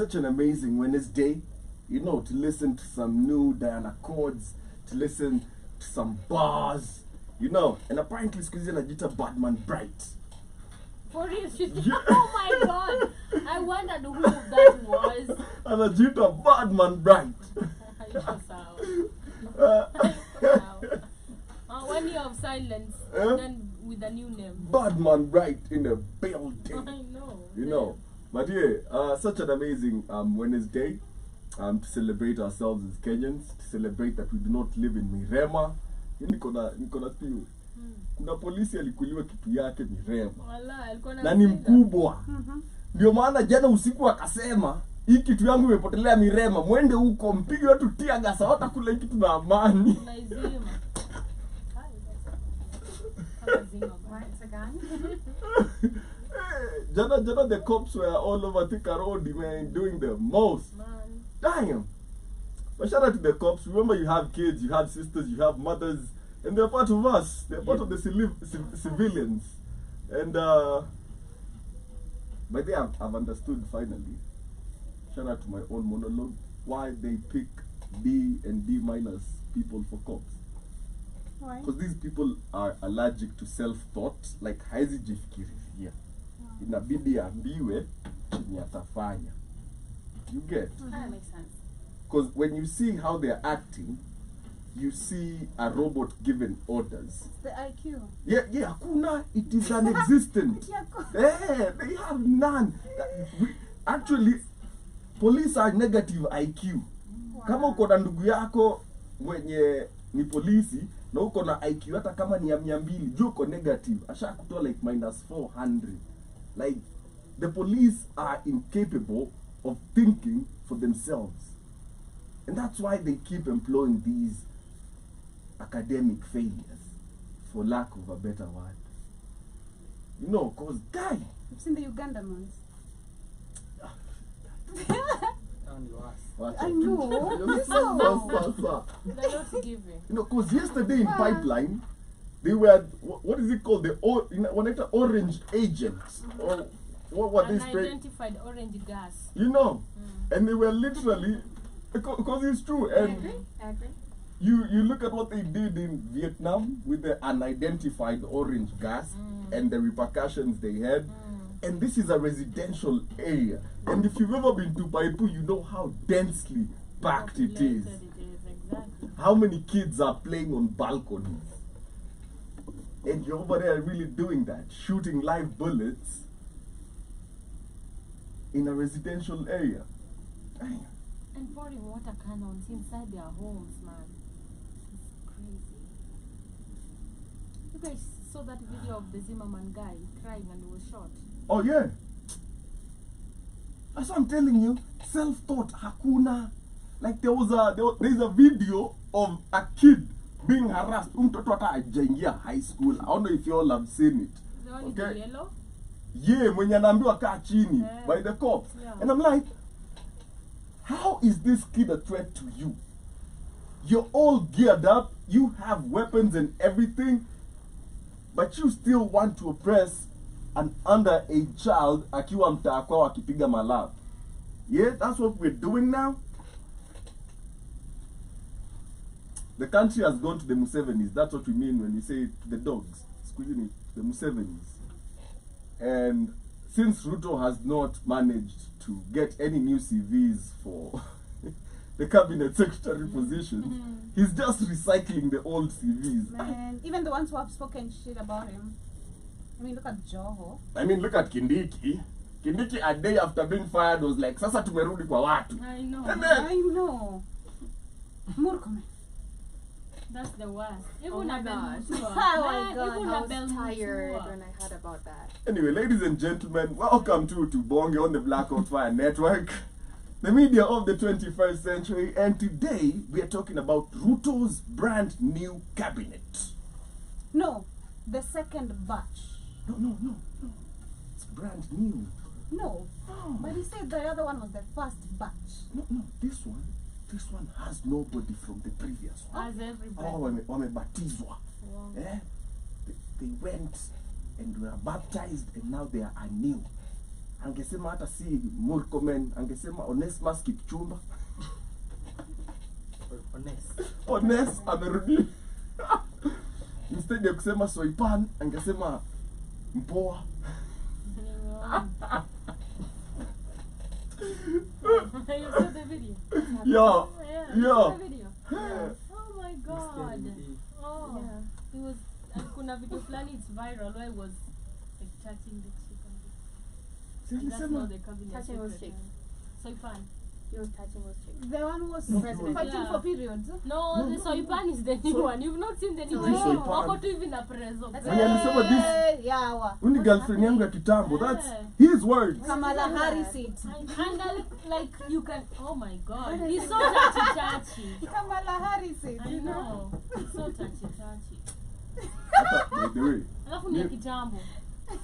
such an amazing Wednesday, you know, to listen to some new Diana chords, to listen to some bars, you know, and apparently squeezing a Badman Bright. For real? Oh my god! I wondered who that was. And a Jita Badman Bright. One year of silence, then with a new name. Badman Bright in the building. I know. You know. But yeah, such an amazing Wednesday to celebrate ourselves as Kenyans, to celebrate that we do not live in Mirema. Niko piu. Kuna polisi alikuliwa kitu yake Mirema. Na ni mkubwa. Ndio maana jana usiku akasema, hii kitu yangu imepotelea Mirema, mwende huko mpige watu tia gasa hata kula kitu na amani. Jana the cops were all over Thika Road, man, doing the most. Man. Damn. But shout out to the cops. Remember, you have kids, you have sisters, you have mothers, and they're part of us. They're part of the civilians. And but they have understood finally. Shout out to my own monologue why they pick D and D minus people for cops. Why? Because these people are allergic to self-thought, like haizi jifikiria. Inabidi ambiwe chenye atafanya. You get? That makes sense. Because when you see how they're acting, you see a robot given orders. It's the IQ. Yeah, hakuna. It is non-existent. They have none. Actually, police are negative IQ. Wow. Kama uko na ndugu yako mwenye ni polisi, na uko na IQ hata kama ni ya 200, juu uko negative, asha kutoa like -400. Like, the police are incapable of thinking for themselves. And that's why they keep employing these academic failures, for lack of a better word. You know, because, guy... You've seen the Ugandan ones? I know. They're not giving. You know, because yesterday in Pipeline, they were, what is it called? The orange agents. Or what were they spraying? Unidentified orange gas. You know, and they were literally, because it's true. And I agree. You look at what they did in Vietnam with the unidentified orange gas and the repercussions they had. And this is a residential area. And if you've ever been to Paipu, you know how densely packed it is. Exactly. How many kids are playing on balconies? And you're over there really doing that, shooting live bullets in a residential area. Damn. And pouring water cannons inside their homes, man. It's crazy. You guys saw that video of the Zimmerman guy crying and he was shot. Oh yeah. That's what I'm telling you. Self-taught hakuna. Like there's a video of a kid being harassed. Mtoto hata hajaingia high school. I don't know if you all have seen it. The one okay? The yellow? Yeah, mwenye anaambiwa kaa chini by the cops. Yeah. And I'm like, how is this kid a threat to you? You're all geared up, you have weapons and everything, but you still want to oppress an underage child akiwa mtaa kwao akipiga malap. Yeah, that's what we're doing now. The country has gone to the Musevenis. That's what we mean when we say the dogs. Excuse me, the Musevenis. And since Ruto has not managed to get any new CVs for the cabinet secretary position, he's just recycling the old CVs. Man, even the ones who have spoken shit about him. I mean, look at Joho. I mean, look at Kindiki. Kindiki, a day after being fired, was like, sasa tumerudi kwa watu. I know. And then, I know. Murkomen. That's the worst. Oh my gosh. Oh my God. I was tired when I heard about that. Anyway, ladies and gentlemen, welcome to Tubonge on the Blackout Fire Network, the media of the 21st century, and today we are talking about Ruto's brand new cabinet. No, the second batch. No. It's brand new. No, but he said the other one was the first batch. No, this one has nobody from the previous one. As everybody. Oh, wamebatizwa. Wow. They went and were baptized and now they are anew. angesema hata si Murkomen, angesema Onesmus Kipchumba. Ones amerudi. Instead ya kusema Soipan, angesema Mpoa. You saw the video? Yeah. You saw Yeah. the video? Oh my god. Oh. Yeah. It was kuna video fulani it's viral where I was like touching the chick and that's Alisema not the cabinet Touching those secretary. chicks. Soipan. He was touching those chicks. The one who was President. fighting Yeah. for periods. No, the Soipan is the new one. You've not seen the new one. Soipan. Wako tu hivi na preso. Yaani alisema this Yeah, uni girlfriend yangu ya kitambo. That's Yeah. his words. Kamala Harris it. And like you can, oh my god, he's so touchy. Kamala Harris it. I know, he's so touchy. Hata by the way, Alafu ni ya kitambo.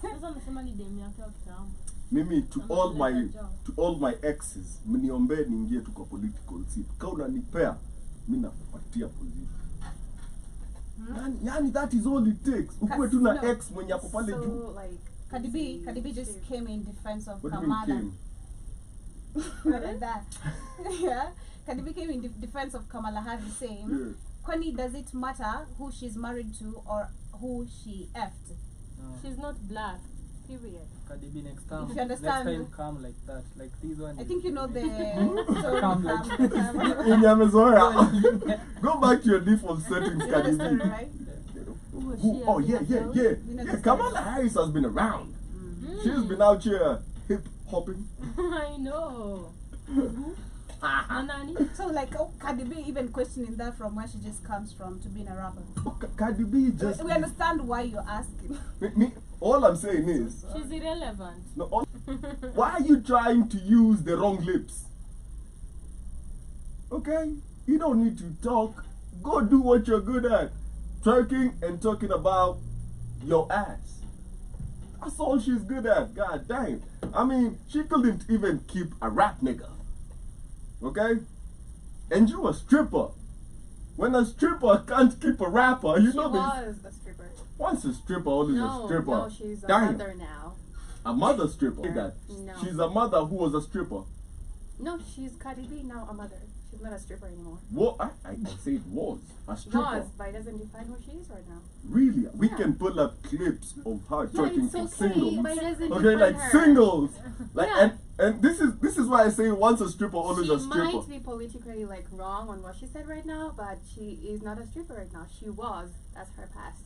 Sasa nasema ni demu yake wa kitambo. mimi to all my exes, mniombe niingie tu kwa political seat. Kama unanipea, mimi nakupatia position. Yani that is all it takes. Ukue tu na No. ex mwenye hapo pale juu. So like Cardi B just came in defense of What do you mean Kamala. came? Rather that. Yeah. Cardi B came in defense of Kamala Harris saying, Yeah. Connie, does it matter who she's married to or who she effed? She's not black, period. Cardi B next time. If you understand. Next time come like that. Like this one. I think you know the story. Come like Yenye amezoea. Go back to your default settings, You know the Cardi story, B. right? Who was Who- she Oh as yeah. a girl? You know the story. Kamala Harris has been around. She's been out here hip hopping. I know. Nani? So like Cardi B even questioning that from where she just comes from to being a rapper. Cardi B just. We understand why you're asking. All I'm saying is, She's irrelevant. no, why are you trying to use the wrong lips? Okay, you don't need to talk. Go do what you're good at, twerking and talking about your ass. That's all she's good at. God damn. I mean, she couldn't even keep a rap nigga. Okay? And you a stripper. When a stripper can't keep a rapper, you she know this. was a stripper. Once a stripper, always a No, stripper. no, she's a Damn. mother now. A mother stripper. That. No. She's a mother who was a stripper. No, she's Cardi B now a mother. She's not a stripper anymore. What? I say it was a stripper. Was, but it doesn't define who she is right now. Really? We Yeah. can pull up clips of her No, twerking it's for okay, singles. but it doesn't Okay, define like her. singles. Like Yeah. and this is why I say once a stripper, always She a stripper. might be politically like wrong on what she said right now, but she is not a stripper right now. She was. That's her past.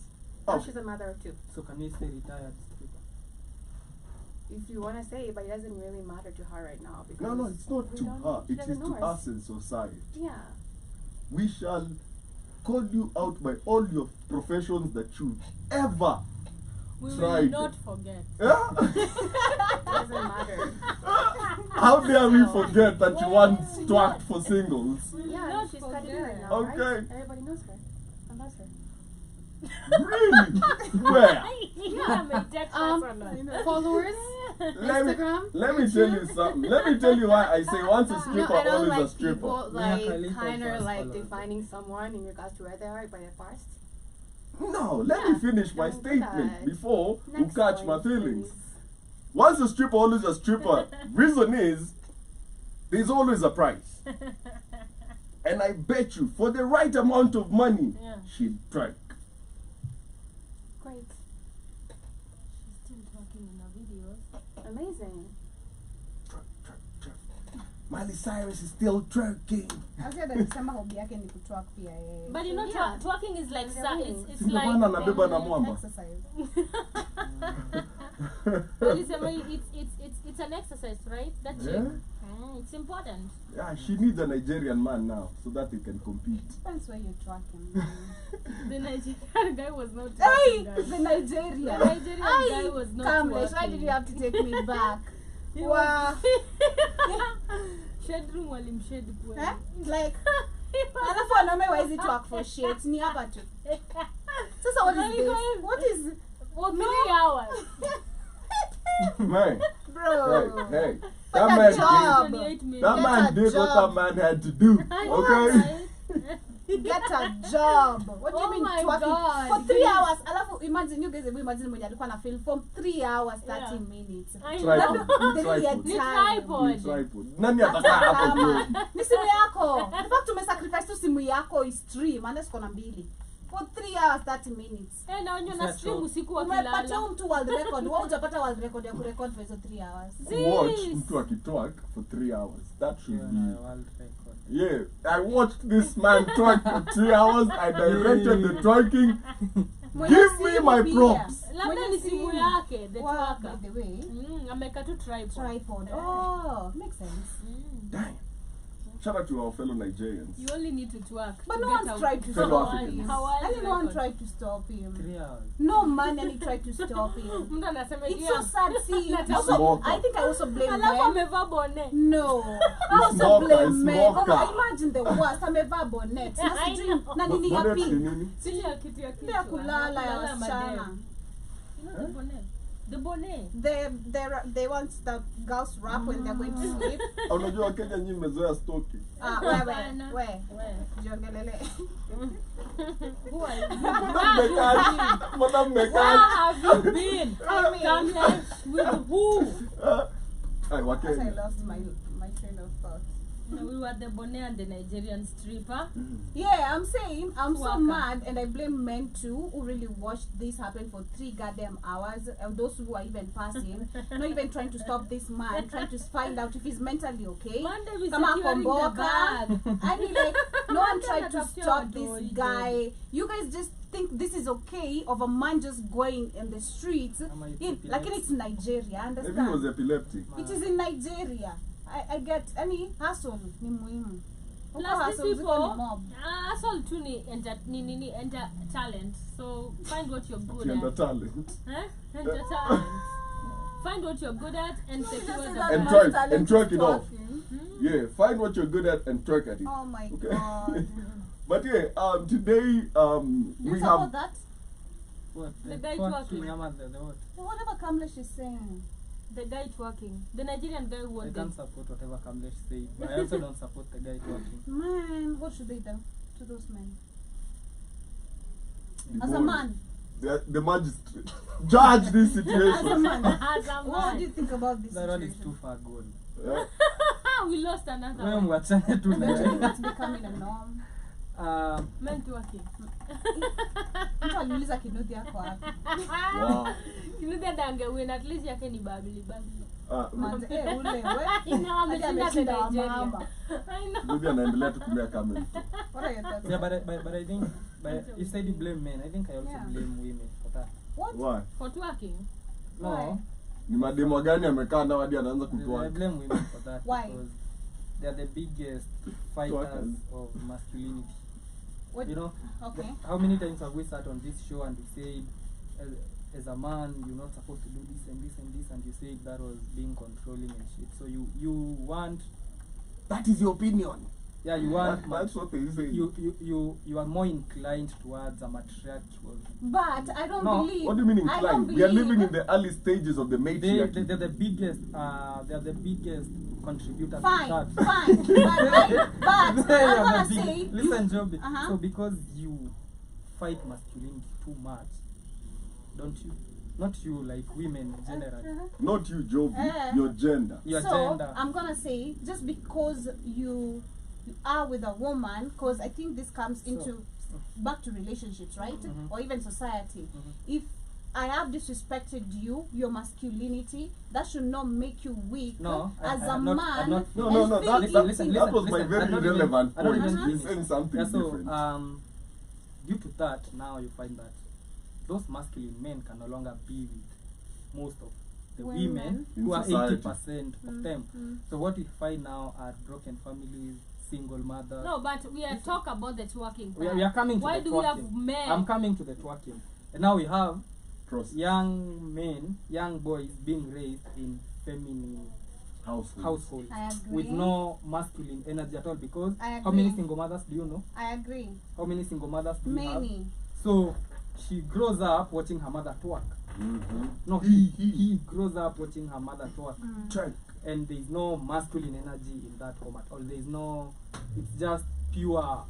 Now Oh. she's a mother of two. So can we say retired stripper? If you want to say it, but it doesn't really matter to her right now. Because No, it's not we to don't- her. she It is doesn't to know us in society. Yeah. We shall call you out by all your professions that you ever We will tried. not forget. Yeah? It doesn't matter. How dare we forget that you once twerked for singles? We will Yeah, not she's Cardi B right forget. now, right? Okay. Everybody knows her. And loves her. Really? Where? Yeah, my text Followers, Instagram. Let me tell you something. Let me tell you why I say once a No, stripper, I don't always like a stripper. people Yeah, like Kylie kind of Jenner like follows. defining someone in regards to where they are by their past. No, let me Yeah, finish my don't do statement that. before you Next catch point, my feelings. please. Once a stripper, always a stripper. Reason is, there's always a price. And I bet you, for the right amount of money, Yeah. she'd twerk. Great, She's still talking in her videos. amazing. Twerk. Miley Cyrus is still twerking. Actually, alisema hobby yake ni kutwerk pia yeye. But you know, Yeah. twerking is like, it's Ndio like. maana anabeba na mwamba. Exercise. Walisema it's an exercise, right? That Yeah? chick. It's important. Yeah, she needs a Nigerian man now so that they can compete. Depends where you're twerking. The Nigerian guy was not Hey, twerking, guys. the Nigerian. The Nigerian guy was not Kamlesh, why did twerking. you have to take me back? He Wow. Shedroom walimshed kweli. Eh? Like, alafu wanaume wawezi twerk for shit. Ni hapa tu. Sasa what is this? What is For 3 hours. Man, bro? hey. But That that man job. did. 28 minutes. That Get man a did what job. that man had to do. I know, Okay? right? Get a job. What do you Oh mean my twerking? God. For 3 hours. Alafu imagine you guys imagine mwenye alikuwa na film for 3 hours 30 Yeah. minutes. I Tripod. know. Tripod. Ni Time. tripod. Tripod. Nani atakaa hapo bro? Ni simu yako. In fact tumesacrifice tu simu yako stream and siko na mbili. For 3 hours 30 minutes. Naonyo na Sasa stream tu. usiku Umepata wakilala. mtu world record. Wewe hujapata world record ya kurecord for hizo 3 hours. Watch Sis. mtu akitwerk for 3 hours. That should Yeah, be. world record. Yeah, I watched this man twerk for 3 hours. I directed the twerking. Give me my props. Labda ni simu yake, the Wow, twerker. by the way. Ameka tu tripod. Tripod. Oh, makes sense. Damn. Shout out to our fellow Nigerians. You only need to twerk. But to no get one's a tried to fellow stop Africans. him. Hawaii Anyone record. tried to stop him? 3 hours. No man any tried to stop him. Mtu anasema It's yeah. so sad. See, Let also, us- I think I also blame Alafu men. amevaa bonnet. No, I also Smoker, blame men. smoker. Oh, imagine the worst. Amevaa bonnet. Na I sijui know. na nini ya Bonnet ni pink. nini? Sili ya kitu ya Ile kichwa. ya kulala ya Kulala wasichana. madem. You know the bonnet? The bonnet. They want the girls rap when they're going to sleep. Unajua Kenya nyinyi mmezoea stoki. We. Jiongelele. Who are you? Mbona Where mmekaa? have you been? I mean- Come here with who? Ai I Wakenya. lost my train of thought. We were the bonnet and the Nigerian stripper. Yeah, I'm saying I'm so Waka. mad, and I blame men too who really watched this happen for 3 goddamn hours, and those who are even passing, not even trying to stop this man, trying to find out if he's mentally okay. Monday we Come on, securing the Komboka. bag. I mean, like, no one tried to Anatafutia stop watoi, this guy. You guys just think this is okay of a man just going in the streets. Ama it's Like it's Nigeria, I Maybe he was understand. epileptic. It is in Nigeria. I get any hustle ni muhimu. Huko Plus these hustle ziko ni people, mob. assault tu ni enter talent. So find what you're good Ukienda at. talent. Enter talent. Find what you're good at and secure the And bag. twerk, and twerk it off. Yeah, find what you're good at and twerk at it. Oh my Okay. god. But yeah, today You we support have that? What? The The guy twerking, twerking. ama the what? Whatever Kamlesh is saying. The guy twerking. The Nigerian guy who I wanted. can't support whatever Kamlesh said, but I also don't support the guy twerking. Man, what should they do to those men? the As a board, man. the magistrate, judge this As a situation. man. As a What do you man. think about this That one is situation? too far gone. We lost another Wewe one. mwachane tu na Eventually it's becoming a norm. Men twerking. Mtu aliuliza Kinuthi yako wapi? Wow. Kinuthi angewin, at least yake ni babili babili. Manze, ule we. Ina wameshinda the ameshinda wa Nigeria. mama. I know. Maybe anaendelea tu kumea kamera. What are your thoughts? Yeah, but I think, you said you blame men. I think I also Yeah. blame women for that. What? Why? For twerking. No, Why? Ni mademo gani amekaa nao hadi anaanza I kutwaka? blame women for that. Why? Because they are the biggest fighters Twerkers. of masculinity. What? You know, Okay. how many times have we sat on this show and we said, as a man, you're not supposed to do this and this and this, and you said that was being controlling and shit. So you want, That is your opinion. yeah, you want, That's what they say. you are more inclined towards a matriarchal. But I don't No. believe. What do you mean I don't inclined? We are believe- living in the early stages of the matriarchy. They're the biggest. They're the biggest contributors Fine, to that. fine. But I'm gonna Big- say. listen, Joby. Uh-huh. So because you fight masculinity too much, don't you? Not you, like women in general. Not you, Joby, Eh. your gender. Your So gender. I'm gonna say just because you are with a woman, because I think this comes into back to relationships, right? Mhm. Or even society. Mhm. If I have disrespected you, your masculinity, that should not make you weak. No, as I'm a not- man. I'm not- No, no, no. and That, feel that, listen, that was my listen, very I'm not even- relevant I'm not point. even You're finished. saying something Yeah, so different. due to that, now you find that those masculine men can no longer be with most of the Women. women In who are society. 80% of them. So what we find now are broken families, single mothers. No, but we are talk about the twerking. we are coming to Why the do we have twerking. men? I'm coming to the twerking. And now we have Cross young men, young boys being raised in feminine household. households I agree. with no masculine energy at all. Because I how many agree. single mothers do you know? I agree. How many single mothers do you have? Many. So she grows up watching her mother twerk. Mm-hmm. No, he grows up watching her mother twerk. Check. And there is no masculine energy in that home at all. There is no, it's just pure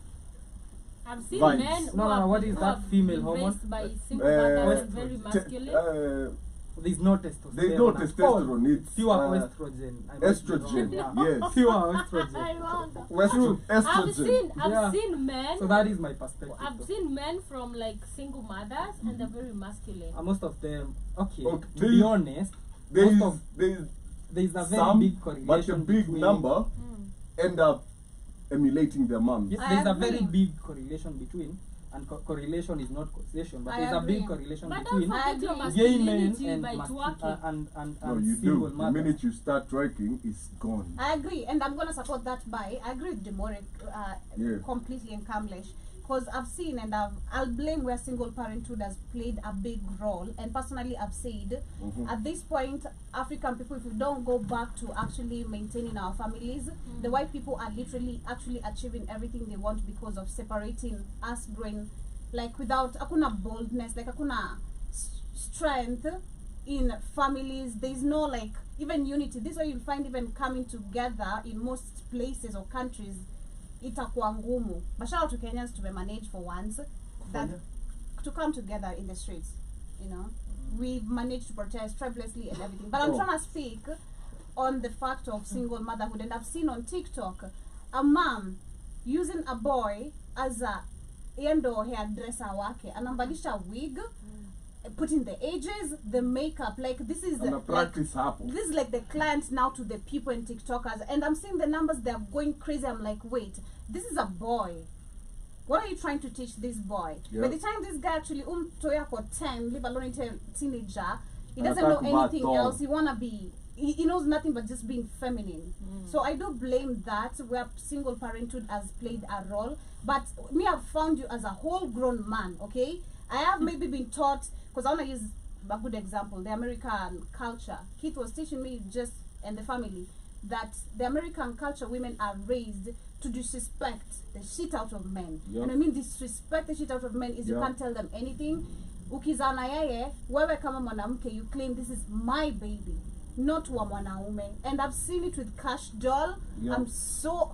I've seen vibes. men who No, have what is who that have female been hormone? raised by single mothers and very Te- masculine. There's no testosterone. there's no at all. testosterone. It's Pure estrogen. estrogen. I might be wrong, yeah. Yes. Pure I estrogen. wonder. Estrogen. I've Yeah. seen men. So that is my perspective. I've though. seen men from like single mothers and they're very masculine. Most of them, okay. Okay, To be honest, There most is of there is there's a very some, big but a correlation big between, number Mm. end up emulating their moms. Yes, I there's a very agree. big correlation between, and correlation is not causation, but I there's a agree. big correlation But don't between forget your agree. gay men masculinity and by twerking. and No, you single do. The mothers. minute you start twerking, it's gone. I agree, and I'm gonna support that by. I agree with Demore Yeah. completely and Kamlesh, because I've seen and I'll blame where single parenthood has played a big role. And personally, I've said Mhm. at this point, African people, if we don't go back to actually maintaining our families, the white people are literally actually achieving everything they want because of separating us, growing like without akuna boldness, like akuna strength in families. There's no like even unity. This is why you'll find even coming together in most places or countries itakuwa ngumu. But shout out to Kenyans to be managed for once that to come together in the streets, you know. We've managed to protest tribalistly and everything. But I'm Oh. trying to speak on the fact of single motherhood, and I've seen on TikTok a mom using a boy as a endo hairdresser wake, anambalisha wig, putting the edges, the makeup, like this is And the like, practice happen. this is like the clients now to the people and TikTokers, and I'm seeing the numbers, they're going crazy. I'm like, wait, this is a boy. What are you trying to teach this boy? Yeah. By the time this guy actually toya for 10, leave alone a teenager, he doesn't Anataka know kuvaa anything thong. else. He wanna be. He knows nothing but just being feminine. So I do blame that where single parenthood has played a role. But me, I've found you as a whole grown man. Okay, I have maybe been taught, because I wanna use a good example, the American culture. Keith was teaching me just and the family that the American culture, women are raised to disrespect the shit out of men. Yeah. And I mean disrespect the shit out of men is you Yeah. can't tell them anything. Ukizana yeye, wewe kama mwanamke, you claim this is my baby, not wa mwanaume. And I've seen it with Cash Doll. Yeah. I'm so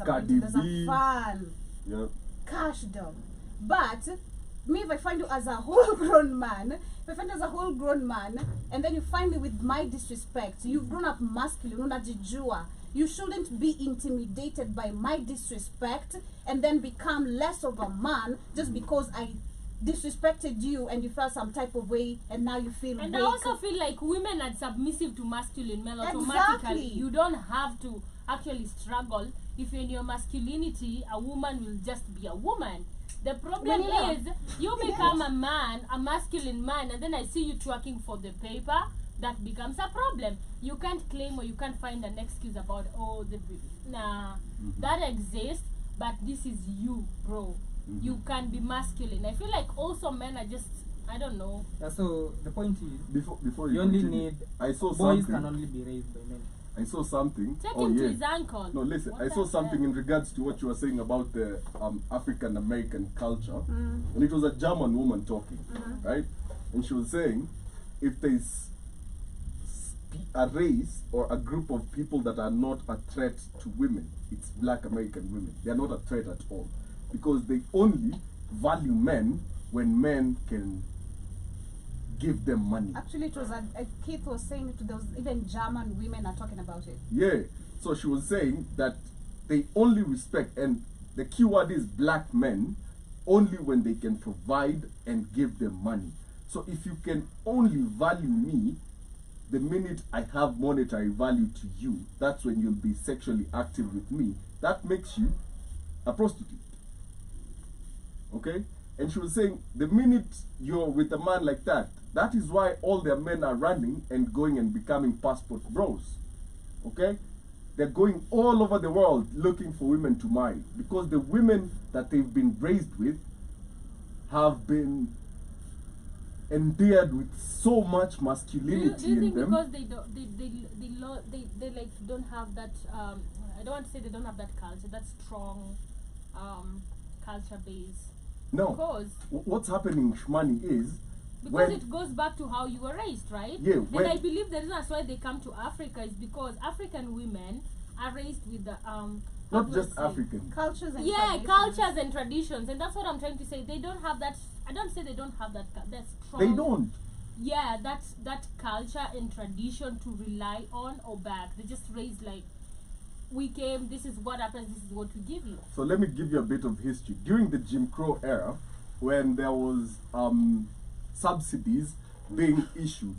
Cardi disappointed. There's B. a fan. Yeah. Cash Doll. But me, if I find you as a whole grown man, if I find you as a whole grown man, and then you find me with my disrespect, you've grown up masculine, unajijua. You shouldn't be intimidated by my disrespect and then become less of a man just because I disrespected you and you felt some type of way and now you feel And weak. I also feel like women are submissive to masculine men automatically. Exactly. You don't have to actually struggle. If in your masculinity, a woman will just be a woman. The problem Yeah. is you become a man, a masculine man, and then I see you twerking for the paper. That becomes a problem. You can't claim or you can't find an excuse about nah, that exists, but this is you, bro. You can be masculine. I feel like also men are just, I don't know. Yeah, so the point is, Before you you only continue, need I saw boys something. can only be raised by men. I saw something. Take Oh him to yeah. his ankle. No, listen. What I saw the something hell? in regards to what you were saying about the African American culture, and it was a German woman talking, right? And she was saying, if there's a race or a group of people that are not a threat to women, it's Black American women. They are not a threat at all, because they only value men when men can give them money. Actually, it was a Keith was saying it, there was even German women are talking about it. Yeah. So she was saying that they only respect, and the key word is black men, only when they can provide and give them money. So if you can only value me the minute I have monetary value to you, that's when you'll be sexually active with me. That makes you a prostitute. Okay? And she was saying the minute you're with a man like that, that is why all their men are running and going and becoming passport bros. Okay? They're going all over the world looking for women to marry, because the women that they've been raised with have been endeared with so much Do you masculinity in think them. because they like don't have that I don't want to say they don't have that culture, that strong culture base. No. Because What's happening, Shmani, is because it goes back to how you were raised, right? Yeah, And when- I believe the reason that's why they come to Africa is because African women are raised with the not just Obviously. African. Cultures and Yeah, traditions. cultures and traditions, and that's what I'm trying to say. They don't have that. I don't say they don't have that. That strong. They don't. Yeah, that's that culture and tradition to rely on or back. They just raise like, we came. This is what happens. This is what we give you. So let me give you a bit of history. During the Jim Crow era, when there was subsidies being issued,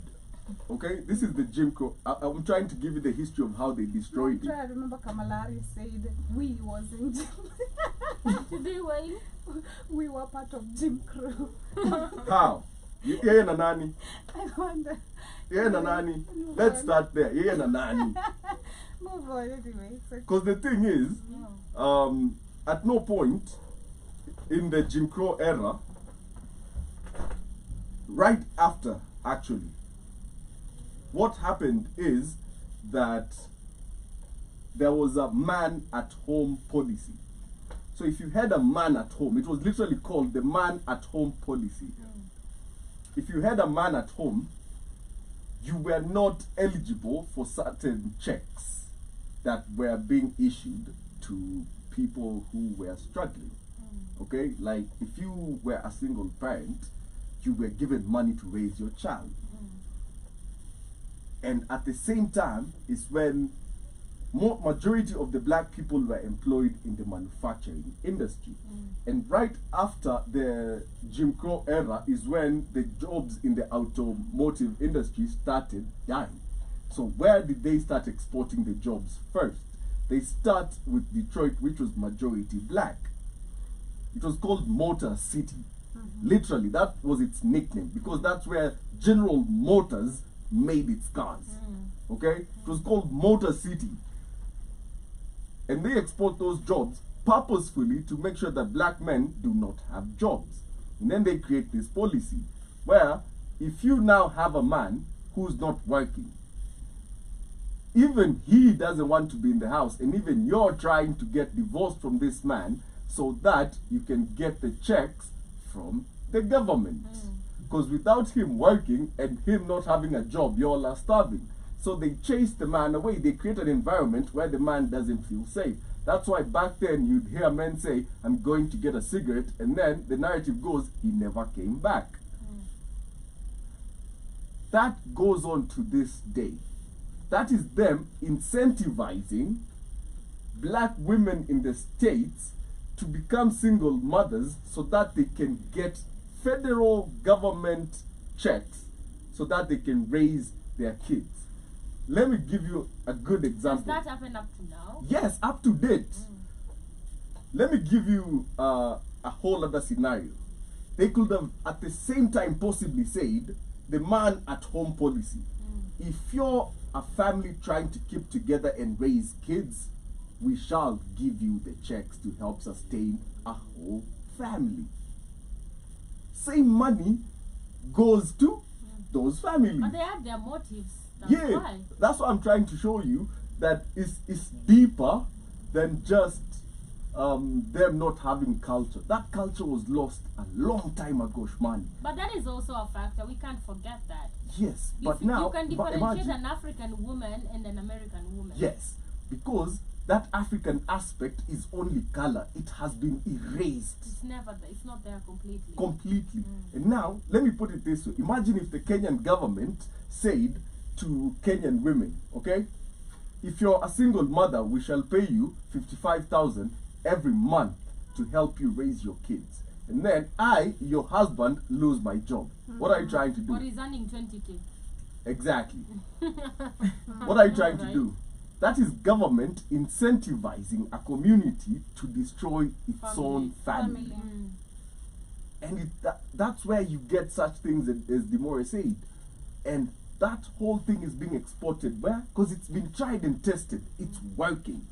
okay, this is the Jim Crow. I'm trying to give you the history of how they destroyed it. I remember Kamalari said we wasn't. Today, why? We were part of Jim Crow. How? Yeye na nani? I wonder. Yeye na nani? Let's start there. Yeye na nani? Move on anyway. It's okay. Because the thing is, at no point in the Jim Crow era, right after actually, what happened is that there was a man at home policy. So if you had a man at home, it was literally called the man at home policy. If you had a man at home, you were not eligible for certain checks that were being issued to people who were struggling. Okay, like if you were a single parent, you were given money to raise your child. And at the same time is when majority of the black people were employed in the manufacturing industry. And right after the Jim Crow era is when the jobs in the automotive industry started dying. So where did they start exporting the jobs first? They start with Detroit, which was majority black. It was called Motor City. Literally, that was its nickname because that's where General Motors made its cars. Okay? It was called Motor City. And they export those jobs purposefully to make sure that black men do not have jobs. And then they create this policy where if you now have a man who's not working, even he doesn't want to be in the house, and even you're trying to get divorced from this man so that you can get the checks from the government. Because without him working and him not having a job, you all are starving. So they chase the man away. They create an environment where the man doesn't feel safe. That's why back then you'd hear men say, I'm going to get a cigarette, and then the narrative goes, he never came back. That goes on to this day. That is them incentivizing black women in the States to become single mothers so that they can get federal government checks so that they can raise their kids. Let me give you a good Does example. that happen up to now? Yes, up to date. Let me give you a whole other scenario. They could have at the same time possibly said the man at home policy. If you're a family trying to keep together and raise kids, we shall give you the checks to help sustain a whole family. Same money goes to those families. But they have their motives. That's Yeah, why. that's what I'm trying to show you, that it's deeper than just them not having culture. That culture was lost a long time ago, Shmani. But that is also a factor. We can't forget that. Yes, but you, now you can but differentiate imagine, an African woman and an American woman. yes, because that African aspect is only color. It has been erased It's never there. It's not there completely. completely. And now, let me put it this way. Imagine if the Kenyan government said to Kenyan women, okay, if you're a single mother, we shall pay you 55,000 every month to help you raise your kids. And then I, your husband, lose my job. What are you trying to do? Or is earning 20K. Exactly. What are you trying to Right. do? That is government incentivizing a community to destroy its own family. Family. And that's where you get such things as Demore said. And that whole thing is being exported. Where? Because it's been tried and tested. It's working.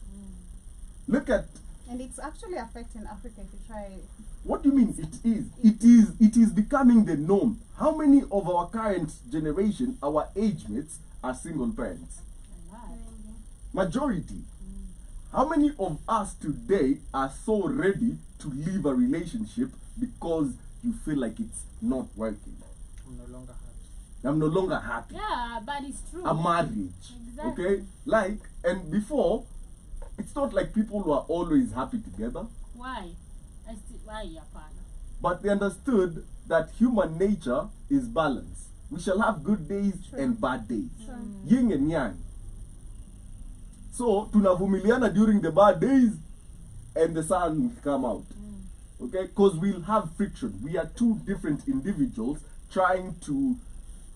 Look at, And it's actually affecting Africa if you try. what do you mean it is? It is becoming the norm. How many of our current generation, our age mates, are single parents? A lot. Majority. How many of us today are so ready to leave a relationship because you feel like it's not working? I'm no longer happy. I'm no longer happy. Yeah, but it's true. A marriage. Exactly. Okay? Like, and before, it's not like people were always happy together, Why? Why, Yapana? but they understood that human nature is balance. We shall have good days and bad days. Yin and yang. So, tunavumiliana during the bad days and the sun will come out. Okay? Because we'll have friction. We are two different individuals trying to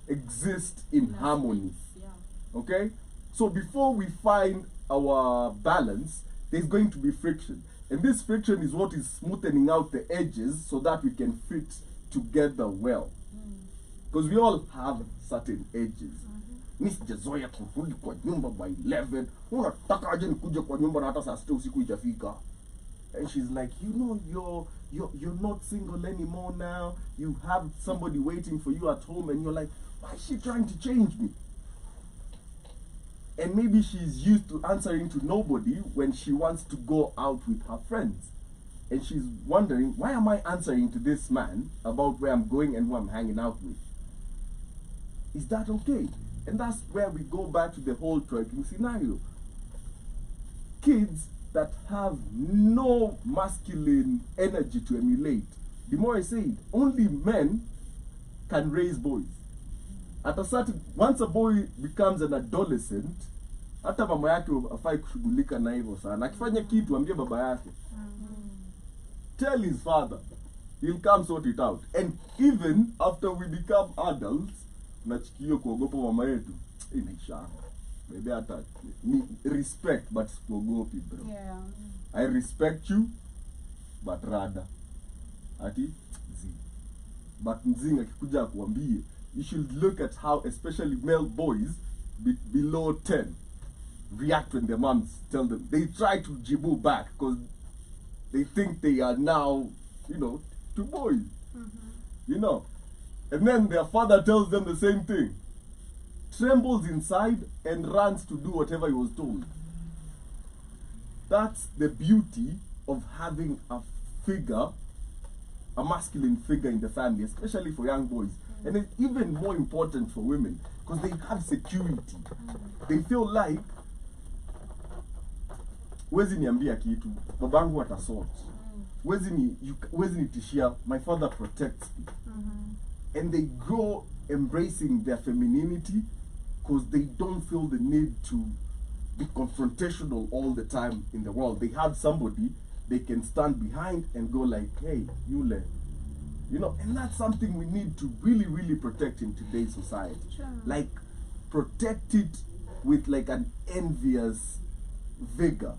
exist in harmony. Yeah. Okay? So before we find our balance, there's going to be friction. And this friction is what is smoothing out the edges so that we can fit together well. Because we all have certain edges. Mi sijazoea kurudi kwa nyumba by 11. Unataka aje nikuje kwa nyumba na hata saa 6 usiku ijafika. And she's like, you're not single anymore now. You have somebody waiting for you at home, and you're like, why is she trying to change me? And maybe she's used to answering to nobody when she wants to go out with her friends. And she's wondering, why am I answering to this man about where I'm going and who I'm hanging out with? Is that okay? And that's where we go back to the whole twerking scenario. Kids that have no masculine energy to emulate. The more I say it, only men can raise boys. At a certain, once a boy becomes an adolescent, hata mama yake afai kushughulika na hivyo sana. Akifanya kitu ambie baba yake. Tell his father. He'll come sort it out. And even after we become adults, nachikio kuogopa mama yetu. Inaisha. Maybe hata respect but sikuogopi, bro. Yeah. I respect you, but rather ati zi. But mzinga akikuja kuambie, you should look at how especially male boys below 10 react when their moms tell them. They try to jibu back because they think they are now, two boys. And then their father tells them the same thing. Trembles inside and runs to do whatever he was told. That's the beauty of having a figure, a masculine figure in the family, especially for young boys. And it's even more important for women because they have security. They feel like, wezi niambia kitu, babangu atasort. Wezi nitishia, my father protects me. And they grow embracing their femininity because they don't feel the need to be confrontational all the time in the world. They have somebody they can stand behind and go like, hey, Yule. And that's something we need to really, really protect in today's society. Sure. Like, protect it with like an envious vigor.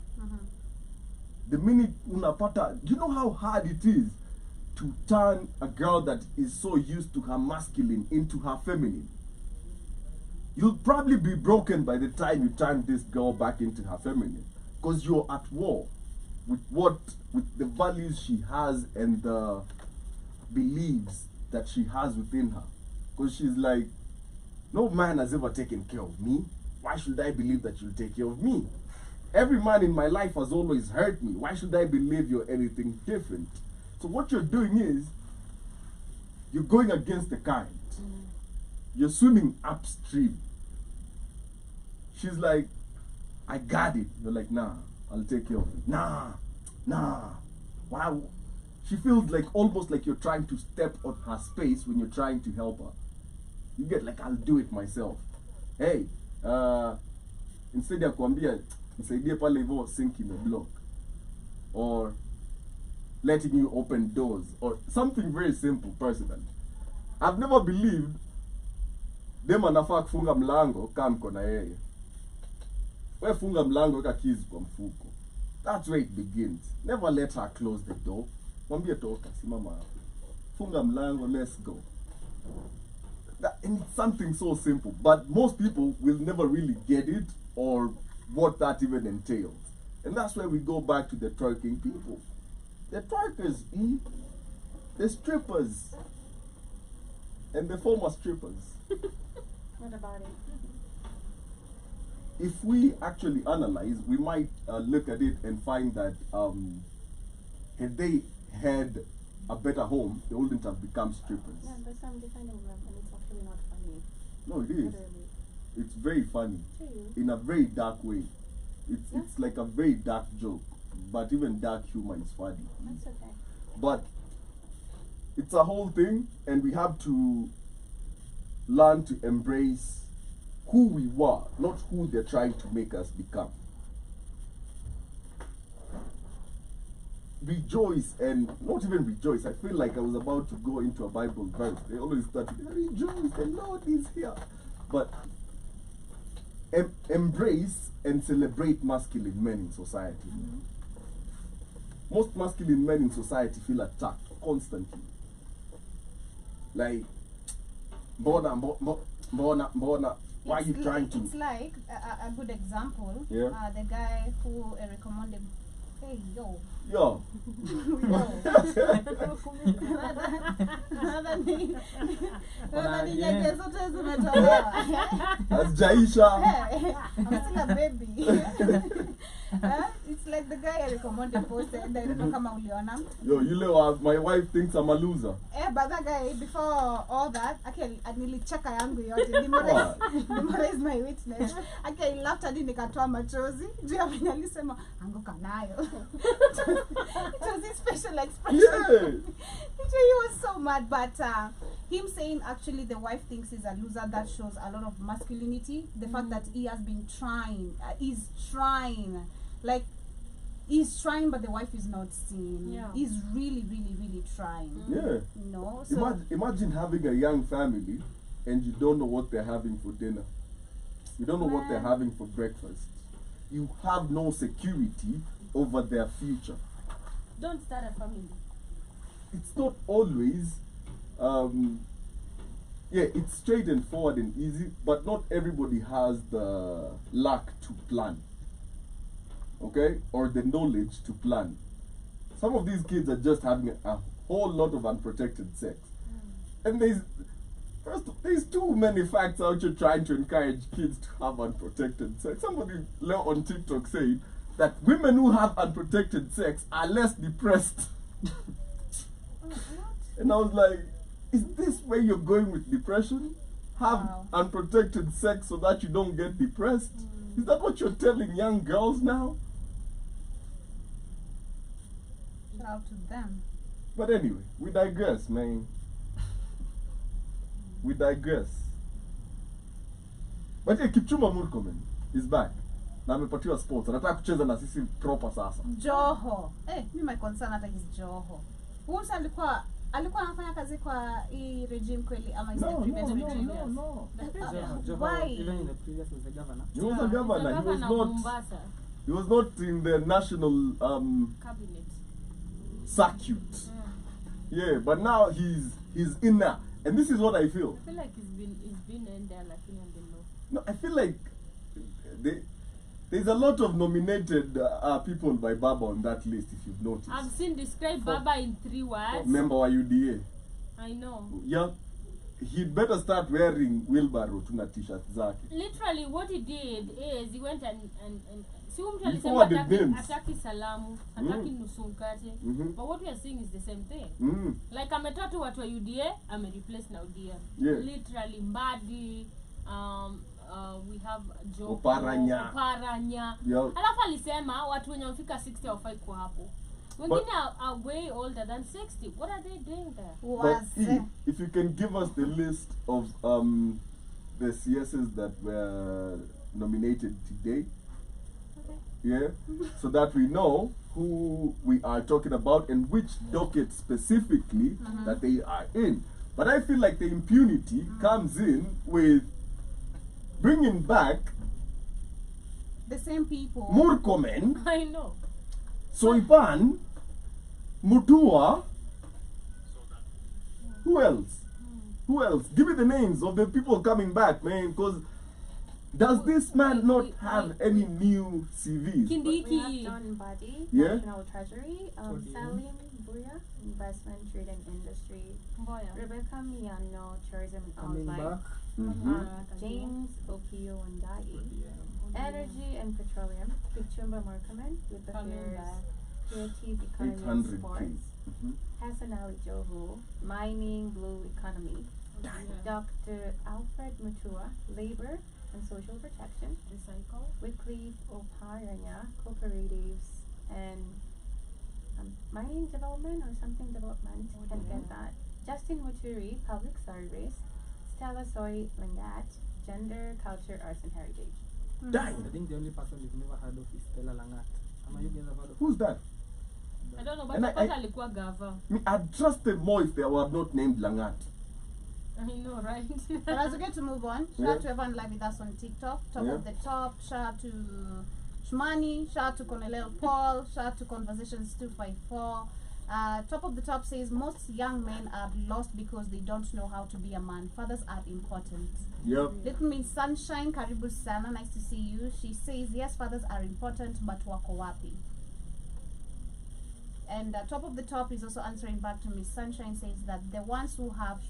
The minute unapata, you know how hard it is to turn a girl that is so used to her masculine into her feminine. You'll probably be broken by the time you turn this girl back into her feminine because you're at war with the values she has and the beliefs that she has within her. Because she's like, no man has ever taken care of me. Why should I believe that you'll take care of me? Every man in my life has always hurt me. Why should I believe you're anything different? So what you're doing is, you're going against the current. You're swimming upstream. She's like, I got it. You're like, nah, I'll take care of it. Nah. Wow. She feels like almost like you're trying to step on her space when you're trying to help her. You get like, I'll do it myself. Hey, instead ya kuambia, nisaidie pale hivyo sink in the block. Or letting you open doors. Or something very simple, personally. I've never believed dem anafaa kufunga mlango kama mko na yeye. Wewe funga mlango weka keys kwa mfuko. That's where it begins. Never let her close the door. Mwambie toka, simama hapo. Funga mlango, let's go. And it's something so simple, but most people will never really get it or what that even entails. And that's where we go back to the twerking people. The twerkers, the strippers, and the former strippers. What about it? If we actually analyze, we might look at it and find that had they had a better home, they wouldn't have become strippers. Yeah, that's why I'm defending them, and it's actually not funny. No, it is. Literally. It's very funny To you. in a very dark way. It's like a very dark joke, but even dark humor is funny. That's okay. But it's a whole thing, and we have to learn to embrace who we were, not who they're trying to make us become. Rejoice, and not even rejoice. I feel like I was about to go into a Bible verse. They always start, rejoice, the Lord is here. But embrace and celebrate masculine men in society. Most masculine men in society feel attacked constantly. Like, Bona, why are you trying to? It's like a good example. Yeah. The guy who recommended, hey, yo. Yo. That's Jaisha. I'm still a baby. It's like the guy I recommended posted. I don't know kama uliona. Yo, you know, my wife thinks I'm a loser. But that guy, before all that, okay, nilicheka yangu yote. Nimora is my witness. Okay, I laughed hadi nikatoa machozi. Juu ya venye alisema anguka nayo. It was his special expression. Yeah. He was so mad, but him saying actually the wife thinks he's a loser, that shows a lot of masculinity. The fact that he has been trying, he's trying, like he's trying, but the wife is not seeing. Yeah. He's really, really, really trying. Yeah. No, so Imagine having a young family and you don't know what they're having for dinner. You don't know what they're having for breakfast. You have no security over their future. Don't start a family. It's not always, it's straight and forward and easy, but not everybody has the luck to plan, okay, or the knowledge to plan. Some of these kids are just having a whole lot of unprotected sex, and there's too many facts out here trying to encourage kids to have unprotected sex. Somebody on TikTok said that women who have unprotected sex are less depressed. And I was like, is this where you're going with depression? Have unprotected sex so that you don't get depressed? Is that what you're telling young girls now? shout out to them. But anyway, we digress, man. We digress. But yeah, Kipchumba Murkomen is back. Na amepatiwa sports. Anataka kucheza na sisi proper sasa. Joho. My concern hata is Joho. Once alikuwa anafanya kazi kwa hii regime kweli ama is the previous regime? No. Why? Even in the previous was the governor. He was a governor. He was not in the national cabinet circuit. Yeah, but now he's in there. And this is what I feel. I feel like he's been in there like in the law. No, I feel like there's a lot of nominated people by Baba on that list, if you've noticed. I've seen describe Baba in 3 words. Member wa UDA. I know. Yeah. He'd better start wearing wheelbarrow tuna t-shirt zake. Literally what he did is he went and si mtu He alisema forwarded names. ataki salamu, ataki nusu mkate. But what we are saying is the same thing. Like ametoa tu watu wa UDA, replace na UDA. Yeah. Literally Mbadi, we have Joe Oparanya. Yeah. Alafu alisema watu wenye wamefika 60 hawafai kwa hapo. Wengine are way older than 60. What are they doing there? But if you can give us the list of the CSs that were nominated today. Okay. Yeah, so that we know who we are talking about and which docket specifically that they are in. But I feel like the impunity comes in with bringing back the same people. Murkomen, I know. Soipan, Mutua. Who else? Who else? Give me the names of the people coming back, man. Because does this man not have any new CVs? Kindiki. We have John Mbadi, Yeah. National Treasury, Salim Buya, Investment, Trade and Industry, Rebecca Miano, Tourism and Coming Outline, back. James Okio Ndai, Energy and Petroleum, Kichumba Murkaman with the Creative Economy and 800K. Sports, Hassan Ali Joho, Mining, Blue Economy, Dr. Alfred Mutua, Labor, and social protection, Recycle. Wycliffe Oparanya cooperatives, and mining development or something development. Can't get that. Justin Muturi, public service. Stella Soy Langat, gender, culture, arts, and heritage. Dang. I think the only person we've never heard of is Stella Langat. Am I you guys have heard of Who's that? I don't know, but And I alikuwa gava. Me, I'd trust them more if they were not named Langat. I know, right? But as we get to move on, shout out to everyone live with us on TikTok. Top of the top. Shout out to Shmani. Shout out to Cornelel Paul. Shout out to Conversations 254. Top of the top says most young men are lost because they don't know how to be a man. Fathers are important. Yep. Little Miss Sunshine, Karibu Sana, nice to see you. She says yes, fathers are important, but wako wapi? And top of the top is also answering back to Miss Sunshine, says that the ones who have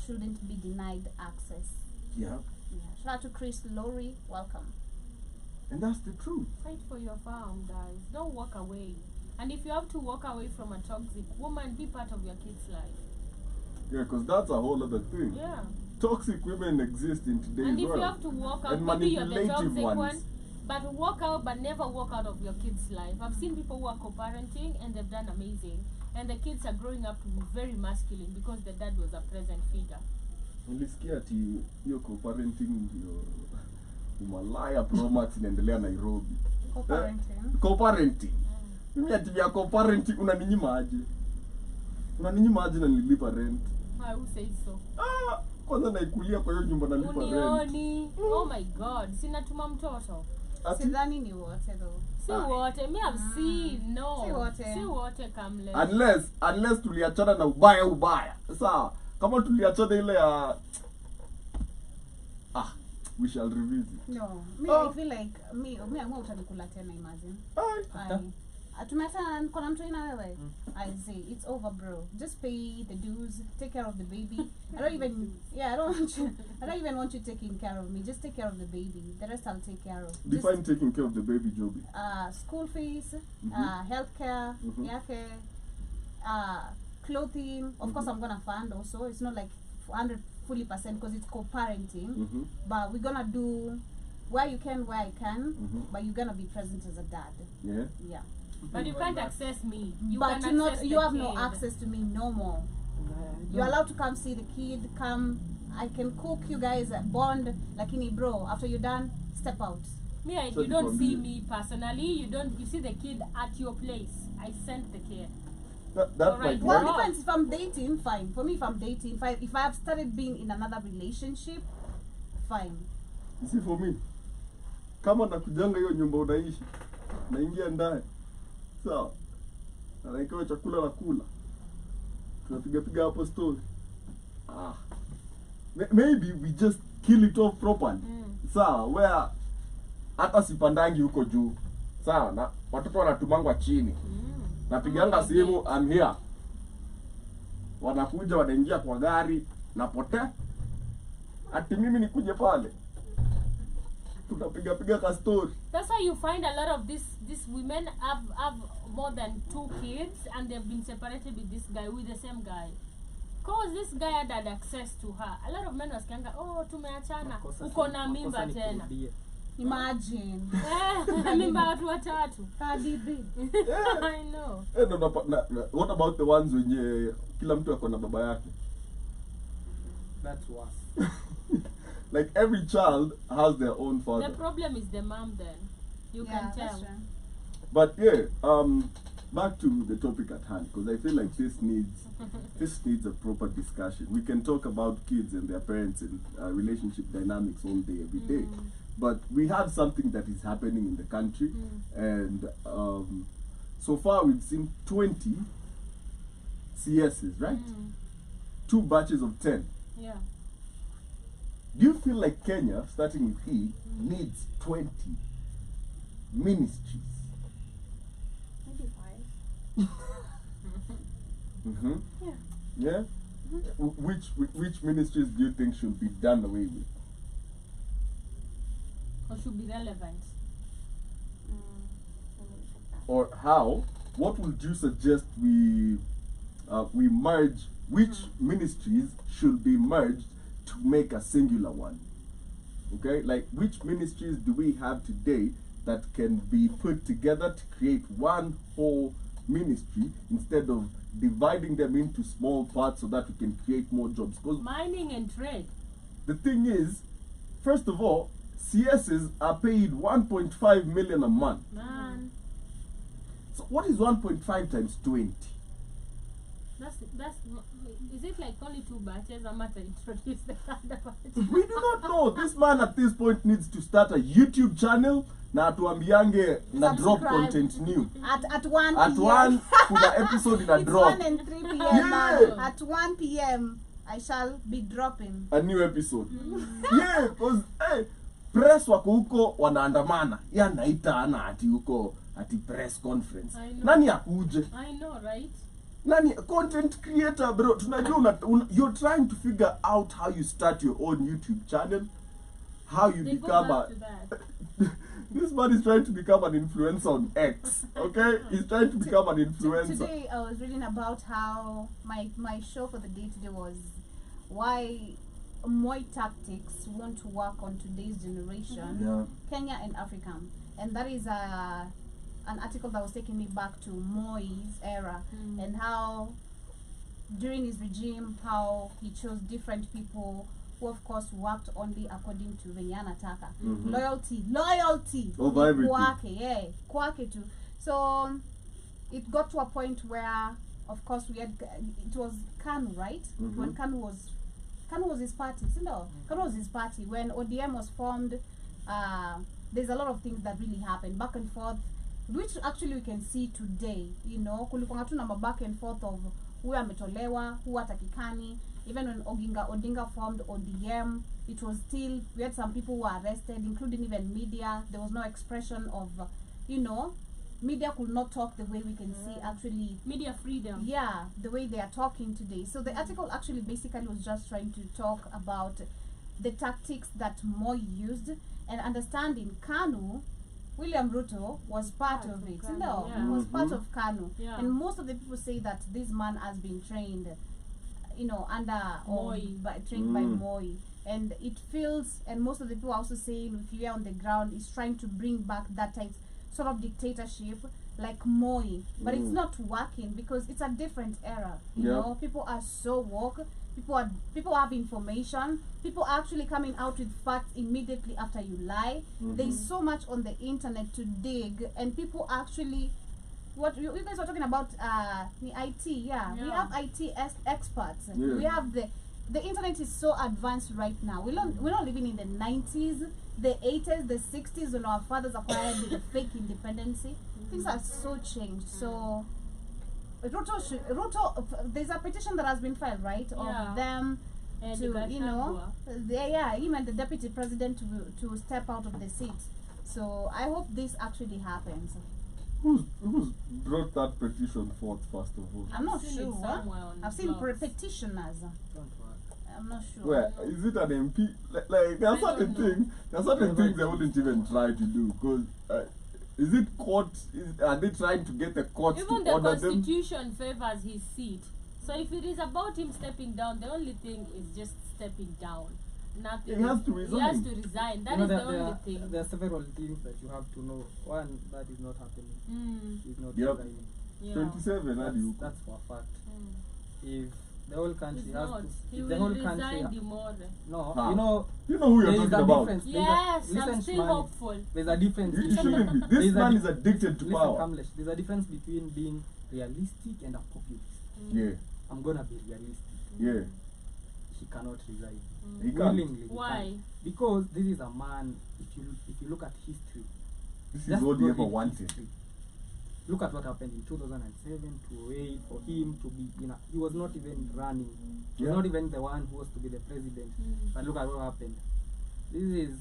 shouldn't be denied access. Yeah. Shout out to Chris Lowry, welcome. And that's the truth. Fight for your farm, guys. Don't walk away. And if you have to walk away from a toxic woman, be part of your kid's life. Yeah, because that's a whole other thing. Yeah. Toxic women exist in today's And if world. you have to walk out, And maybe you're the manipulative toxic ones. one, but walk out, but never walk out of your kid's life. I've seen people who are co-parenting and they've done amazing. And the kids are growing up to be very masculine because the dad was a present figure. Nilisikia ati hiyo co-parenting ndio umalaya promax inaendelea Nairobi. Co-parenting. Co-parenting. Mimi ati ya co-parenting unaninyima aje? Unaninyima aje na nilipa rent? Who says so? Kwanza naikulia kwa hiyo nyumba nalipa rent. Unioni. Oh my god. Sinatuma mtoto. Ati Sidhani ni wote though. Si wote. Me have seen. No. Si wote. Si wote kamle. unless tuliachana na ubaya. Sawa. Kama tuliachana ile ya we shall revisit. No. Me, I feel like me utanikula tena, imagine. Tumeachana niko na mtu ina wewe. I say it's over, bro. Just pay the dues, take care of the baby. I don't even want you taking care of me. Just take care of the baby. The rest I'll take care of. Define taking care of the baby, Joby. School fees, healthcare, yake, clothing. Of course I'm gonna fund also. It's not like 100% because it's co-parenting. But we're gonna do where you can, where I can. But you're gonna be present as a dad. Yeah. Yeah. But you can't access me. You But can access you the have no kid. access to me no more. You're allowed to come see the kid, come, I can cook you guys, bond, lakini bro, after you're done, step out. Me, you don't see me personally. You see the kid at your place. I sent the kid. That Alright. might Well, work. depends. If I'm dating, fine. For me, if I'm dating, fine. If I have started being in another relationship, fine. You see, for me, kama nakujanga hiyo nyumba unaishi, naingia ndani, sawa, na naikewa chakula na kula, tunapiga hapo story. Maybe we just kill it off properly. Sawa, where hata sipandangi huko juu, sawa, na watoto wanatumangwa chini. Napiganga simu, I'm here. Wanakuja wanaingia kwa gari, napotea. Ati mimi nikuje pale. Tunapiga ka story. That's why you find a lot of these women have more than 2 kids and they've been separated with this guy, with the same guy. Cause this guy had access to her. A lot of men wasikianga, oh tumeachana, uko na mimba tena. Imagine. Mimba watu watatu. Kadibi. I know. What about the ones wenye kila mtu ako na baba yake? That's worse. Like every child has their own father. The problem is the mom then. You can tell. That's true. But yeah, back to the topic at hand, because I feel like this needs a proper discussion. We can talk about kids and their parents and relationship dynamics all day, every day. But we have something that is happening in the country, and so far we've seen 20 CSs, right? 2 batches of 10. Yeah. Do you feel like Kenya, starting with E, needs 20 ministries? Maybe 5. Yeah. Yeah? Which ministries do you think should be done away with? Or should be relevant. Or how? What would you suggest we merge? Which ministries should be merged to make a singular one? Okay, like which ministries do we have today that can be put together to create one whole ministry instead of dividing them into small parts so that we can create more jobs? Because Mining and trade. the thing is, first of all, CSs are paid 1.5 million a month. Man, So what is 1.5 times 20? that's is it like only 2 batches? I'm at to introduce the other batch. We do not know. This man at this point needs to start a YouTube channel na atuambiange na drop Subscribe. content new. At 1 At p.m. one, kuna episode in a It's drop. 1 and 3 p.m. Yeah. At 1 p.m. I shall be dropping. A new episode. Yeah, because hey, press wako huko wanaandamana. Ya naita ana ati huko ati press conference. I know. Nani akuje? I know, right? Nani content creator bro? Tunajua you're trying to figure out how you start your own YouTube channel. How you They go become back a to that. this man is trying to become an influencer on X. Okay? He's trying to become an influencer. Today I was reading about how my show for the day today was why Moi tactics won't work on today's generation, Yeah. Kenya and Africa. And that is an article that was taking me back to Moi's era and how during his regime how he chose different people who of course worked only according to venye anataka. Mhm. Loyalty Over everything. kwake tu. So it got to a point where of course we had it was Kanu, right? Mhm. When Kanu was his party, Kanu was his party. When ODM was formed, there's a lot of things that really happened back and forth, which actually we can see today. You know, kulikuwa tu na back and forth of who ametolewa, who atakikani. Even when Odinga formed ODM, it was still, we had some people who were arrested, including even media. There was no expression of, media could not talk the way we can see actually. Media freedom. Yeah, the way they are talking today. So the article actually basically was just trying to talk about the tactics that Moi used and understanding Kanu. William Ruto was part of it. Kanu, No, yeah. he was part Mhm. of Kanu. Yeah. And most of the people say that this man has been trained, under or Moi. trained by Mm. Moi. And it feels, and most of the people are also saying, if you are on the ground, is trying to bring back that type sort of dictatorship like Moi. But it's Mm. not working because it's a different era. You Yeah. know, people are so woke. People have information. People are actually coming out with facts immediately after you lie. Mhm. There's so much on the internet to dig, and people actually, what you guys were talking about, the IT, yeah. We Yeah. have IT experts. Yeah. We have the internet is so advanced right now. We're not living in the 90s, the 80s, the 60s when our fathers acquired the fake independency. Things are so changed. So Ruto, there's a petition that has been filed, right, Yeah. of them And to, Gachagua. even the deputy president to step out of the seat. So I hope this actually happens. Who's brought that petition forth first of all? I'm not Seen it sure. somewhere on I've seen blogs. petitioners. Don't work. I'm not sure. Where is it an MP? Like there are I don't certain know. things. There are certain things they wouldn't even try to do because. Is it court? Are they trying to get the court Even to the order them? constitution favors his seat. So if it is about him stepping down, the only thing is just stepping down. Nothing. He has to He has resign. to resign. That You know, is the there only are, thing. there are several things that you have to know. One, that is not happening. He's not Yep. resigning. Yeah. 27, That's, Adi. that's for a fact. Mm. If the whole country He's has not. to, He if will the whole resign country, the more. no, How? you know, You know who you're there is talking a about. difference. Yes, Listen, I'm still Shmani. hopeful. There's a difference. You shouldn't be. This There's a man di- is addicted to Listen, power. Kamlesh, there's a difference between being realistic and a populist. Yeah, I'm gonna be realistic. yeah. He cannot resign. He can't. Willingly. he Why? can't. Because this is a man. If you look at history, This is just what he go ever read wanted. history. Look at what happened in 2007 to 8 for him to be. He was not even running. He was Yeah. not even the one who was to be the president. But look at what happened. This is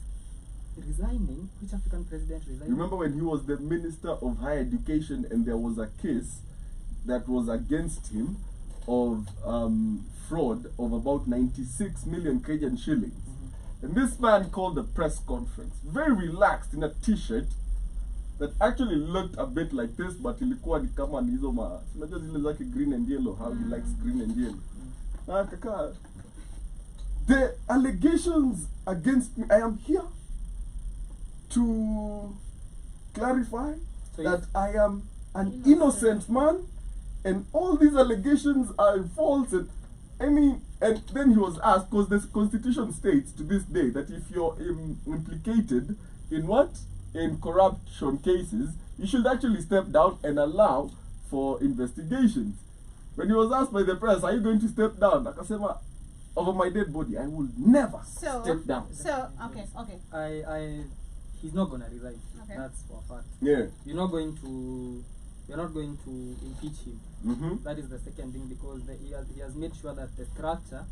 resigning. Which African president resigned? Remember when he was the Minister of Higher Education and there was a case that was against him of fraud of about 96 million Kenyan shillings. And this man called a press conference, very relaxed in a t-shirt that actually looked a bit like this, but ilikuwa ni kama ni hizo unajua zile zake green and yellow, how he likes green and yellow. Na akakaa the allegations against me, I am here to clarify So that I am an innocent man, and all these allegations are false. And I mean, and then he was asked, because the constitution states to this day that if you're implicated in what? In corruption cases, you should actually step down and allow for investigations. When he was asked by the press, are you going to step down? Akasema, over my dead body, I will never So- step down. So okay. He's not gonna resign. Okay. That's for a fact. Yeah. You're not going to impeach him. Mm-hmm. That is the second thing, because he has made sure that the structure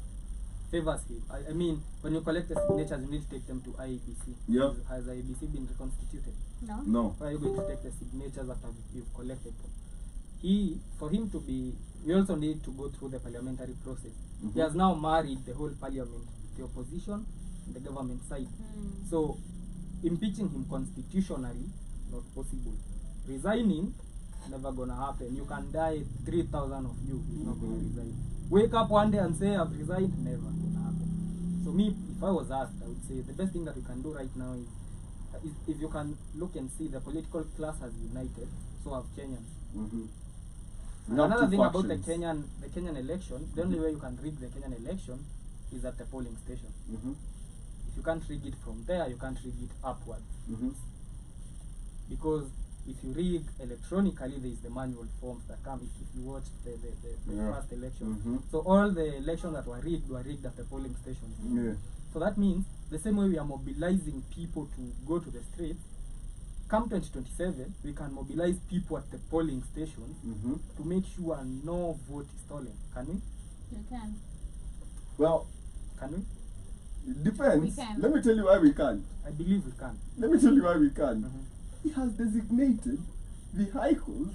favors him. I mean, when you collect the signatures, you need to take them to IEBC. Yeah. Has IEBC been reconstituted? No. No. Where are you going to take the signatures after you've collected them? For him to be, we also need to go through the parliamentary process. Mhm. He has now married the whole parliament, the opposition, and the government side. So, impeaching him constitutionally, not possible. Resigning, never gonna happen. You can die 3,000 of you, he's not gonna resign. Wake up one day and say I've resigned, never gonna happen. So me, if I was asked, I would say the best thing that we can do right now is if you can look and see the political class has united, so have Kenyans. Mm-hmm. And another thing about the Kenyan election, the only way you can rig the Kenyan election is at the polling station. Mm-hmm. If you can't rig it from there, you can't rig it upwards. Mm-hmm. Because if you rig electronically, there is the manual forms that come if you watch the Yeah. first election. Mhm. So all the elections that were rigged at the polling stations. Yeah. So that means the same way we are mobilizing people to go to the streets, come 2027, we can mobilize people at the polling stations Mm-hmm. to make sure no vote is stolen. Can we? You can. Well, Can we? it depends. We can. Let me tell you why we can't. I believe we can. Let me tell you why we can't. Mhm. He has designated vehicles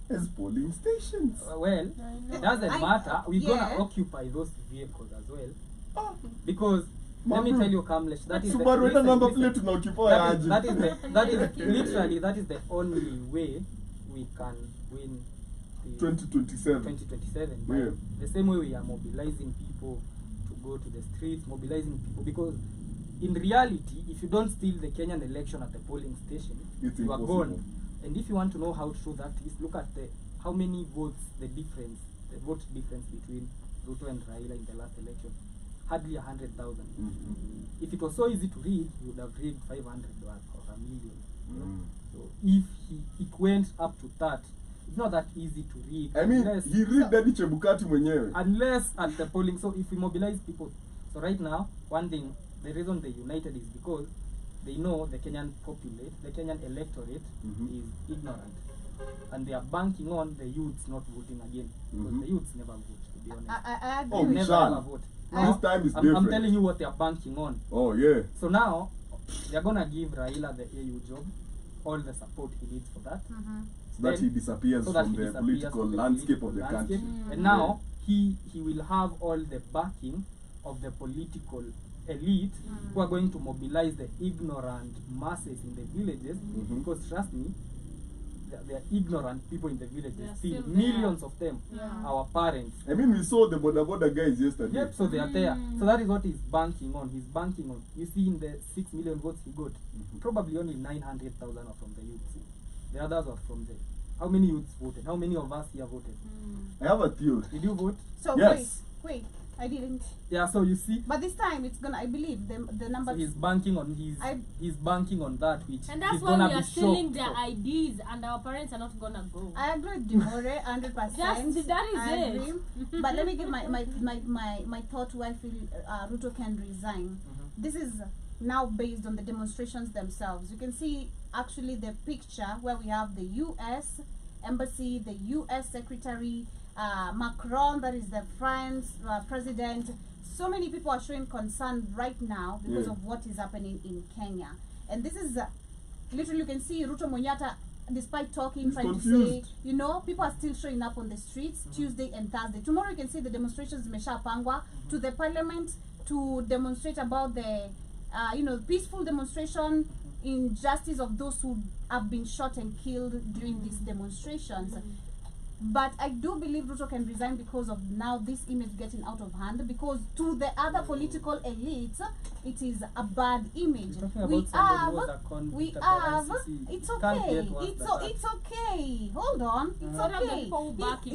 as polling stations. Well, it doesn't matter. We're yeah. gonna occupy those vehicles as well. Ah, Because let me Mabro. tell you, Kamlesh, that is Subaru ina listen, number listen. plate unaoccupy that is, aje. that is literally that is the only way we can win the 2027. 2027. Yeah. The same way we are mobilizing people to go to the streets, mobilizing people, because in reality, if you don't steal the Kenyan election at the polling station, It's you are impossible. gone. And if you want to know how true that is, look at how many votes the vote difference between Ruto and Raila in the last election. Hardly 100,000. Mhm. If it was so easy to rig, he would have rigged 500 or a million. You know? Mm. So if it went up to that, it's not that easy to rig. I mean, unless, he read Daddy Chebukati mwenyewe. unless at the polling. So if we mobilize people, so right now, one thing, the reason they united is because they know the Kenyan populate, the Kenyan electorate Mhm. is ignorant, and they are banking on the youths not voting again, because Mhm. the youths never vote, to be honest. I agree Oh, with we Never shall. ever vote. This time is I'm different. telling you what they are banking on. Oh, yeah. So now, they're gonna give Raila the AU job, all the support he needs for that. Mhm. So that he disappears so that from he the disappears political from the landscape of the political country. landscape. And now he will have all the backing of the political elite who are going to mobilize the ignorant masses in the villages, Mhm. because trust me, they are ignorant people in the villages, They are still still millions of them, Yeah. our parents. I mean, we saw the border guys yesterday. Yep, so they are there. So that is what he's banking on. He's banking on. You see, in the 6 million votes he got, probably only 900,000 are from the youths. The others are from the. How many youths voted? How many of us here voted? I have a theory. Did you vote? So Yes. wait, I didn't. Yeah. So you see, But this time it's gonna. I believe the so numbers. he's banking on I- he's banking on that, which And that's he's why gonna we are be stealing shocked their for. IDs and our parents are not gonna go. I agree with Dimore 100%. Just- that is I it. agree. But let me give my thought why I feel Ruto can resign. This is now based on the demonstrations themselves. You can see actually the picture where we have the U.S. embassy, the U.S. secretary, Macron, that is the France president. So many people are showing concern right now because Yeah. of what is happening in Kenya. And this is literally, you can see Ruto Monyata, despite talking, He's trying confused. to say, people are still showing up on the streets Tuesday and Thursday. Tomorrow you can see the demonstrations Pangwa to the parliament to demonstrate about the, peaceful demonstration in justice of those who have been shot and killed during these demonstrations. But I do believe Ruto can resign because of now this image getting out of hand. Because to the other political elites, it is a bad image. You're talking We about somebody have, who was a convict we at the have. ICC. It's It can't okay. get worse than that. It's okay. Hold on. It's What are the okay. people who back him?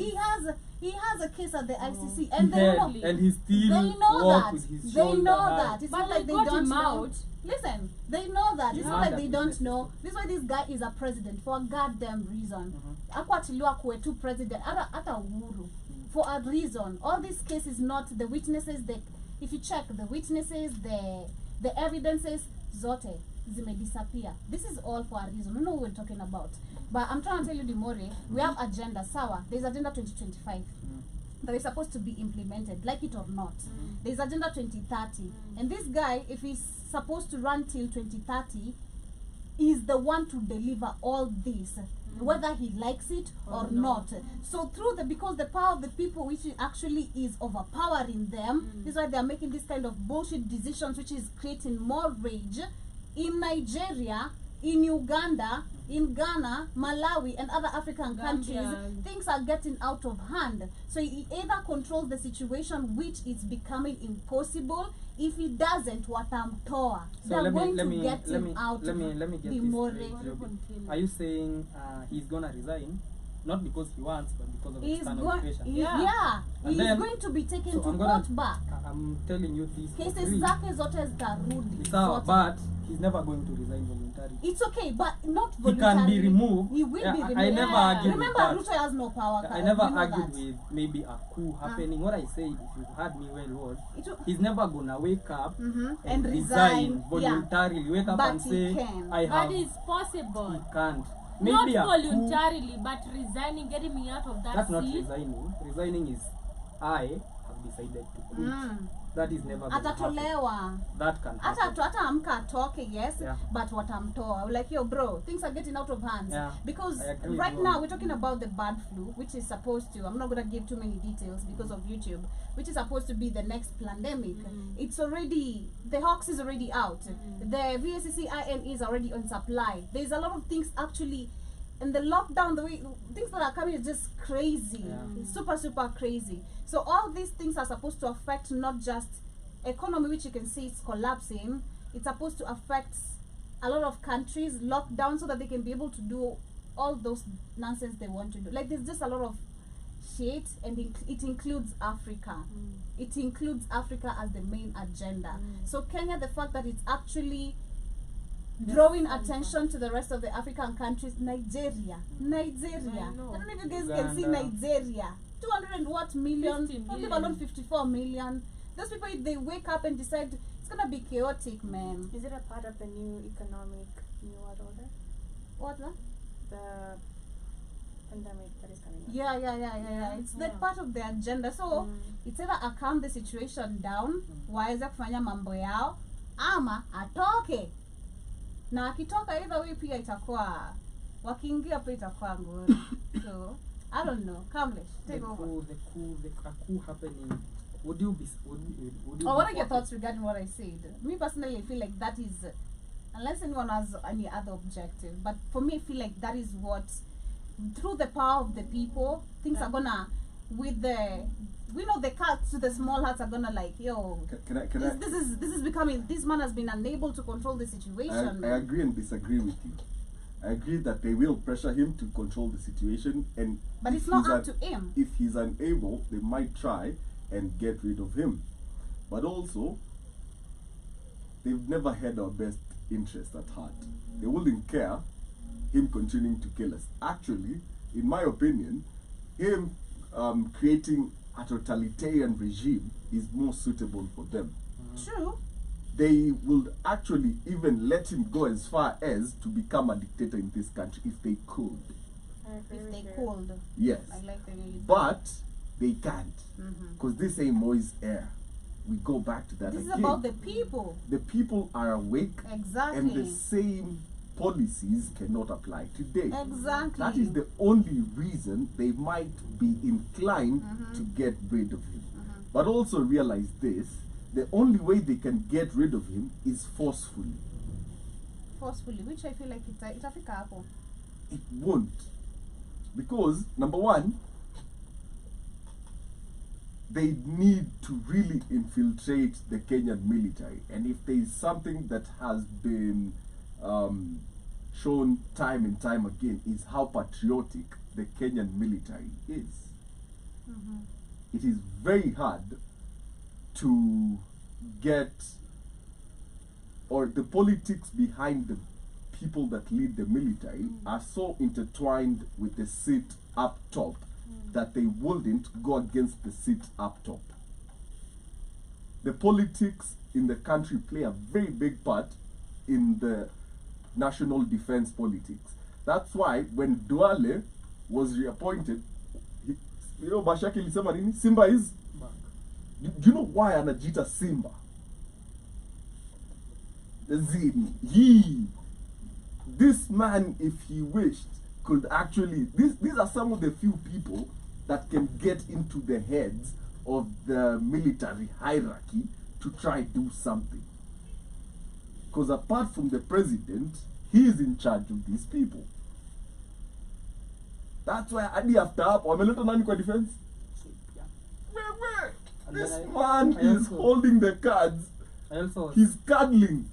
He has a case at the ICC, and they know. And he still They know walk that. with his They shoulder know high. that. It's But not they like they got don't him know. out. Listen, they know that. It's Yeah. not like they don't Business. know. This is why this guy is a president for a goddamn reason. Mhm. Akwatiliwa kuwe tu president hata Uhuru for a reason. All these cases, not the witnesses. If you check the witnesses, the evidences, zote zime disappear. This is all for a reason. We know what we're talking about. But I'm trying to tell you, Dimore, we have agenda. Sawa, there's agenda 2025. That is supposed to be implemented, like it or not. There's agenda 2030, and this guy, if he's supposed to run till 2030, is the one to deliver all this, whether he likes it or not. So because the power of the people, which actually is overpowering them, this is why they are making this kind of bullshit decisions, which is creating more rage in Nigeria, in Uganda, in Ghana, Malawi, and other African countries. Gambia. Things are getting out of hand. So he either controls the situation, which is becoming impossible. If he doesn't, watamtoa. So They're let going me to get him out. let me get the this more. straight, Joby. Are you saying he's gonna resign, not because he wants, but because of He's external going, pressure? yeah, And he's then- going to be taken so to I'm gonna- court back. I'm telling you this. for Cases free. zake zote zitarudi. Sawa, Zote. but he's never going to resign voluntarily. It's okay, but not He voluntarily. can be removed. He will Yeah, be I removed. never Yeah. argued Remember, with Ruto has no power. that. I You never know argued that. with maybe a coup happening. What I said, if you heard me well, was It will- he's never gonna wake up And resign. voluntarily. Wake up But and he say, can. I have. That is possible. He can't. Not Maybe a coup. voluntarily, but resigning, getting me out of that That's not seat. resigning. Resigning is I have decided to quit. That is never going to happen. Atatolewa. That can happen. Hata amka atoke, yes, Yeah. but watamtoa. Like, yo, bro, things are getting out of hands. Yeah, Because I agree with right you. now we're talking about the bird flu, which is supposed to, I'm not going to give too many details because of YouTube, which is supposed to be the next pandemic. It's already, the Hawks is already out. The VSCCIN is already on supply. There's a lot of things actually, and the lockdown, the way things that are coming is just crazy. Yeah. It's super crazy. So all these things are supposed to affect not just economy, which you can see is collapsing. It's supposed to affect a lot of countries, lockdown, so that they can be able to do all those nonsense they want to do. Like, there's just a lot of shit, and it includes Africa. It includes Africa as the main agenda. So Kenya, the fact that it's actually drawing attention to the rest of the African countries. Nigeria. I know. I don't know if you guys can see Uganda. Nigeria. 200 and what million? 50 Not million. even alone 54 million. Those people, if they wake up and decide it's gonna be chaotic, man. Is it a part of the new economic new world order? What? Huh? The pandemic that is coming up? Yeah. It's that part of the agenda. So it's either a calm the situation down, waweze kufanya mambo yao, ama atoke. Na akitoka either way pia itakuwa, wakiingia pia itakuwa ngori. So I don't know. Kamlesh, take over. A coup happening. Would you be? Would you Oh, be what are your for thoughts regarding what I said? Me personally, I feel like that is, unless anyone has any other objective, but for me, I feel like that is what, through the power of the people, things are gonna, with the, we know the cats to the small hearts are gonna like, yo, this is becoming, this man has been unable to control the situation. I agree and disagree with you. I agree that they will pressure him to control the situation, and But if it's not he's up to him. If he's unable, they might try and get rid of him. But also, they've never had our best interest at heart. They wouldn't care him continuing to kill us. Actually, in my opinion, him creating a totalitarian regime is more suitable for them. True. They will actually even let him go as far as to become a dictator in this country if they could. I agree If with they you. could. Yes. I like the way you But they can't. Because this ain't Moise air. We go back to that This is again. about the people. The people are awake, Exactly. and the same policies cannot apply today. Exactly. That is the only reason they might be inclined to get rid of him. But also realize this, the only way they can get rid of him is forcefully. Forcefully, which I feel like itafika hapo. It won't. Because, number one, they need to really infiltrate the Kenyan military. And if there is something that has been shown time and time again, is how patriotic the Kenyan military is. It is very hard to get, or the politics behind the people that lead the military are so intertwined with the seat up top that they wouldn't go against the seat up top. The politics in the country play a very big part in the national defense politics. That's why when Duale was reappointed, Bashaki ilisema nini? Simba is Back. do you know why anajita Simba? This man, if he wished, could actually, these are some of the few people that can get into the heads of the military hierarchy to try do something. Because apart from the president, he is in charge of these people. That's why Adi after up, wameleta nani kwa defense? Yeah. Where? And This then man I is also- holding the cards. I also He's cuddling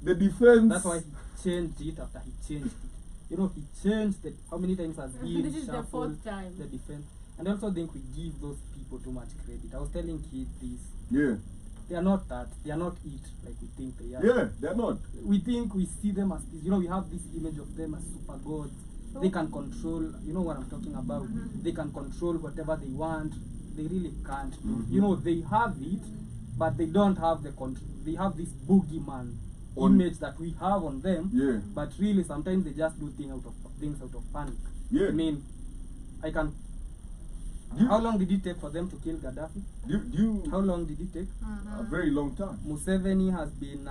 the defense. that's why he changed it after he changed it. You know, he changed it. How many times has he This is the reshuffled fourth time. the defense? And I also think we give those people too much credit. I was telling kids this. Yeah, They are not that. They are not it like we think they are. yeah, they're not. We think we see them as this. You know, we have this image of them as super gods. They can control. You know what I'm talking about. They can control whatever they want. They really can't. You know, they have it, but they don't have the control. They have this boogeyman image that we have on them. Yeah. But really, sometimes they just do things out of panic. Yeah. I mean, I can. You- How long did it take for them to kill Gaddafi? How long did it take? a very long time. Museveni has been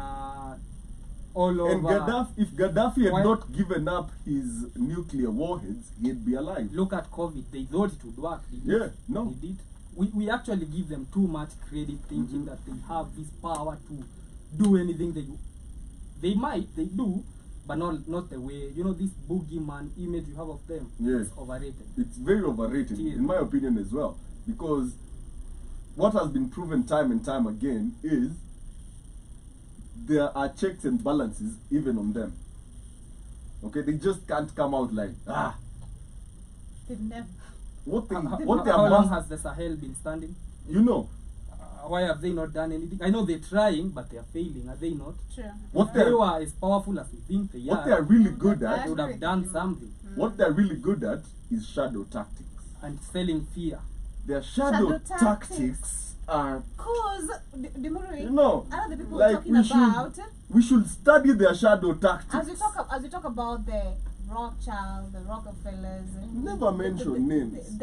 all over. And Gaddafi, if Gaddafi had Why- not given up his nuclear warheads, he'd be alive. Look at COVID. They thought it would work. Did Yeah, it? no. They did. We actually give them too much credit, thinking that they have this power to do anything they might, they do, but not the way. You know, this boogeyman image you have of them Yeah. is overrated. It's very overrated, It is. in my opinion as well. Because what has been proven time and time again is there are checks and balances even on them. Okay, they just can't come out like, They've never. what they How are long has the Sahel been standing? you know, Why have they not done anything? I know they're trying, but they are failing. Are they not? True. what If they they're were as powerful as we think they what they are are, really good I at, they would have done something. what they're really good at is shadow tactics. And selling fear. Their shadow Shadow tactics are, Cause Demuri, you know, other people like talking we about we should study their shadow tactics. as we talk about the Rothschild, the Rockefellers. Never mention names.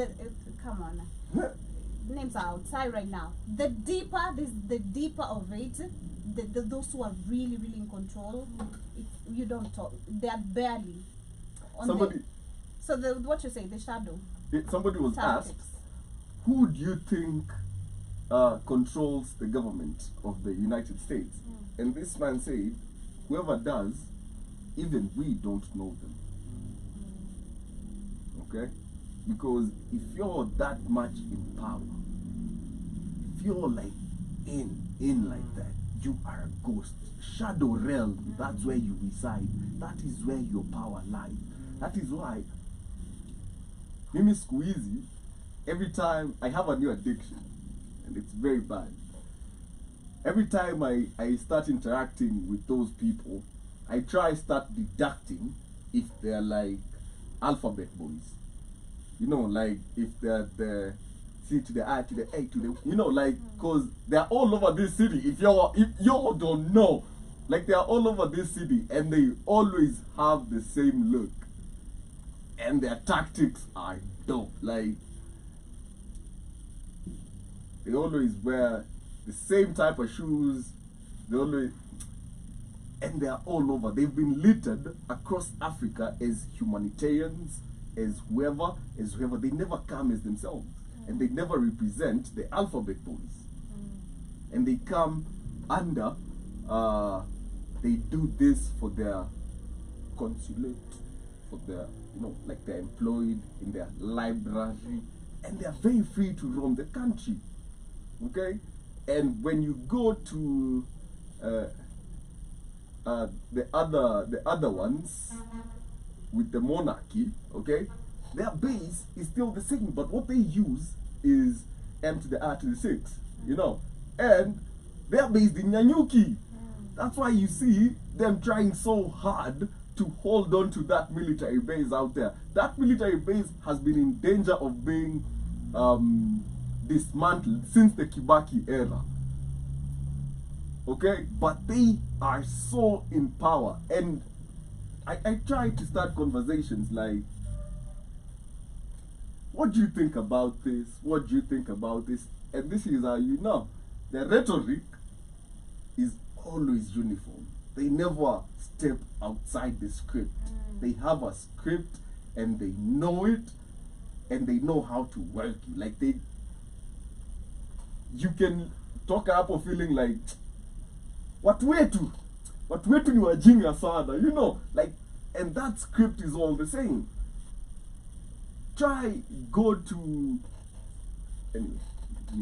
Come on. Names are outside right now. The deeper of it, those who are really in control, you don't talk. They are barely on Somebody, what you say, the shadow somebody was asked, tactics. who do you think controls the government of the United States? And this man said, whoever does, even we don't know them. Okay? Because if you're that much in power, if you're like in like that, you are a ghost. Shadow realm, that's where you reside. That is where your power lies. That is why mimi siku hizi, every time I have a new addiction, and it's very bad. Every time I start interacting with those people, I start deducting if they're like alphabet boys. You know, like if they're the C to the I to the A to the, you know, like, cause they're all over this city. If y'all don't know, like they're all over this city, and they always have the same look, and their tactics are dope. Like they always wear the same type of shoes. They always, and they're all over. They've been littered across Africa as humanitarians, as whoever. They never come as themselves, and they never represent the alphabet boys. And they come under. They do this for their consulate, for their, you know, like they're employed in their library, and they're very free to roam the country. Okay, and when you go to the other ones with the monarchy, okay, their base is still the same, but what they use is m to the r to the 6, you know, and they're based in Nyanyuki. That's why you see them trying so hard to hold on to that military base out there. That military base has been in danger of being dismantled since the Kibaki era. Okay, but they are so in power, and I try to start conversations like, what do you think about this? What do you think about this? And this is how you know. The rhetoric is always uniform. They never step outside the script. They have a script and they know it, and they know how to work you. Like you can talk up of feeling like, watu wetu ni wajinga sana, you know, like, and that script is all the same. Try go to, anyway,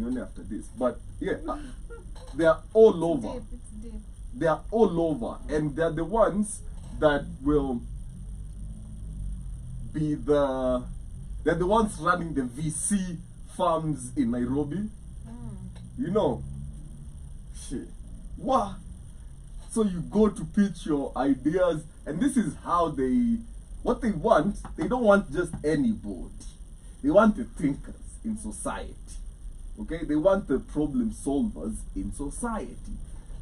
only after this, but yeah, they are all over. It's deep. They are all over, and they're the ones that will be they're the ones running the VC farms in Nairobi. You know, shit. What? So you go to pitch your ideas, and this is how what they want. They don't want just anybody. They want the thinkers in society. Okay, they want the problem solvers in society.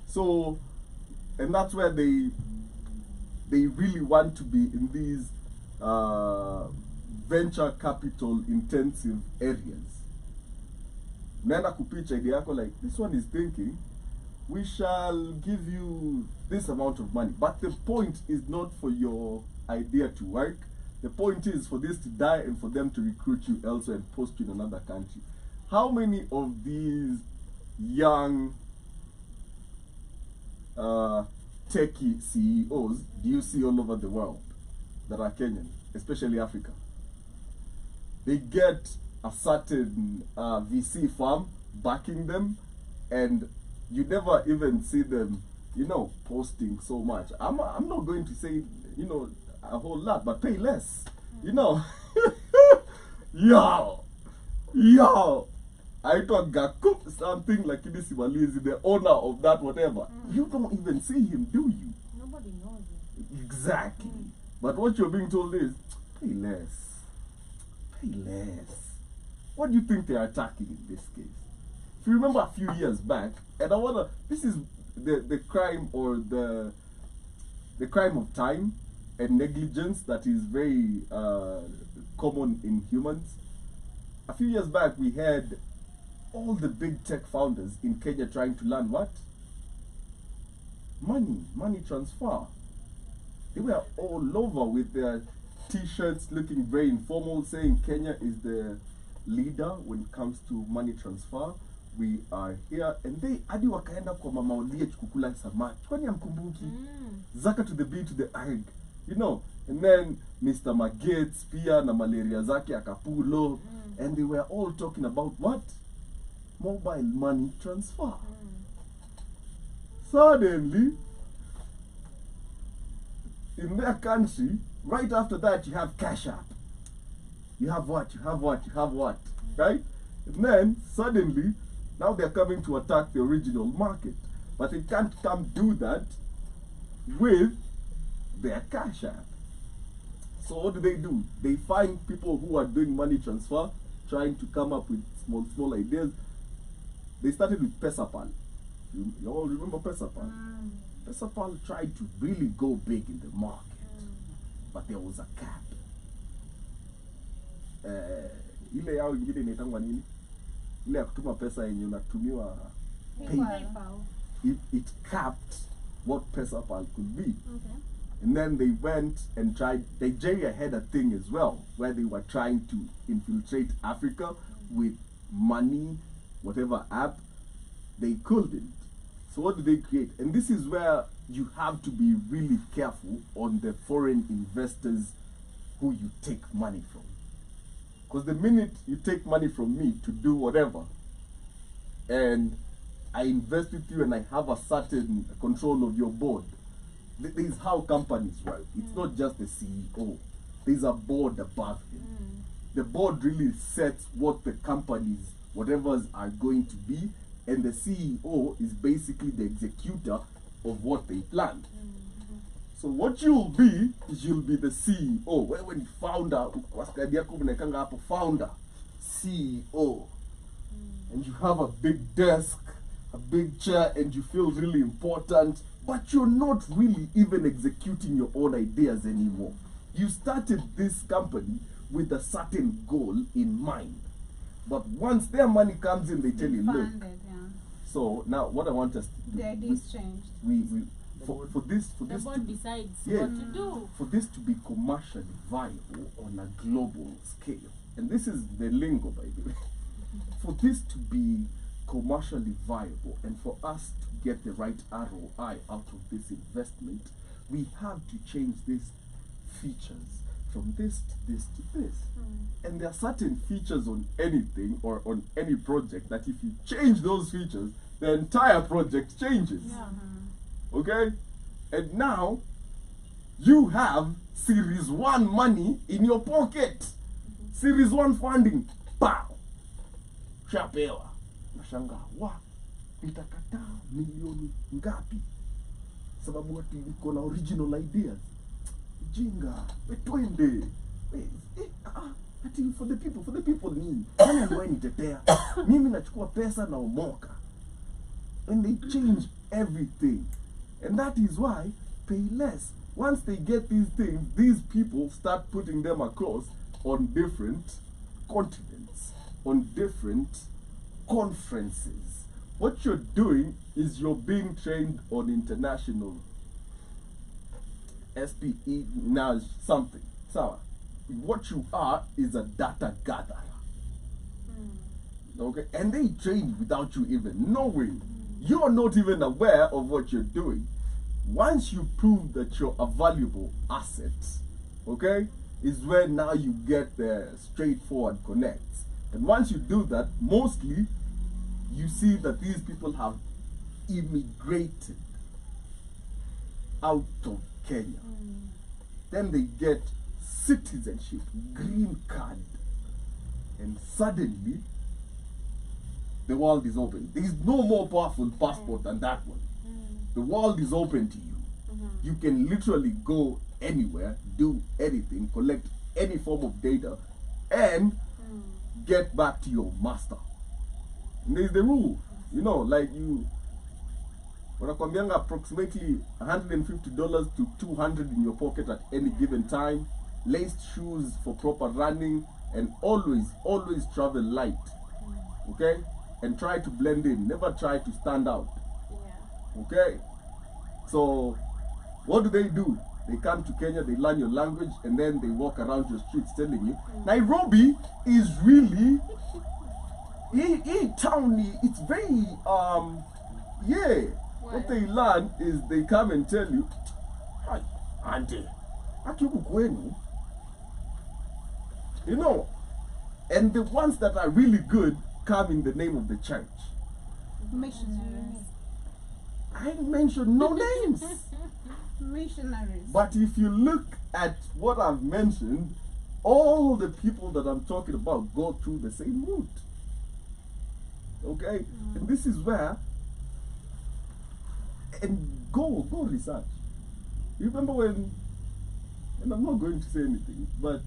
So, and that's where they really want to be in these venture capital intensive areas. Nenda kupitch idea yako like, this one is thinking, we shall give you this amount of money. But the point is not for your idea to work. The point is for this to die and for them to recruit you elsewhere and post you in another country. How many of these young techie CEOs do you see all over the world that are Kenyan, especially Africa? They get a certain VC firm backing them, and you never even see them, you know, posting so much. I'm not going to say, you know, a whole lot, but pay less, you know. yo, I thought Gaku something like this Simalizi, the owner of that whatever. You don't even see him, do you? Nobody knows it. Exactly. But what you're being told is, pay less. Pay less. What do you think they are attacking in this case? If you remember a few years back, and this is the crime, or the crime of time and negligence that is very common in humans. A few years back, we had all the big tech founders in Kenya trying to learn what? Money transfer. They were all over with their t-shirts looking very informal, saying Kenya is the leader when it comes to money transfer. We are here, and they hadi wakaenda kwa mama Oliech kukula samaki. Kwani amkumbuki? Zaka to the B to the egg, you know. And then Mr. Magates pia na malaria zake akapulo, and they were all talking about what? Mobile money transfer. Suddenly, in their country, right after that, you have Cash App. You have what? Right? And then, suddenly, now they're coming to attack the original market. But they can't come do that with their Cash App. So what do? They find people who are doing money transfer, trying to come up with small ideas. They started with Pesapal. You all remember Pesapal? Pesapal tried to really go big in the market, but there was a cap. Ile yao ingine inaitangwa nini? Ile ya kutuma pesa yenye unatumiwa PayPal. It capped what Pesapal could be. Okay. And then they went and tried. Nigeria had a thing as well, where they were trying to infiltrate Africa with money, whatever app. They couldn't. So what did they create? And this is where you have to be really careful on the foreign investors who you take money from. Because the minute you take money from me to do whatever, and I invest with you and I have a certain control of your board. This is how companies work. It's not just the CEO. There's a board above him. The board really sets what the companies, whatever's are going to be, and the CEO is basically the executor of what they planned. So what you'll be is you'll be the CEO. Wewe ni founder, kwa skadi yako mnaekanga hapo founder, CEO. And you have a big desk, a big chair, and you feel really important, but you're not really even executing your own ideas anymore. You started this company with a certain goal in mind. But once their money comes in, they tell you, look. Funded, yeah. So now what I want us to do, The ideas changed. we for this The board to, decides yeah. what to do. for this to be commercially viable on a global scale, and this is the lingo, by the way, for this to be commercially viable and for us to get the right ROI out of this investment, we have to change these features from this to this to this. And there are certain features on anything or on any project that if you change those features, the entire project changes. Okay? And now you have Series 1 money in your pocket. Series 1 funding. Pow! Shapewa. Nashangaa, wa, nitakataa milioni ngapi? Sababu ati niko na original ideas. Jinga, twende. Ati for the people nini? Nani ambaye nitetea? Mimi nachukua pesa na omoka. And they change everything. And that is why pay less. Once they get these things, these people start putting them across on different continents, on different conferences. What you're doing is you're being trained on international SPE now something. So what you are is a data gatherer. Okay? And they train without you even knowing. You're not even aware of what you're doing. Once you prove that you're a valuable asset, okay, is where now you get the straightforward connects. And once you do that, mostly you see that these people have immigrated out of Kenya. Then they get citizenship, green card, and suddenly the world is open. There is no more powerful passport than that one. The world is open to you. You can literally go anywhere, do anything, collect any form of data, and get back to your master. And there's the rule, you know, like you, wanakwambianga approximately $150 to $200 in your pocket at any given time, laced shoes for proper running, and always travel light, okay? And try to blend in, never try to stand out, okay? So what do? They come to Kenya, they learn your language, and then they walk around your streets telling you, Nairobi is really, it's very, yeah. What they learn is they come and tell you, hi, auntie, akiuku kwenu, you know, and the ones that are really good come in the name of the church. Missionaries. I mentioned no names. Missionaries. But if you look at what I've mentioned, all the people that I'm talking about go through the same route. Okay? And this is where, and go research. You remember when, and I'm not going to say anything, but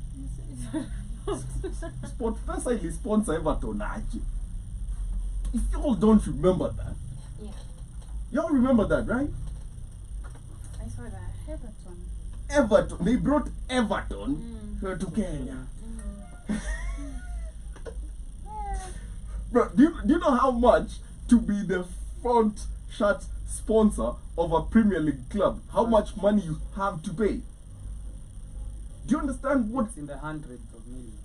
SportPesa is sponsor Everton aje. If y'all don't remember that, y'all remember that, right? I saw that. Everton. They brought Everton to Kenya. Bro, do you know how much to be the front shirt sponsor of a Premier League club? How much money you have to pay? Do you understand what's It's in the hundreds of millions.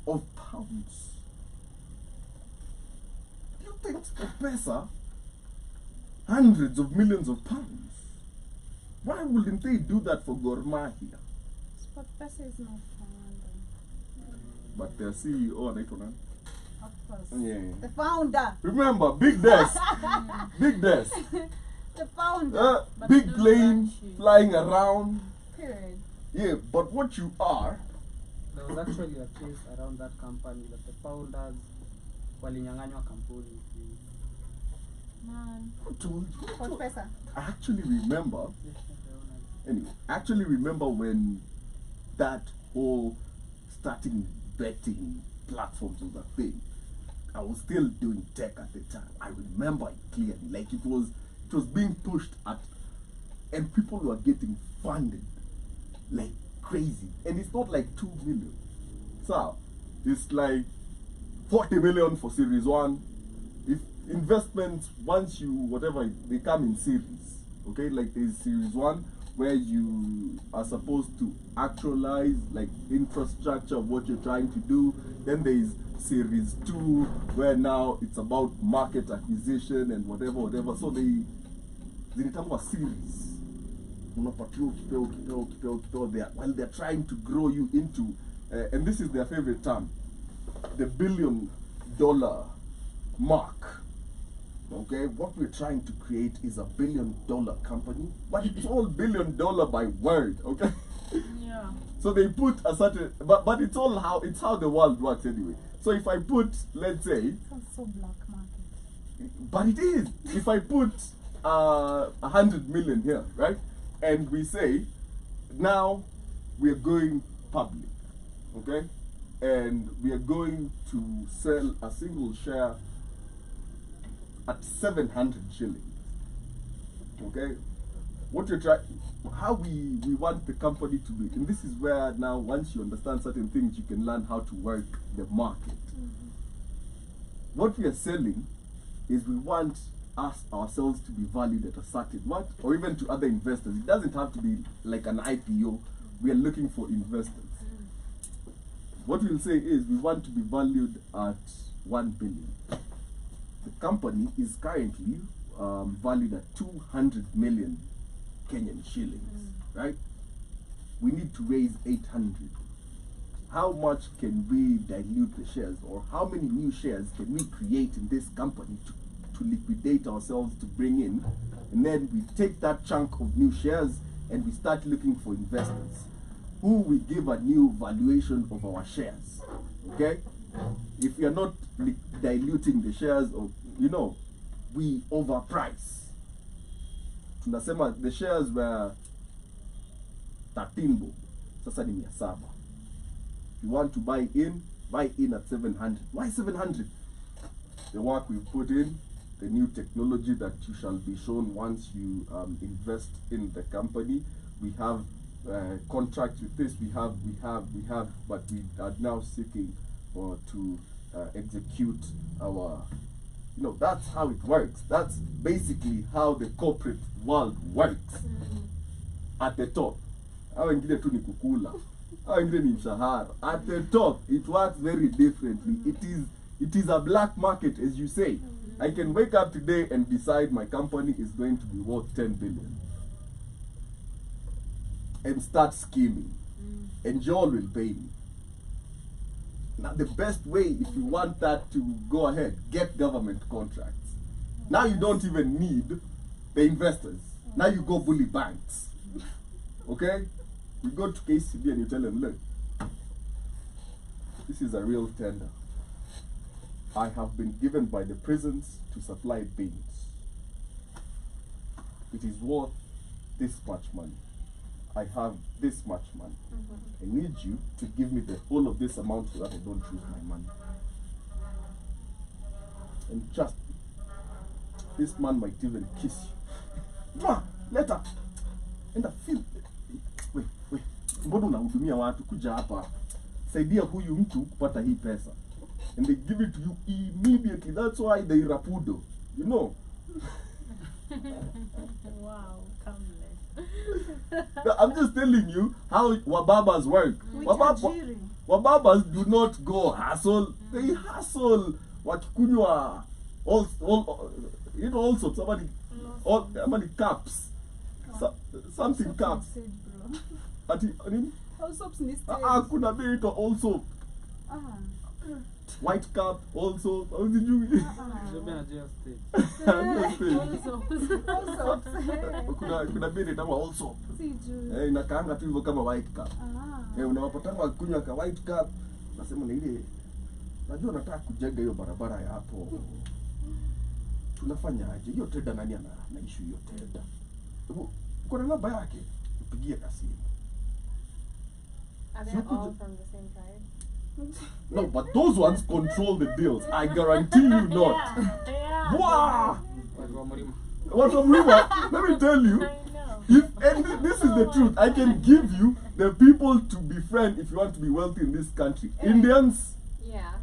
of pounds? Do you think SportPesa hundreds of millions of pounds? Why wouldn't they do that for Gor Mahia? SportPesa is not from London. But their CEO anaitwa nani? course. Yeah. The founder. Remember, big desk. Big desk. The founder. But Big don't plane rush you. flying around. Period. Yeah, but what you are, There was actually a case around that company that the founders walinyang'anywa kampuni. Man. who told you? Hot pesa. I actually remember, anyway, when that whole starting betting platforms was a thing. I was still doing tech at the time. I remember it clearly. Like it was being pushed at, and people were getting funded like crazy. And it's not like 2 million. So it's like 40 million for series 1. If investments, once you whatever, they come in series. Okay, like there's series 1 where you are supposed to actualize like infrastructure of what you're trying to do. Then there is series 2 where now it's about market acquisition and whatever. So they zinaitangwa series. Unapatiwa kipeo there while they're trying to grow you into and this is their favorite term, the $1 billion mark. Okay, what we're trying to create is a $1 billion company, but it's all $1 billion by word. Okay. Yeah. So they put a certain, but it's how the world works anyway. So if I put, let's say, Sounds so black market. but it is. If I put 100 million here, right, and we say now we're going public, okay, and we are going to sell a single share at 700 shillings. Okay, what you're trying, how we want the company to be, and this is where now once you understand certain things, you can learn how to work the market. What we are selling is we want ourselves to be valued at a certain what, or even to other investors. It doesn't have to be like an IPO. We are looking for investors. What we'll say is we want to be valued at 1 billion. The company is currently valued at 200 million Kenyan shillings, right? We need to raise 800. How much can we dilute the shares, or how many new shares can we create in this company to liquidate ourselves, to bring in, and then we take that chunk of new shares and we start looking for investors who we give a new valuation of our shares. Okay, if we are not diluting the shares, or we overprice. Tunasema the shares were 13 bob, sasa ni 700. If you want to buy in at 700. Why 700? The work we put in, the new technology that you shall be shown once you invest in the company. We have contracts with this. We have, but we are now seeking to execute our. That's how it works. That's basically how the corporate world works. At the top, hao wengine tu ni kukula, hao wengine ni mshahara. At the top, it works very differently. It is a black market, as you say. I can wake up today and decide my company is going to be worth 10 billion and start scheming, and Joel will pay me. Now, the best way, if you want that to go ahead, get government contracts. Now you don't even need the investors. Now you go bully banks. Okay? You go to KCB and you tell them, look, this is a real tender. I have been given by the prisons to supply beans. It is worth this much money. I have this much money. I need you to give me the whole of this amount so that I don't lose my money. And trust me, this man might even kiss you. Mwah, later. And I feel, wait, mbona unahudumia watu, kuja hapa, saidia huyu mtu kupata hii pesa. And they give it to you immediately. That's why they rapudo. Wow, come I'm just telling you how wababas work. Wababas do not go hustle. They hustle. Wakikunywa also somebody caps. Something caps. Kuna bei also white cap also. Hauzijui? Shobe na jail state. Also. Kuna biri kama also. Sijui. Inakaanga tu hivyo kama white cap. Unawapatanga wakunywa ka white cap, nasema ni ile, najua nataka kujenga hiyo barabara ya hapo. Tunafanya aje? Hiyo tenda nani anaishi hiyo tenda? Uko na namba yake? Upigie kasimu. Are they all from the same tribe? No, but those ones control the deals. I guarantee you not. Yeah. Wow! Watu wa Mlima. What a rumor! Let me tell you. I know. This is the truth. I can give you the people to befriend if you want to be wealthy in this country. Indians, Yeah.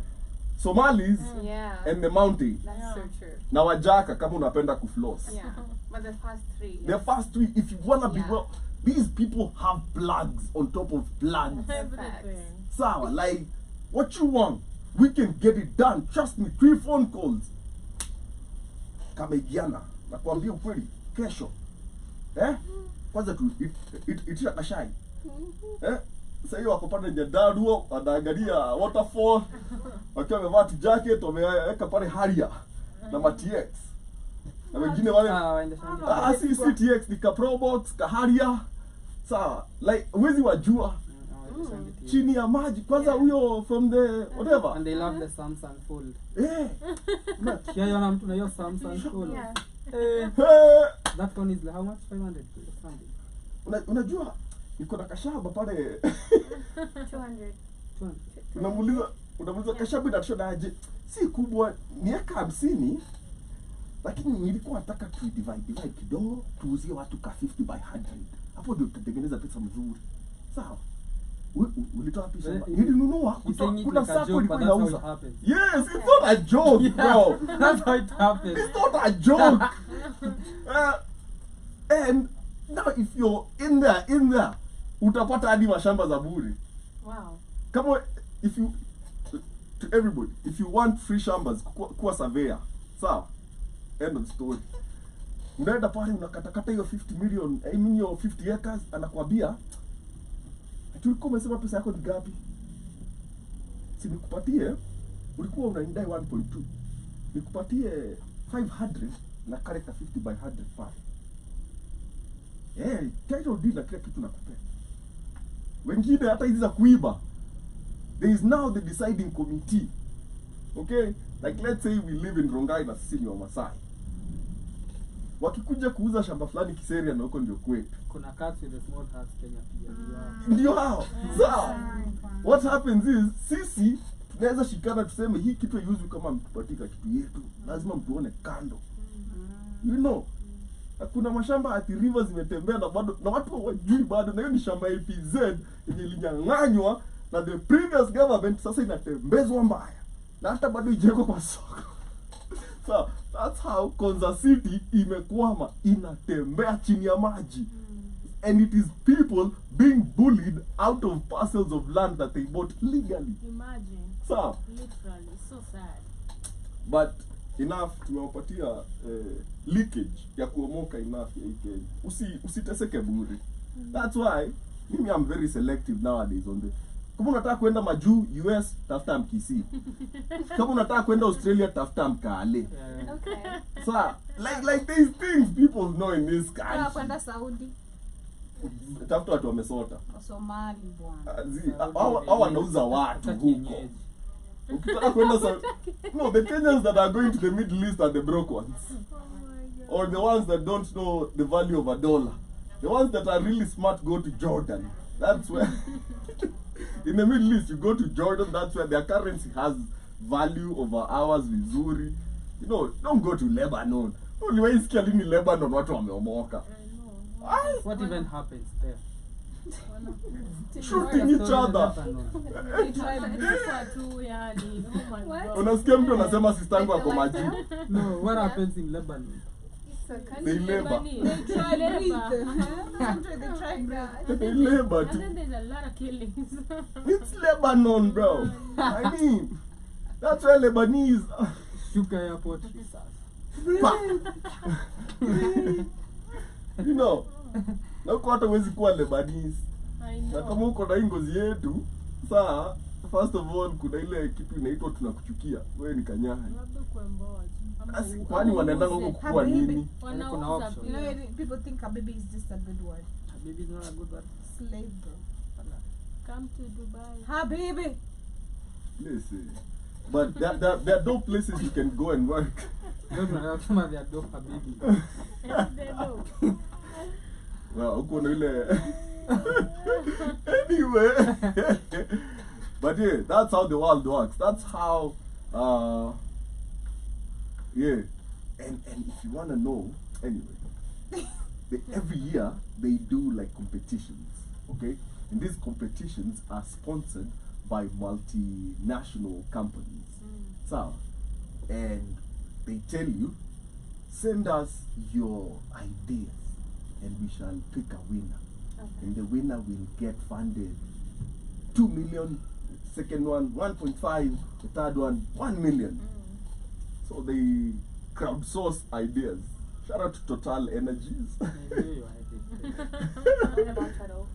Somalis, Yeah. and the mountain. That's so true. Na wajaka kama unapenda kufloss. Yeah. But the first three. The first three, if you wanna be Yeah. well, these people have plugs on top of plugs. Everything. Sawa, like, what you want, we can get it done. Trust me, 3 phone calls. Kamegiana, nakwambia ukweli, kesho. Kwanza tu, itia kashai. Sasa hiyo wako pale Nyandarua, wanaangalia waterfall. Wakiwa wamevaa tu jacket, wameweka pale Harrier na ma-TX. Na wengine wale waendesha si TX ni ka Probox, ka Harrier. Sawa, like huwezi wajua chini ya maji kwanza huyo from the whatever. And they love the Samsung Fold. Yeah. Yona mtu na hiyo Samsung Fold. Yeah. That one is how much? 500 something. Unajua niko na kashamba pale 200. unamuuliza kashamba inatosha aje? Si kubwa, ni eka 50, lakini nilikuwa nataka tu divide kidogo tuuzie watu ka 50 by 100. Hapo ndio tutatengeneza pesa mzuri. Sawa? Ulitoa wapi shamba? Nilinunua kuna sako ilikuwa inauza. Yes, it's not a joke, bro. That's how it happens. It's not a joke. And now if you're in there, utapata hadi mashamba za bure. Wow. Kama if you to everybody, if you want free shambas, kuwa surveyor. Sawa? End of story. Unaenda pale unakatakata hiyo 50 million, I mean your 50 acres, anakuambia tulikuwa umesema pesa yako ni ngapi? Si nikupatie, ulikuwa unanidai 1.2. Nikupatie 500 na kale ka 50 by 100 pale. Title deed na kila kitu nakupea. Wengine hata hizi za kuiba. There is now the deciding committee. Okay? Like let's say we live in Rongai na sisi ni wa Masai. Wakikuja kuuza shamba fulani Kiseria na huko ndio kwetu. Kuna cats with the small hats Kenya pia. Ndio hao. Sawa. What happens is sisi tunaweza shikana tuseme hii kitu yuzu kama mtupatika kitu yetu. Lazima mtuone kando. You know. Kuna mashamba ati rivers zimetembea na bado na watu hawajui bado, na hiyo ni shamba LPZ yenye ilinyang'anywa na the previous government, sasa inatembezwa mbaya. Na hata bado ijeko kwa soko. So that's how Konza City imekwama, inatembea chini ya maji. And it is people being bullied out of parcels of land that they bought legally. Imagine. So Literally, so sad. but enough tumewapatia leakage ya kuomoka enough ya Kenya. Usiteseke bure. That's why mimi I'm very selective nowadays on the. Kama unataka kwenda majuu US, tafuta Mkisii. Kama unataka kwenda Australia, tafuta Mkale. Okay. So like these things people know in this Kwa country. kwenda Saudi, Tafuta watu wamesota. Somali bwana. Hao wanauza watu huko. Ukitaka kwenda no, the Kenyans that are going to the Middle East are the broke ones. Or the ones that don't know the value of a dollar. The ones that are really smart go to Jordan. That's where in the Middle East you go to Jordan, that's where their currency has value over ours vizuri. You know, don't go to Lebanon. Uliwahi sikia lini Lebanon watu wameomoka? What even happens there? Shooting each other. Unasikia mtu anasema sistangu ako maji. No, what happens in Lebanon? They labor. They try They labor And too. then there's a lot of killings. It's Lebanon, bro. I mean, that's where Lebanese. Shuka airport. You know, na huko hata huwezi kuwa Lebanese. I Na know. kama uko na hii ngozi yetu, saa First of all, kuna ile kitu inaitwa tunakuchukia. Wewe ni kanyaha. Labda kuemboa tu. Ama Asi, u- kwani ama wanaenda uuze. huko kukua nini? Wanauza Kuna option. You know, pia. people think a baby is just a good word. Baby is not a good word. Slave girl. Come to Dubai. Habibi. Listen. But there are no places you can go and work. Ndio tunasema they are dope a baby. They know. Well, huko na ile anyway. But yeah, that's how the world works. That's how yeah. And if you wanna know, anyway, every year they do like competitions, okay? And these competitions are sponsored by multinational companies. So, and they tell you, send us your ideas and we shall pick a winner. And the winner will get funded 2 million, second one 1.5, the third one 1 million. So they crowdsource ideas. Shout out to Total Energies. Ndio idea. What about Turtle?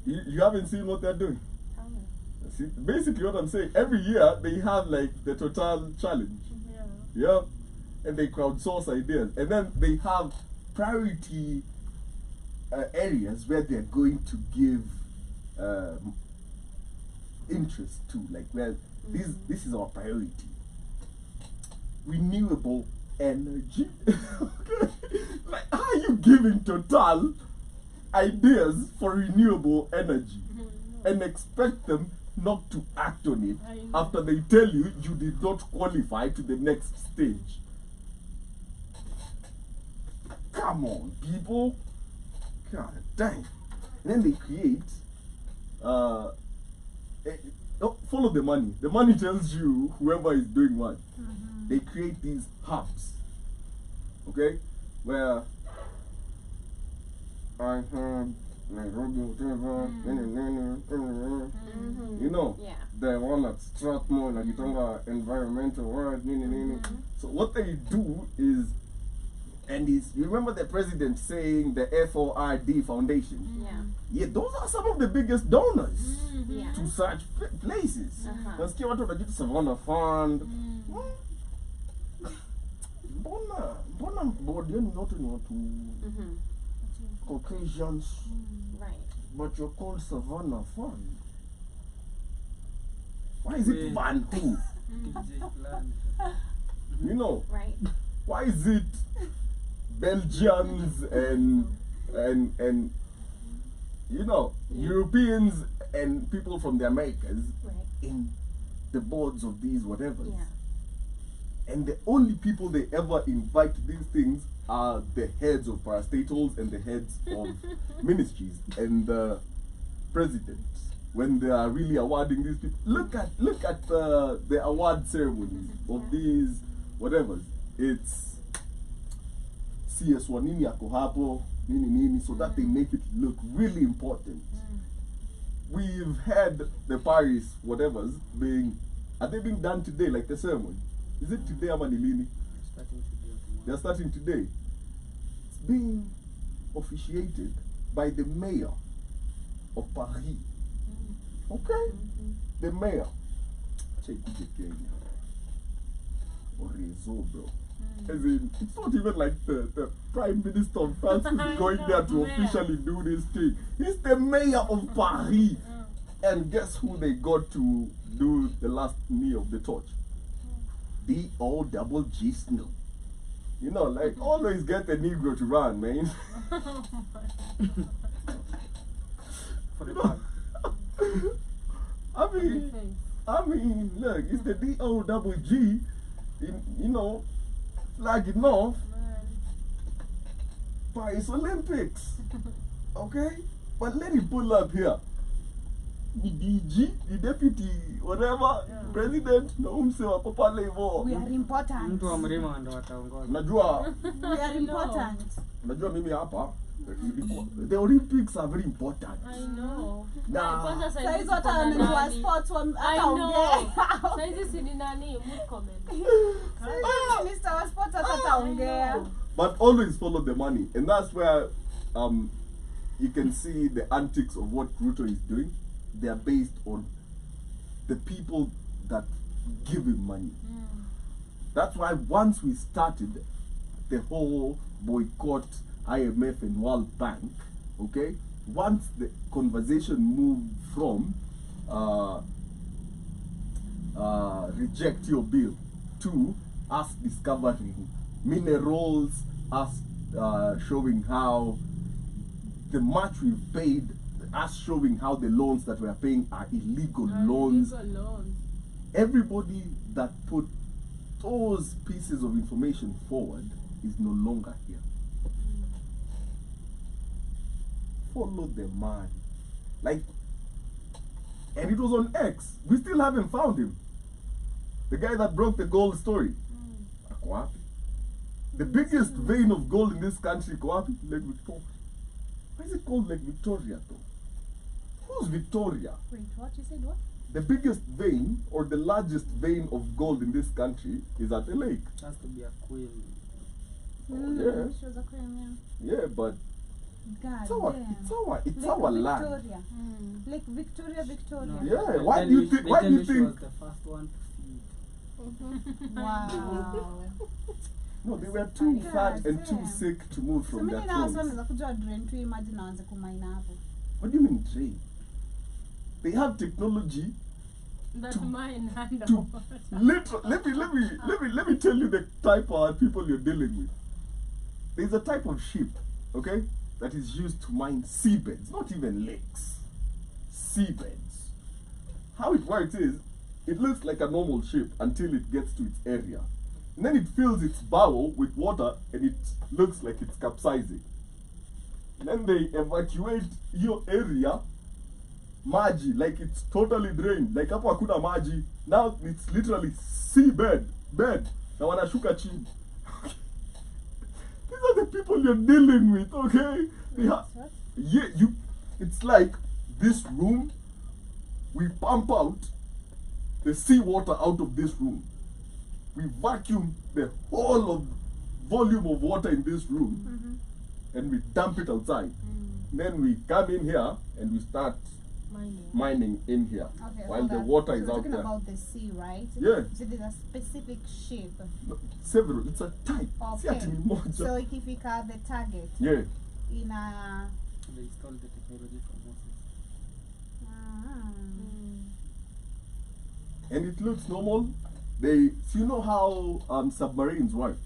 You haven't seen what they're doing? Tell me. See, basically what I'm saying, every year they have like the Total Challenge. Yeah. Yeah. And they crowdsource ideas. And then they have priority areas where they're going to give interest to. Like, well, this is our priority. Renewable energy. Okay. Like, how are you giving Total ideas for renewable energy and expect them not to act on it I know. after they tell you you did not qualify to the next stage? Come on, people. God dang. And then they create follow the money. The money tells you whoever is doing what. They create these hubs. Okay? Where I have Nairobi, whatever, you know, Yeah. the one at Strathmore, like you talking about environmental work, So what they do is, and is, you remember the president saying the FORD Foundation? Yeah. Yeah, those are some of the biggest donors Yeah. to such places. Uh-huh. Nasikia watu wanajiita Savannah Fund. Mbona board yenu yote ni watu Caucasians, Right. but you're called Savannah Fund? Why is it Wait. Bantu? TJ plan. You know, Right. why is it Belgians and you know, Europeans and people from the Americas Right. in the boards of these whatevers? Yeah. And the only people they ever invite to these things are the heads of parastatals and the heads of ministries and the president when they are really awarding these people. Look at the award ceremonies of these whatevers. It's CS Wanini yako hapo, nini, so that they make it look really important. We've had the Paris whatevers are they being done today, like the ceremony? Is it today ama ni lini? Starting today or tomorrow. They're starting today. It's being officiated by the mayor of Paris. Okay? The mayor. Check it Kenya. Orezo, bro. As in, it's not even like the Prime Minister of France is going there to Mayor. officially do this thing. He's the mayor of Paris. And guess who they got to do the last knee of the torch? D-O-double-G Snoop. You know, like, always get the Negro to run, man. For the bag. I mean, look, it's the D-O-double-G, you know, flag it north, Paris Olympics. Okay? But let it pull up here. The DG, the deputy, whatever, president, na umse wako pale hivyo. We are important. Mtu wa mlima ndo ataongoza. Unajua, We are important. unajua mimi hapa, the Olympics are very important. I know. Nah. Kwanza Saa saizi hizo hata tuko na wamekuwa nani? sports I know. hataongea. Saizi si ni nani? Mood comment. Minister wa sports hataongea. But always follow the money, and that's where you can see the antics of what Ruto is doing. They are based on the people that give him money. That's why once we started the whole boycott IMF and World Bank, okay, once the conversation moved from reject your bill to us discovering minerals, us showing how the much we've paid, us showing how the loans that we are paying are illegal loans. Illegal loans. Everybody that put those pieces of information forward is no longer here. Follow the man. Like, and it was on X. We still haven't found him. The guy that broke the gold story. Ako wapi? The biggest vein of gold in this country, iko wapi? Lake Victoria. Why is it called Lake Victoria though? Who's Victoria? Wait, what? You said what? The biggest vein or the largest vein of gold in this country is at the lake. It has to be a queen. Yeah. She was a queen, Yeah, but God it's our, damn. it's Lake our land. Victoria. Lake Victoria, Victoria. No, Yeah, they why tell do you you- think- they why tell do you she think- was the first one to see it? Wow. No, they were too God fat and too damn. sick to move So from mimi their na wasa thrones. wanaweza kuja drain tu imagine waanze kumaina hapo. What do you mean trade? They have technology That To- mine and to let me tell you the type of people you're dealing with. There's a type of ship, okay, that is used to mine seabeds, not even lakes. Seabeds. How it works is, it looks like a normal ship until it gets to its area. And then it fills its bow with water and it looks like it's capsizing. Then they evacuate your area, maji, like it's totally drained. Like hapo hakuna maji. Now it's literally seabed, bed. Na wanashuka chini. These are the people you're dealing with, okay? They have, What? yeah, it's like this room, we pump out the seawater out of this room. We vacuum the whole of volume of water in this room and we dump it outside. Then we come in here and we start mining. mining in here Okay, while hold the on. water So is we're out talking there. about the sea, right? Yeah. So there's a specific shape. No, several, it's a type. Si ati Okay. ni moja. So ikifika the target Yeah. ina They stole the technology from Moses. And it looks normal. They, so you know how submarines work?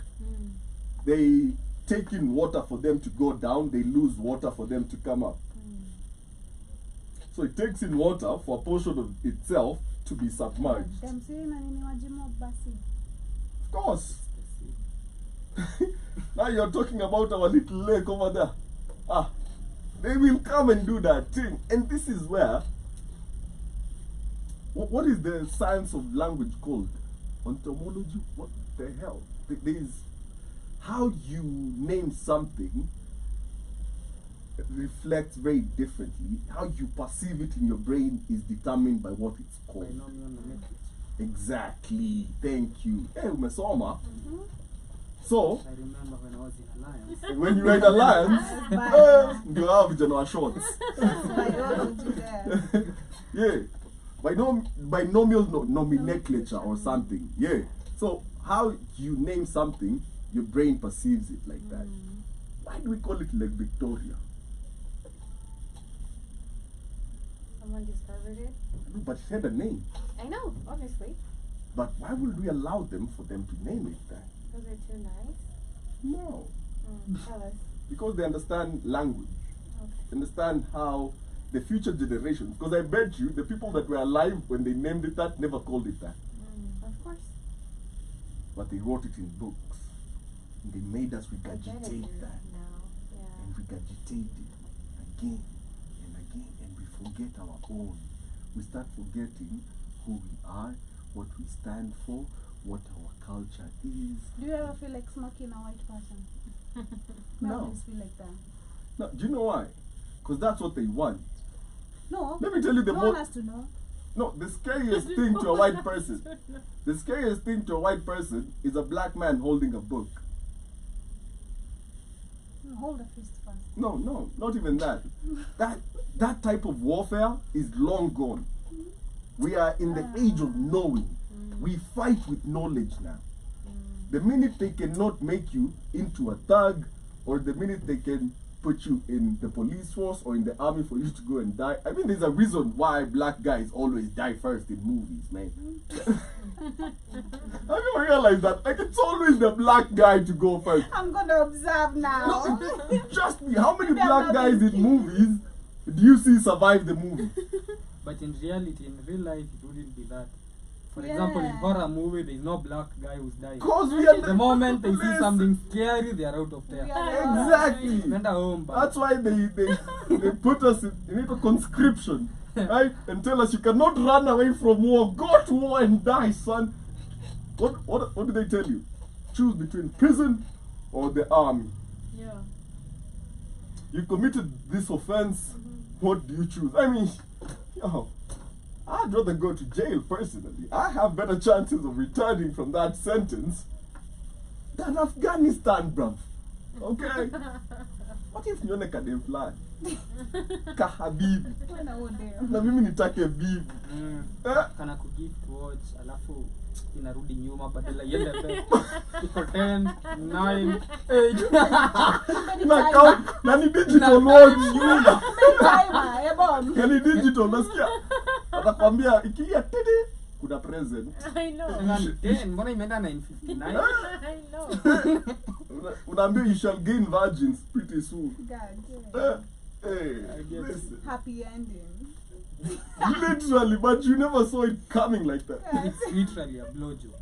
They take in water for them to go down, they lose water for them to come up. So it takes in water for a portion of itself to be submerged. Dem si na nini wajimo basi. Of course. The sea. Now you're talking about our little lake over there. Ah, they will come and do that thing. And this is where, what is the science of language called? Ontology? What the hell? There is how you name something reflects very differently. How you perceive it in your brain is determined by what it's called. Binomial nomenclature. Exactly. Thank you. Hey, umesoma. So, I remember when I was in Alliance. when you were in Alliance, ndio hao vijana wa shorts. Biology there. Yeah. Binomial nomenclature or something. Yeah. So, how you name something, your brain perceives it like that. Why do we call it Lake Victoria? Someone discovered it. No, but it had a name. I know, obviously. But why would we allow them for them to name it that? Because they're too nice. No. Tell us. Because they understand language. Okay. Understand how the future generations, because I bet you the people that were alive when they named it that never called it that. Of course. But they wrote it in books. And they made us I get it regurgitate that. now. Yeah. And regurgitate it again and again. And we forget our own. We start forgetting who we are, what we stand for, what our culture is. Do you ever feel like smoking a white person? I No. always feel like that. No, do you know why? Because that's what they want. No. Let me tell you the no most. one has to know. No, the scariest thing to a white person. The scariest thing to a white person is a black man holding a book. Hold a fist first. No, not even that. That type of warfare is long gone. We are in the age of knowing. We fight with knowledge now. The minute they cannot make you into a thug, or the minute they can put you in the police force or in the army for you to go and die. I mean, there's a reason why black guys always die first in movies, man. I don't realize that. Like, it's always the black guy to go first. I'm gonna observe now. No, trust me, how many black guys in movies do you see survive the movie? But in reality, in real life, it wouldn't be that. For Yeah. example, in horror movie, there is no black guy who's dying. Because we are The moment they see Listen. something scary, they are out of there. Yeah. Exactly. Send her home, but That's why they put us in a conscription, right? And tell us you cannot run away from war. Go to war and die, son. What do they tell you? Choose between prison or the army. Yeah. You committed this offense. What do you choose? I mean, yo, I'd rather go to jail personally. I have better chances of returning from that sentence than Afghanistan, bruv. Okay? What if nione kadem fulani? Kahabibi. Bwana ode. Na mimi nitake bibi. Eh? kana kugift watch, alafu inarudi nyuma badala iende mbele. Iko 10, 9, 8. Na count, na ni digital watch. Timer, ebom. Na ni digital, nasikia. Atakwambia ikilia tete kuna present. I know. 10, mbona imeenda 9:59? I know. Unaambia you shall gain virgins pretty soon. God. Hey, I get listen. Happy ending. Literally, but you never saw it coming like that. It's literally a blowjob.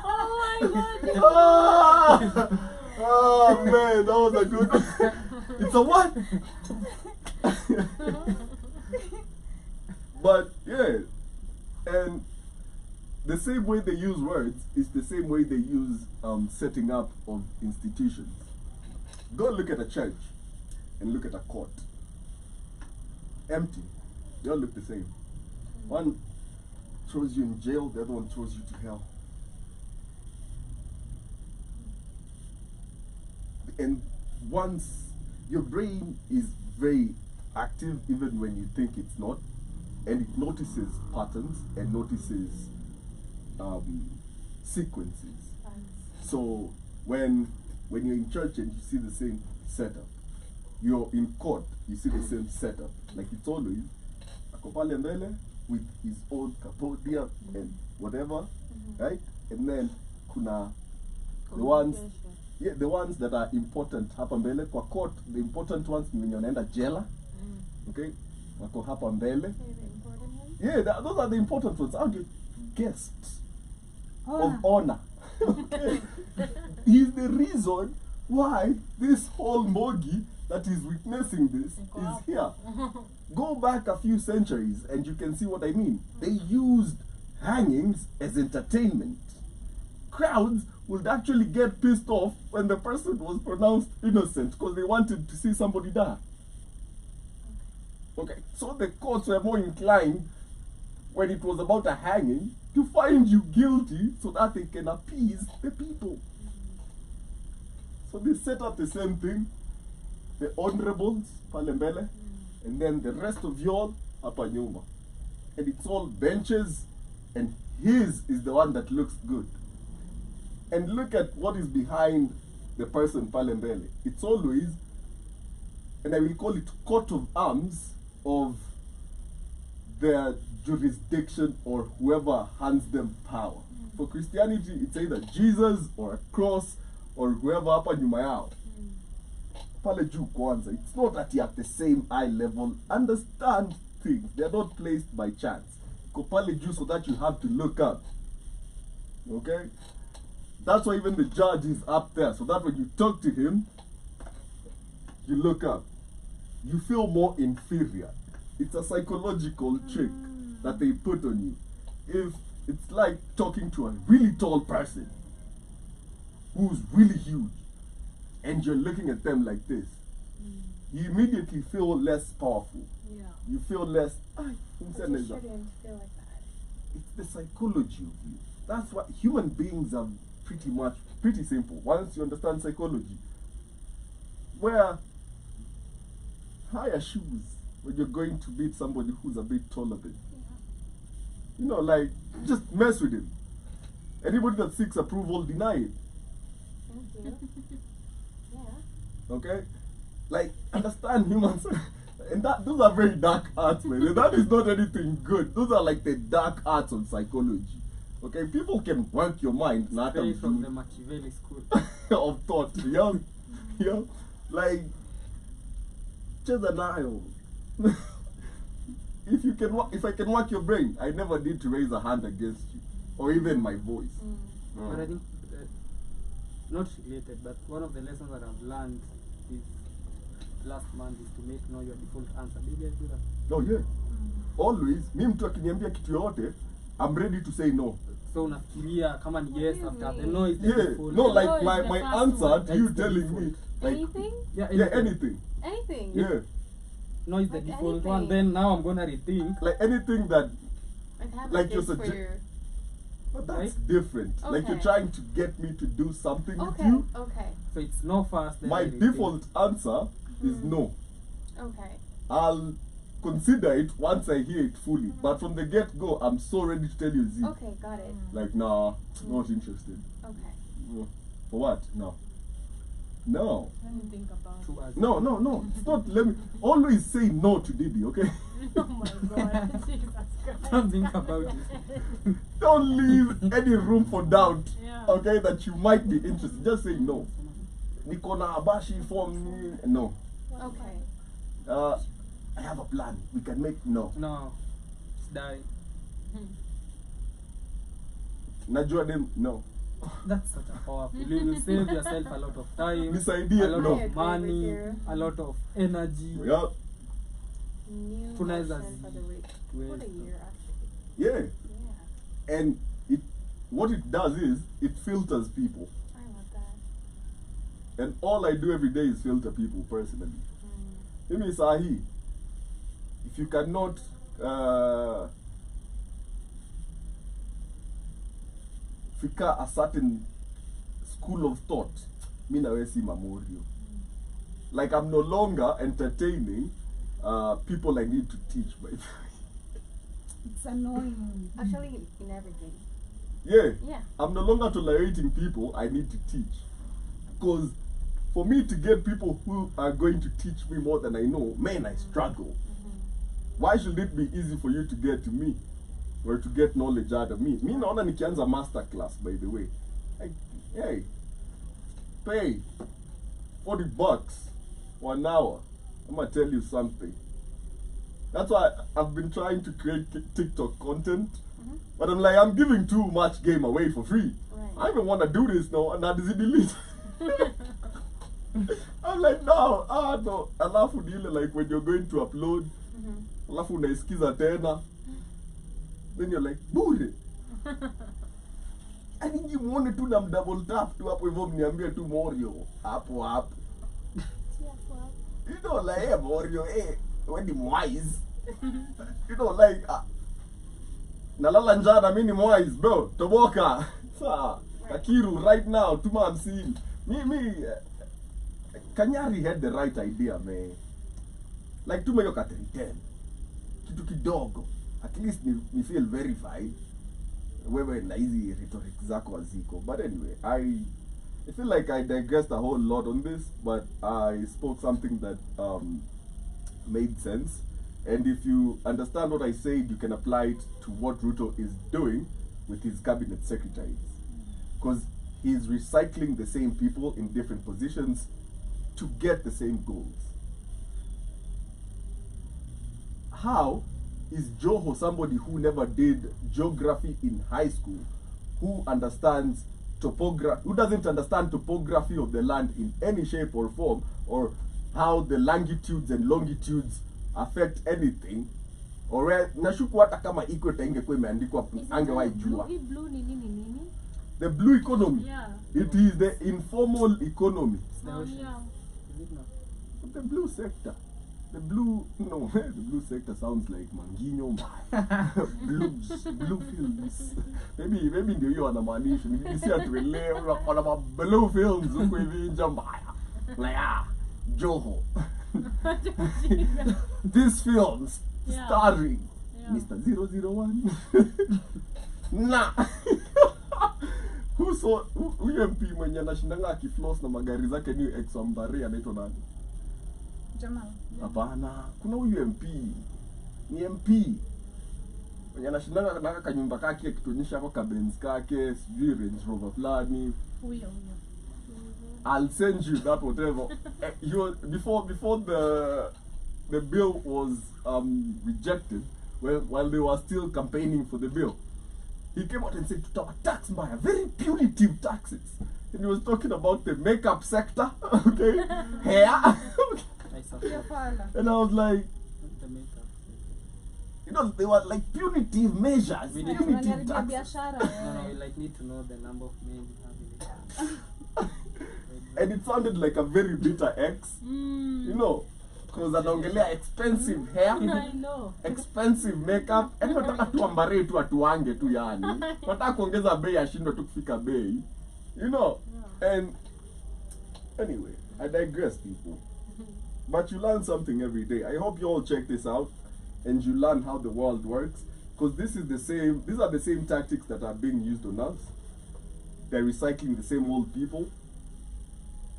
Oh my god. Oh man, that was a good one. It's a what? But yeah, and the same way they use words is the same way they use setting up of institutions. Go look at a church and look at a court. Empty. They all look the same. One throws you in jail, the other one throws you to hell. And once your brain is very active, even when you think it's not, and it notices patterns and notices sequences. So when you're in church and you see the same setup, you're in court, you see the same setup. Like it's always ako pale mbele with his own podium and whatever, right? And then kuna the ones, yeah, the ones that are important hapa mbele kwa court. The important ones ni wenye wanaenda jela, okay? Wako hapa mbele. Yeah, those are the important ones. I'll get guests of honor. Okay. He's the reason why this whole Mogi that is witnessing this is here. Go back a few centuries and you can see what I mean. They used hangings as entertainment. Crowds would actually get pissed off when the person was pronounced innocent because they wanted to see somebody die. Okay, so the courts were more inclined when it was about a hanging to find you guilty so that they can appease the people. So they set up the same thing, the honorables, pale mbele, and then the rest of y'all hapa nyuma. And it's all benches, and his is the one that looks good. And look at what is behind the person pale mbele. It's always, and I will call it coat of arms of their jurisdiction or whoever hands them power. For Christianity, it's either Jesus or a cross or whoever hapa nyuma yao. Pale juu kwanza. It's not that you're at the same eye level. Understand things. They're not placed by chance. Go pale juu so that you have to look up. Okay? That's why even the judge is up there. So that when you talk to him, you look up. You feel more inferior. It's a psychological trick that they put on you. If it's like talking to a really tall person who's really huge and you're looking at them like this, you immediately feel less powerful. Yeah. You feel less. But you shouldn't feel like that. It's the psychology of you. That's what human beings are pretty simple. Once you understand psychology, where higher shoes when you're going to meet somebody who's a bit taller than you. You know, like, just mess with him. Anybody that seeks approval, deny it. Thank you. Yeah. Okay? Like, understand humans. And those are very dark arts, man. And that is not anything good. Those are like the dark arts of psychology. Okay? People can work your mind, not Straight from the Machiavelli school. of thought. Yeah? Yeah? Like, just an eye. If I can work your brain, I never need to raise a hand against you. Or even my voice. But I think, not related, but one of the lessons that I've learned is last month is to make know your default answer. Did you guys do that? Oh yeah. Always, mi mtu akiniambia kitu yote, I'm ready to say no. So unafikiria kama ni yes after the no is the Yeah, default. no, No like is my the first answer one. to you That's the telling me, default. like, Anything? Yeah, anything. Anything? Yeah, No is the Like default one. anything. Then now I'm gonna rethink. like anything that, Like have Like a you're case for sugge- your... but that's Right? different. Like you're Okay. trying to get me to do something with Okay, you. okay, So it's no first. Then My I rethink. default answer is no. okay. I'll consider it once I hear it fully. But from the get-go, I'm so ready to tell you, Z. Okay, got it. Like, nah, not interested. Okay. For what? No. No. Let me think about it. Two as No. It's not. Let me always say no to Didi, okay? Oh my god. Jesus Christ. Don't think about it. Don't leave any room for doubt, Yeah. okay, that you might be interested. Just say no. Nikona abashi form no. Okay. I have a plan. We can make no. No. It's die. Najua dem no. That's such a powerful. You will save yourself a lot of time, This idea, a lot no. of I agree with money, you. a lot of energy. Yeah. New Tunaweza lesson for the week. zi- For the year, actually. Yeah. Yeah. And what it does is it filters people. I love that. And all I do every day is filter people personally. Mimi sahi, if you cannot fika a certain school of thought, mi nawe si mamorio. Like I'm no longer entertaining people I need to teach. By the way. It's annoying. Actually, in everything. Yeah, Yeah. I'm no longer tolerating people I need to teach. Because for me to get people who are going to teach me more than I know, man, I struggle. Why should it be easy for you to get to me or to get knowledge out of me? Me naona nikianza master class, by the way. Like, hey, pay $40 for an hour. I'm gonna tell you something. That's why I've been trying to create TikTok content, but I'm like, I'm giving too much game away for free. Right. I even want to do this now, and that is it delete. I'm like, no, no. Alafu ni ile like when you're going to upload, alafu unaisikiza tena, then you're like, bure. I think you muone tu na double tap tu hapo hivyo mniambie tu Morio hapo hapo. You know, like, hey, Morio, hey, when the wise. You know, like, nalala njana, mimi ni wise, bro. Toboka. Sa, Kakiru, right now, tuma hamsini. Kanyari had the right idea, man. Like, tume yo kateri 10. Kitu kidogo. At least ni feel verified. Wewe na hizi rhetoric zako haziko. But anyway, I feel like I digressed a whole lot on this, but I spoke something that made sense. And if you understand what I said, you can apply it to what Ruto is doing with his cabinet secretaries. Because he's recycling the same people in different positions to get the same goals. How is Joho somebody who never did geography in high school, who understands topography, who doesn't understand topography of the land in any shape or form, or how the longitudes and longitudes affect anything, or nashuku hata kama equator ingekuwa imeandikwa angewahi jua. Blue ni nini? The blue economy, Yeah. it is the informal economy. The Oh, oceans. yeah. Is it not? The blue sector. The blue, no, the blue sector sounds like Manginyo. Blue films. Maybe ndio hiyo anamaanisha. Nikisikia tuelewe kuna blue films huko hivi nje mbaya. Like Joho. These films Yeah. starring Yeah. Mr. 001. Na huyu MP mwenye anashindanga akifloss na magari zake ni ex wa Mbare anaitwa nani? Jamal. Hapana, kuna huyu MP. Ni MP. Mwenye anashindanga na kanyumba kake akituonyesha hapo kabenz kake, sijui Range Rover fulani. Huyo. I'll send you that whatever. He was before the bill was rejected, while they were still campaigning for the bill, he came out and said tutawa tax mbaya, very punitive taxes, and he was talking about the makeup sector, okay, hair, Nice. Hiyo fala. and I was like, The makeup. you know, they were like punitive measures, We need punitive Unaniharibia taxes. biashara. No, we like need to know the number of men you have in the And it sounded like a very bitter ex, you know, because anaongelea expensive hair. I know. Expensive makeup, yani wataka tu ambare tu atuange tu yani. Wataka kuongeza bei ashindwe tu kufika bei. You know? And anyway, I digress, people. But you learn something every day. I hope you all check this out and you learn how the world works, because these are the same tactics that are being used on us. They're recycling the same old people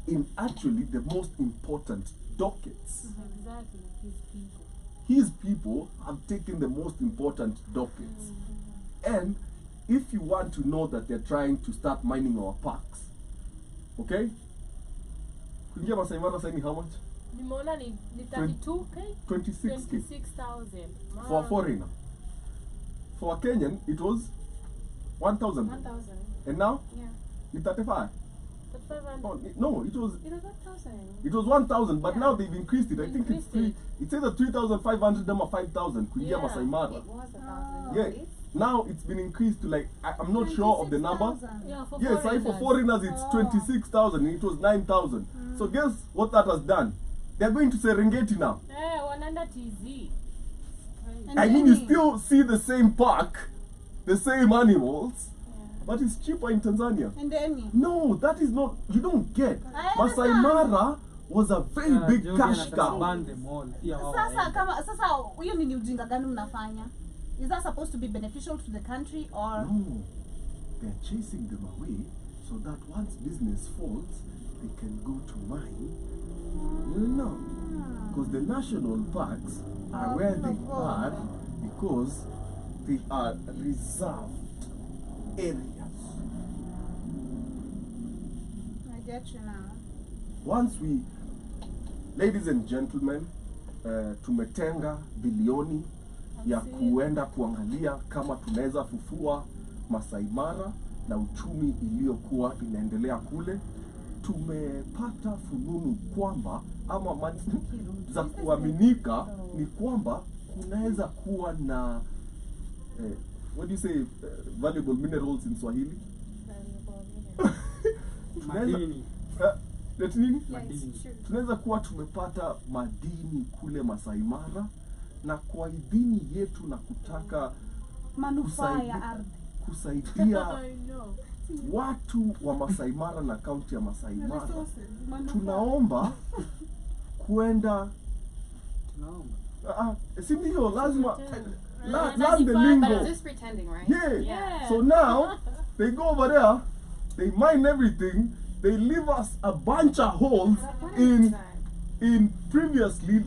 in actually the most important dockets. Exactly. His people. His people have taken the most important dockets. And if you want to know that they're trying to start mining our parks, okay? Kuingia Masai Mara sasa ni how much? Nimeona ni 32k? 26k 26,000. for a foreigner. For a Kenyan, it was 1,000. 1,000. And now Yeah. it's 35. But 500. Oh, no, it was It was 1,000. 1,000, but Yeah. now they've increased it. I think it's Increased three. it. It's either 3,500 or 5,000. Kuingia Yeah. Masai Mara. It was 1,000. Yeah. It's Now it's been increased to like I'm not sure of the number. 26,000. Yeah, for Yes, I for foreigners it's Oh. 26,000 and it was 9,000. So guess what that has done? They're going to Serengeti now. Wanaenda TZ. And I mean, you then- still see the same park, the same animals, yeah. but it's cheaper in Tanzania. And then No, that is not. You don't get. I Masai understand. Mara was a very big Jovi cash anataka cow. ban them all. Pia wao sasa waende. kama sasa huyo ni ujinga gani mnafanya? Is that supposed to be beneficial to the country or No, they're chasing them away so that once business falls, they can go to mine. No, because the national parks are where they are because they are reserved areas. I get you now. Once we, ladies and gentlemen, tumetenga bilioni ya kuenda kuangalia kama tunaweza fufua Masai Mara na uchumi iliyokuwa inaendelea kule. Tumepata fununu kwamba ama za kuaminika ni kwamba kunaweza kuwa na what do you say, valuable minerals in Swahili? Madini. Eti nini? Madini. Tunaweza kuwa tumepata madini kule Masai Mara, na kwa idhini yetu na kutaka Manufaa ya ardhi. kusaidia I know. watu wa Masai Mara na kaunti ya Masai Mara, Manufaa. tunaomba kwenda Tunaomba. si ndio lazima That's learn the fine, But lingo. is this pretending, right? Yeah. Yeah. So now they go over there, they mine everything, they leave us a bunch of holes in previously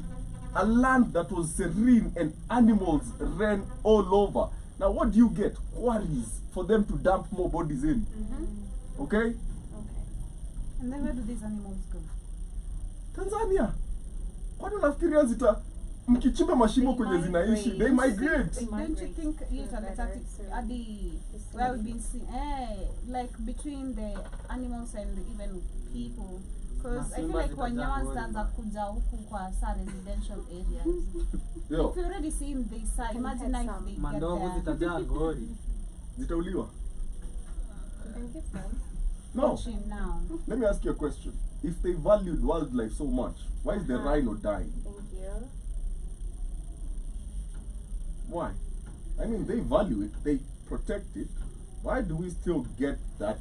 a land that was serene and animals ran all over. Now what do you get? Quarries for them to dump more bodies in. Okay? Okay. And then where do these animals go? Tanzania. Kwani unafikiria mkichimba mashimo kwenye zinaishi, they migrate. Don't you think you can attack where we've been seeing like between the animals and even people? Because I feel Masimba like wanyama zitajaa zitaanza kuja huku kwa sa residential areas. Yo, If you already seen this side, Can imagine we if have they get Mandogo there. zitajaa gori. zitauliwa. You can give them. No. Watch him now. Let me ask you a question. If they valued wildlife so much, why is the rhino dying? Thank you. Why? I mean, they value it, they protect it. Why do we still get that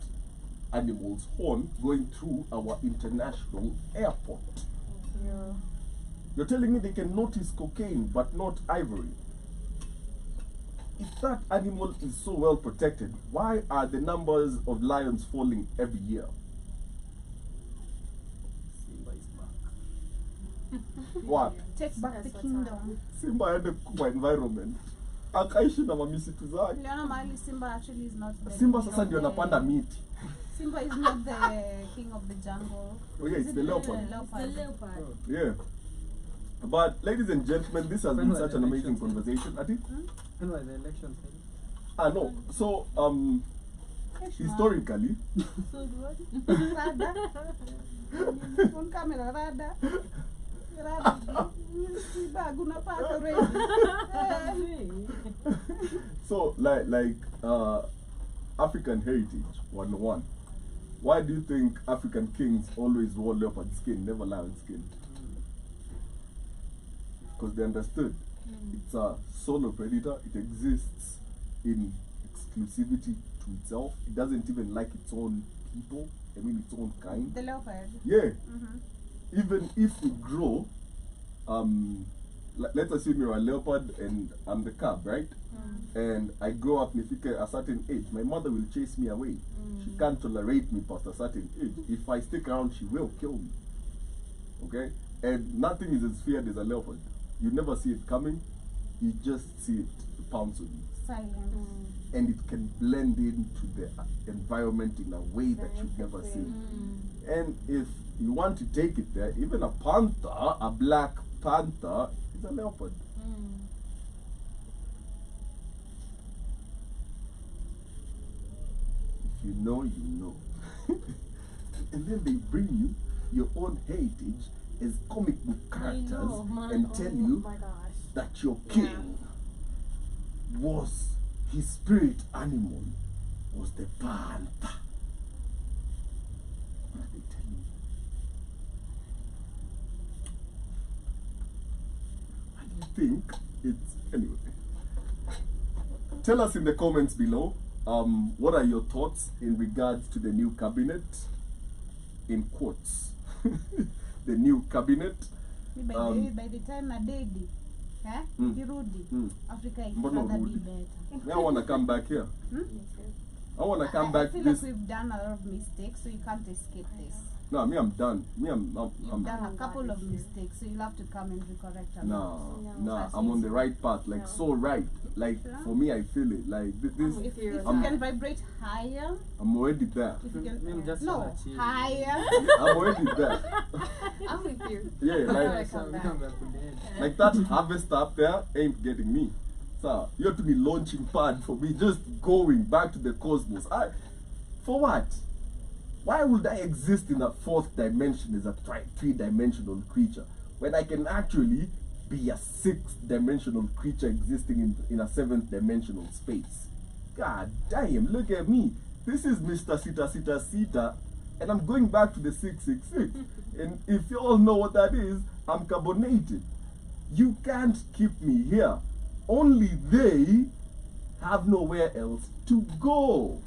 animal's horn going through our international airport? Thank you. You're telling me they can notice cocaine but not ivory? If that animal is so well protected, why are the numbers of lions falling every year? Simba is back. What? Take back That's the what's kingdom. Simba aende kwa environment. Akaishi na mamisitu zake. Uliona mahali Simba actually is not the Simba king sasa of ndio the- anapanda miti. Simba is not the king of the jungle. Oh yeah, it's the leopard. The leopard. Yeah. But ladies and gentlemen, this has When been were such the an amazing elections? conversation. Ati? When were the elections held? Ah no. So historically, Rada. On camera, Rada. Rada. Bag unapata ready. so like African heritage 101. Why do you think African kings always wore leopard skin, never lion skin? Because they understood it's a solo predator. It exists in exclusivity to itself. It doesn't even like its own people. I mean, its own kind. The leopard. Yeah. Mhm. Even if we grow, let's assume you're a leopard and I'm the cub, right? And I grow up nifike a certain age, my mother will chase me away. She can't tolerate me past a certain age. If I stick around, she will kill me. Okay? And nothing is as feared as a leopard. You never see it coming, you just see it pounce on you. Silence. And it can blend into the environment in a way that you've never seen. And if you want to take it there, even a panther, a black panther, is a leopard. If you know, you know. And then they bring you your own heritage as comic book characters know, man. and tell Oh you my gosh. that your king was, his spirit animal was the panther. What are they telling you? I think it's, anyway. Tell us in the comments below, what are your thoughts in regards to the new cabinet, in quotes, the new cabinet. By the time na dedi, kirudi, Africa is Mbona further urudi? be better. Me, I want to come back here. I want to come back I to feel this. like we've done a lot of mistakes, so you can't escape this. No, me, I'm done. Me, I'm You've done a couple of mistakes, so you'll have to come and recorrect them. no, No. no, I'm on the right path, like No. so right. Like Yeah. for me, I feel it. Like this, If You're you I'm- can vibrate higher, I'm already there. if you Me, I'm can just no gonna chill. higher. I'm already there. I'm with you. Yeah, like Come back. Come back with the head. like that harvest up there ain't getting me. So you have to be launching pad for me, just going back to the cosmos. For what? Why would I exist in a fourth dimension as a three-dimensional creature when I can actually be a sixth-dimensional creature existing in a seventh-dimensional space? God damn, look at me. This is Mr. Sita Sita Sita, and I'm going back to the 666. And if you all know what that is, I'm carbonated. You can't keep me here. Only they have nowhere else to go.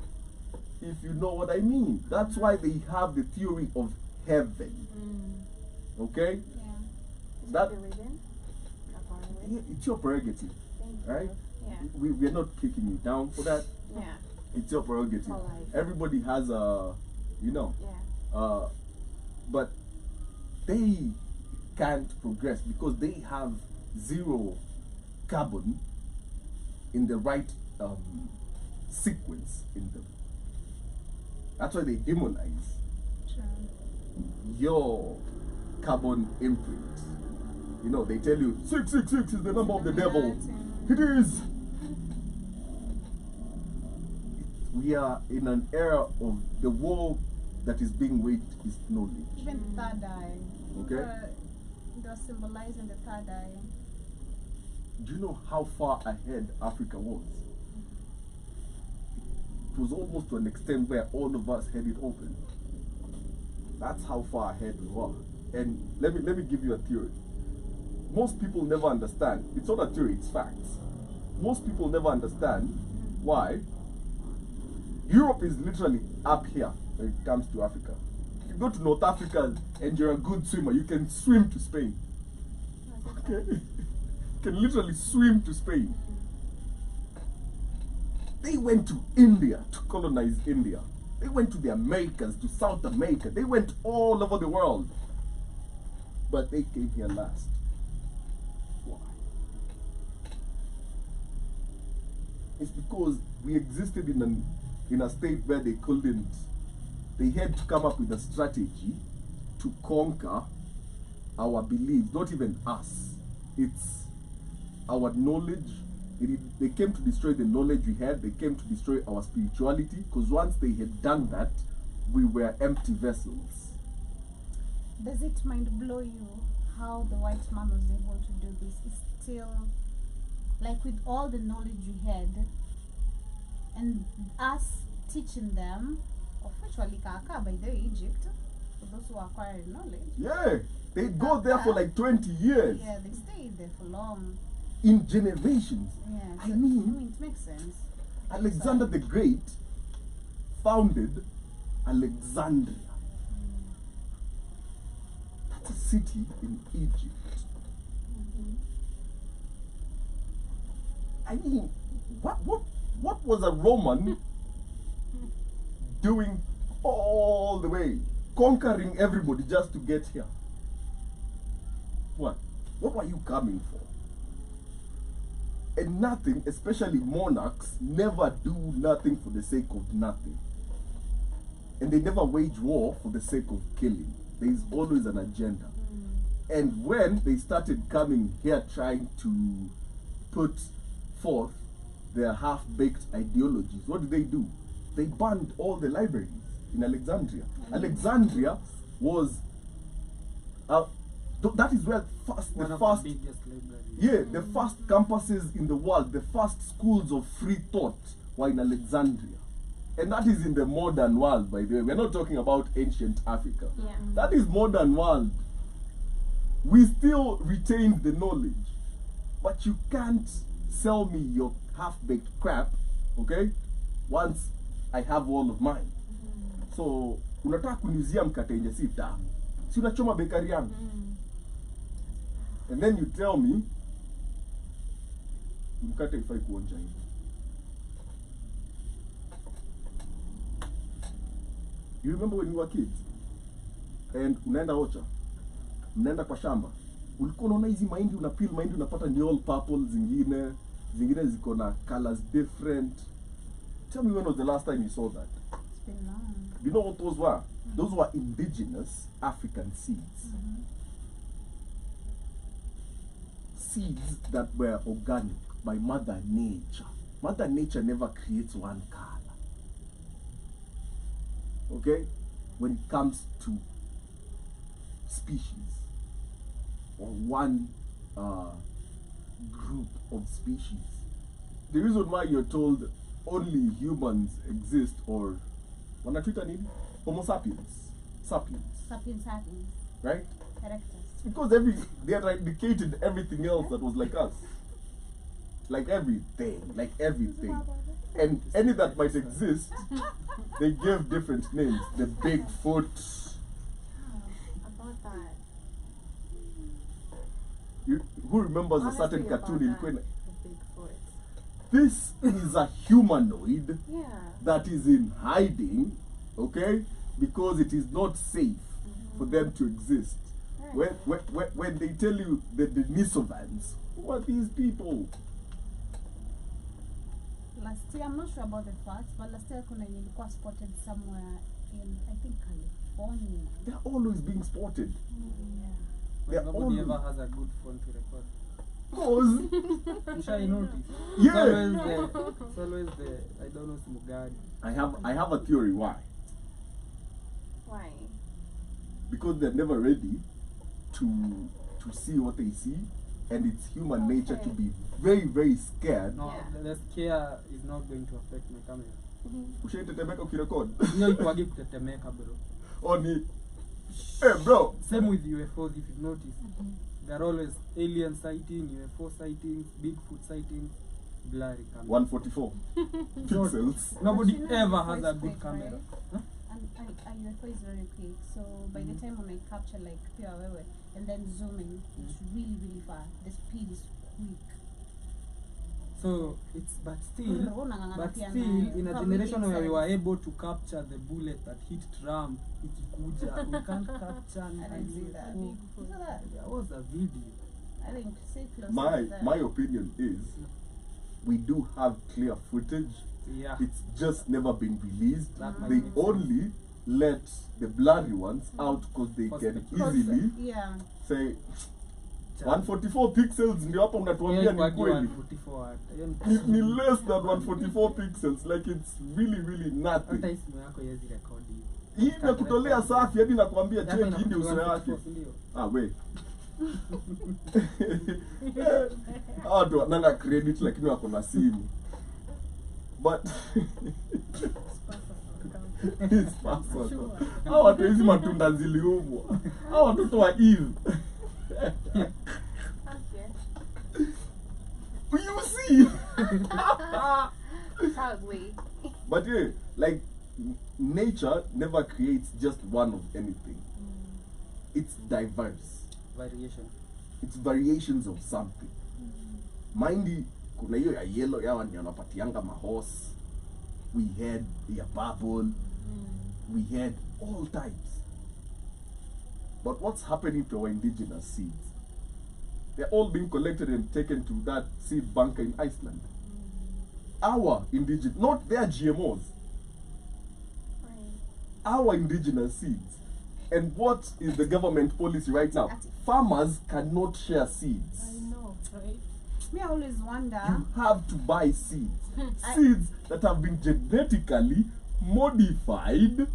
If you know what I mean. That's why they have the theory of heaven. Okay? Is That- that religion? Apparently. Yeah, it's your prerogative, Thank you. right? Yeah. We're not kicking you down for that. Yeah. It's your prerogative. For life. Everybody has a, you know, Yeah. but they can't progress because they have zero carbon in the right sequence in them. That's why they demonize your carbon imprint. You know, they tell you 666 is the number of the devil. It is. We are in an era of the war that is being waged is knowledge. Even third eye. Okay. They're symbolizing the third eye. Do you know how far ahead Africa was? It was almost to an extent where all of us had it open. That's how far ahead we were. And let me give you a theory. Most people never understand. It's not a theory, it's facts. Most people never understand why Europe is literally up here when it comes to Africa. If you go to North Africa and you're a good swimmer, you can swim to Spain. Okay? Can literally swim to Spain. They went to India to colonize India. They went to the Americas, to South America. They went all over the world. But they came here last. Why? It's because we existed in a state where they couldn't. They had to come up with a strategy to conquer our beliefs, not even us. It's our knowledge. They came to destroy the knowledge we had. They came to destroy our spirituality, because once they had done that, we were empty vessels. Does it mind blow you how the white man was able to do this? It's still, like, with all the knowledge we had, and us teaching them, officially Kaka, by the way, Egypt, for those who acquired knowledge. Yeah, they go there for like 20 years. Yeah, they stayed there for long. In generations. Yeah, I so, mean, it makes sense. Alexander the Great founded Alexandria. That's a city in Egypt. I mean, what was a Roman doing all the way, conquering everybody just to get here? What were you coming for? And nothing, especially monarchs, never do nothing for the sake of nothing. And they never wage war for the sake of killing. There is always an agenda. And when they started coming here trying to put forth their half-baked ideologies, what did they do? They banned all the libraries in Alexandria. Alexandria was, that is where the first campuses in the world, the first schools of free thought were in Alexandria. And that is in the modern world, by the way. We're not talking about ancient Africa. Yeah. That is modern world. We still retain the knowledge. But you can't sell me your half-baked crap, okay, once I have all of mine. So, unataka kuniuzia mkate yenye si tamu. Si unachoma bekari yangu. And then you tell me, mkate ifai kuonja hivi. You remember when we were kids? And unaenda ocha, mnaenda kwa shamba, ulikuwa unaona hizi mahindi, unapeel mahindi, unapata ni all purple, zingine ziko na colors different. Tell me, when was the last time you saw that? It's been long. You know what those were? Those were indigenous African seeds. Seeds that were organic by Mother Nature. Mother Nature never creates one color. Okay? When it comes to species or one group of species. The reason why you're told only humans exist, or wanatuita nini? Homo sapiens. Sapiens. Sapiens. Right? Erectus. Because they eradicated everything else that was like us. Like everything. And any that might exist, they gave different names. The Bigfoot. About that. Who remembers a certain Honestly, cartoon in about Queen? that, the Bigfoot. This is a humanoid Yeah. that is in hiding, okay? Because it is not safe for them to exist. Right. When they tell you the Denisovans, who are these people? Last year, I'm not sure about the facts, but last year kuna yenye ilikuwa spotted somewhere in, I think, California. They're always being spotted. Yeah. They're Nobody always. ever has a good phone to record. Cause Sure, you notice. Yeah. It's always the I don't know Smugad. I have a theory why. Why? Because they're never ready to see what they see, and it's human nature to be very, very scared. No, Yeah. the scare is not going to affect my camera. Ushaitetemeka ukirecord. Hiyo ituage kutetemeka bro. Oni. Hey bro. Same with UFOs, if you've noticed. There are always alien sighting, UFO sightings, Bigfoot sightings, blurry camera. 144 pixels. Nobody But you know ever UFO has is a good fake, camera. right? Huh? And UFO is very quick. So by the time when I capture like pure wewe and then zooming, it's really really far. The speed is quick. So it's but still in a How generation big where we is were it? able to capture the bullet that hit Trump, ikikuja, we can't capture I didn't see that. UFO. You saw that? There was a video. I think see close. My opinion is we do have clear footage. Yeah. It's just never been released. That might They make only let the blurry ones out because they can easily Yeah. say 144 pixels ndio hapo unatuambia ni kweli. Ni less than 144 pixels, like it's really really nothing. Hata simu yako yezi rekodi. Hii imekutolea safi hadi nakwambia check hii ndio uso yake. Ah we. Watu wananga credit lakini wako na simu. But it's personal. Hao watu hizi matunda ziliumwa. Hao watoto wa Eve. You see? Probably. But yeah, like nature never creates just one of anything. It's diverse. Variation. It's variations of something. Mindy, kuna hiyo ya yellow yawa ni wanapatianga mahorse. We had ya purple. We had all types. But what's happening to our indigenous seeds? They're all being collected and taken to that seed bunker in Iceland. Our indigenous, not their GMOs. Our indigenous seeds. And what is the government policy right now? Farmers cannot share seeds. I know, right? Me, I always wonder. You have to buy seeds. Seeds that have been genetically modified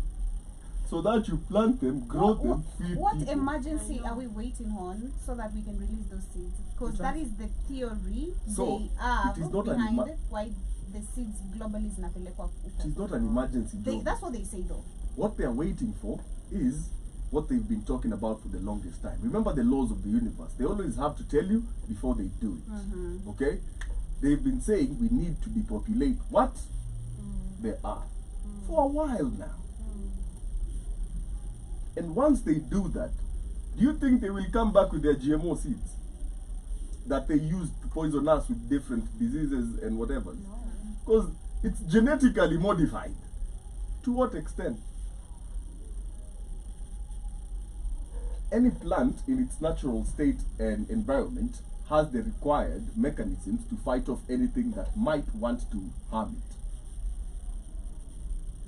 so that you plant them, grow them, feed What people. emergency are we waiting on so that we can release those seeds? Because that is the theory So, they have it is not an behind ima- why the seeds globally is zinapelekwa It is not an emergency job. That's what they say though. What they are waiting for is what they've been talking about for the longest time. Remember the laws of the universe. They always have to tell you before they do it. Okay? They've been saying we need to depopulate what? The earth. For a while now. And once they do that, do you think they will come back with their GMO seeds that they used to poison us with different diseases and whatever? Because it's genetically modified. To what extent? Any plant in its natural state and environment has the required mechanisms to fight off anything that might want to harm it.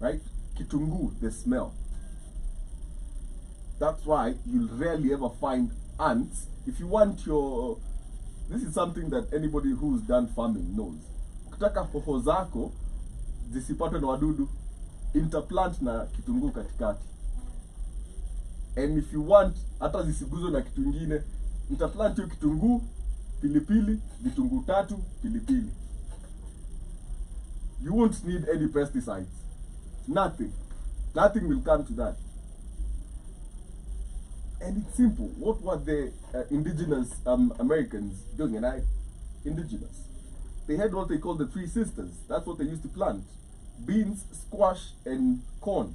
Right? Kitungu, the smell. That's why you'll rarely ever find ants. If you want your... This is something that anybody who's done farming knows. Ukitaka hoho zako zisipatwe na wadudu, interplant na kitungu katikati. And if you want hata zisiguzwe na kitu ingine, interplant hiyo kitungu, pilipili, vitunguu tatu, pilipili. You won't need any pesticides. Nothing. Nothing will come to that. And it's simple. What were the indigenous Americans doing? And indigenous. They had what they call the three sisters. That's what they used to plant. Beans, squash, and corn.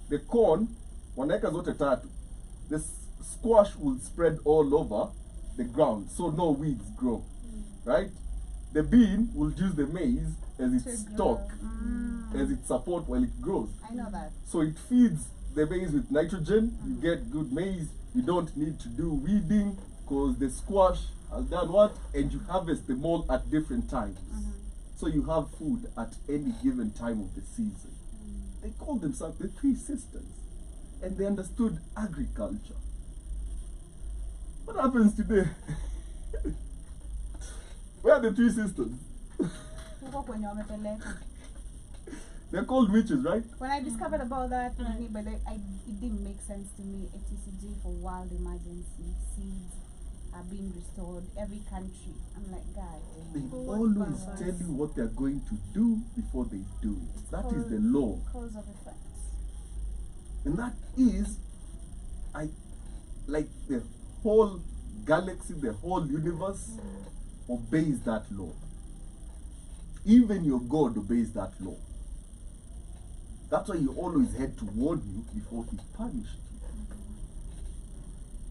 The corn, wanaeka zote tatu. The squash will spread all over the ground, so no weeds grow. Right? The bean will use the maize as its stock, as its support while it grows. I know that. So it feeds the maize with nitrogen, you get good maize, you don't need to do weeding because the squash has done what? And you harvest them all at different times. So you have food at any given time of the season. They called themselves the three sisters and they understood agriculture. What happens today? Where are the three sisters? Huko kwenye wamepeleka. They're called witches, right? When I discovered about that, but it didn't make sense to me. A TCG for wild emergency seeds are being restored every country. I'm like, God, They what always purpose? tell you what they're going to do before they do it. That is the law. Cause of effect. And that is, like the whole galaxy, the whole universe obeys that law. Even your God obeys that law. That's why he always had to warn you before he punished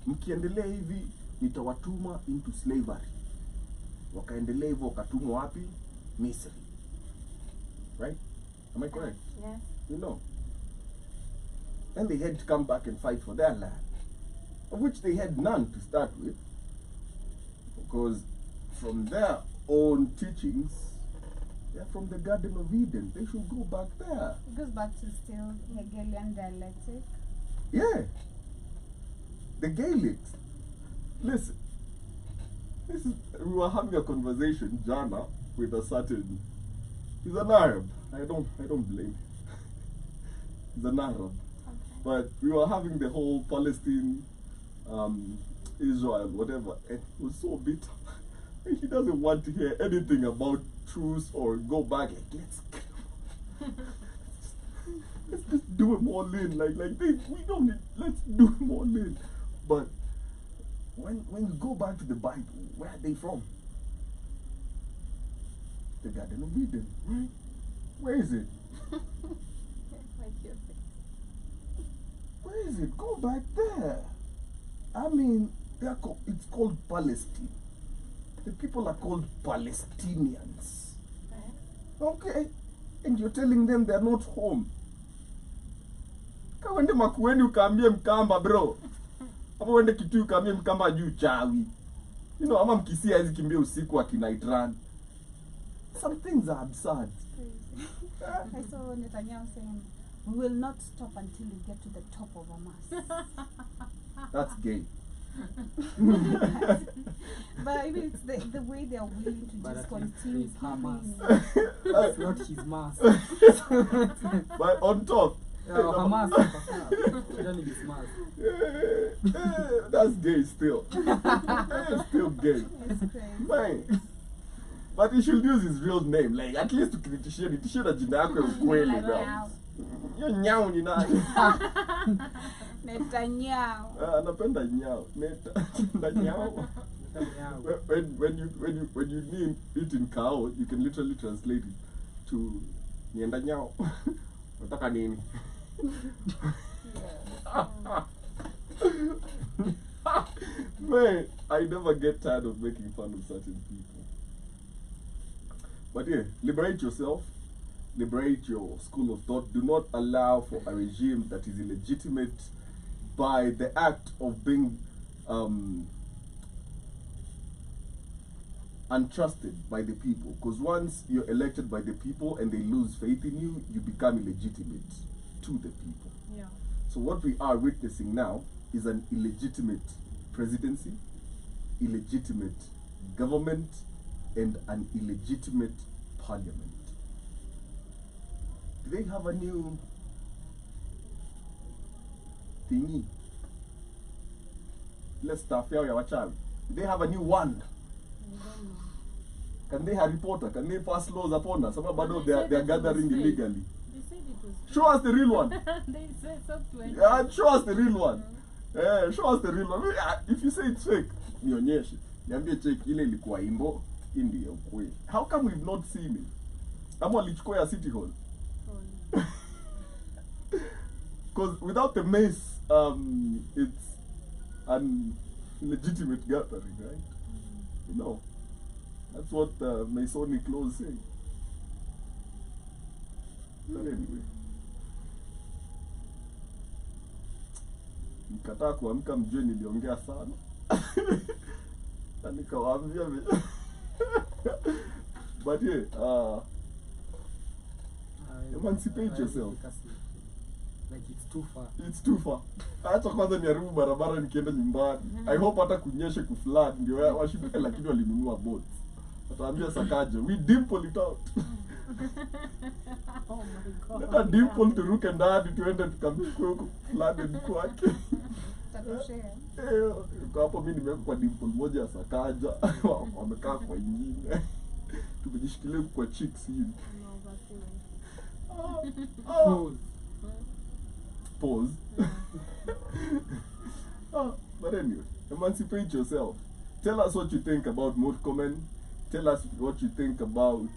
you. Mkiendelea hivi nitawatuma into slavery. Wakaendelea hivyo wakatumwa wapi? Misri. Right? Am I correct? Yes. You know. And they had to come back and fight for their land, of which they had none to start with, because from their own teachings, they're from the Garden of Eden. They should go back there. It goes back to still Hegelian dialectic. Yeah. The Gaelics. Listen. We were having a conversation, Jana, with a certain. He's an Arab. I don't blame him. He's an Arab. But we were having the whole Palestine, Israel, whatever, and he was so bitter. He doesn't want to hear anything about truce or go back. Like, let's just do them all in. Like we don't need. Let's do them all in. But when you go back to the Bible, where are they from? The Garden of Eden, right? Where is it? Where is it? Go back there. I mean, it's called Palestine. The people are called Palestinians. Okay? And you're telling them they're not home. Kawende makueni ukaambie mkamba, bro. Hapo wende kitu ukaambie mkamba juu chawi. You know, ama mkisia hizi kimbia usiku akinight run. Some things are absurd. I saw Netanyahu saying, "We will not stop until we get to the top of Hamas." That's gay. But even it's the way they are willing to But just at least continue it's Hamas. killing. It's not his mask. But on top, Hamas. Don't his mask. that's gay still. It's still gay. It's crazy. Man. But he should use his real name, like at least to criticize it. Tishe na jina yako ya ukweli bro. Yo nyao ni nani? Netanyahu. Anapenda nyao. Na nyao. When you name it in Kao, you can literally translate it to nienda nyao. Nataka nini? Man, I never get tired of making fun of certain people. But yeah, liberate yourself, liberate your school of thought. Do not allow for a regime that is illegitimate by the act of being untrusted by the people. Because once you're elected by the people and they lose faith in you, you become illegitimate to the people. Yeah. So what we are witnessing now is an illegitimate presidency, illegitimate government, and an illegitimate parliament. Do they have a new thingy? Let's start here, your child. Do they have a new wand? Can they Harry Potter? Can they pass laws upon us? About they are gathering illegally. They said it was Show us the real one. They said so to Yeah, show us the real one. Show us the real one. If you say it's fake, nionyeshe. Niambie check ile ilikuwa imbo, hii ya ukweli. How come we've not seen it? Ama walichukua ya City Hall. Because without the mace, it's an illegitimate gathering, right? You know, that's what the Masonic laws say. But anyway, nikataa kuamka mjue niliongea sana. Na nikawaambia but yeah, emancipate yourself. Like it's too far. It's too far. Acha kwanza niharibu barabara nikienda nyumbani. I hope hata kunyeshe kuflood ndio washibuke, lakini walinunua boats. Wataambia Sakaja, we dimple it out. Oh my God. Let a dimple turuke ndani tuende tukamchukue huko flooded kwake. Tatushare. Kwa hapo mimi nimeweka kwa dimple moja ya Sakaja, wamekaa kwa nyingine. Tumejishikilia kwa cheeks hivi. Pause. But anyway, emancipate yourself. Tell us what you think about Murkomen. Tell us what you think about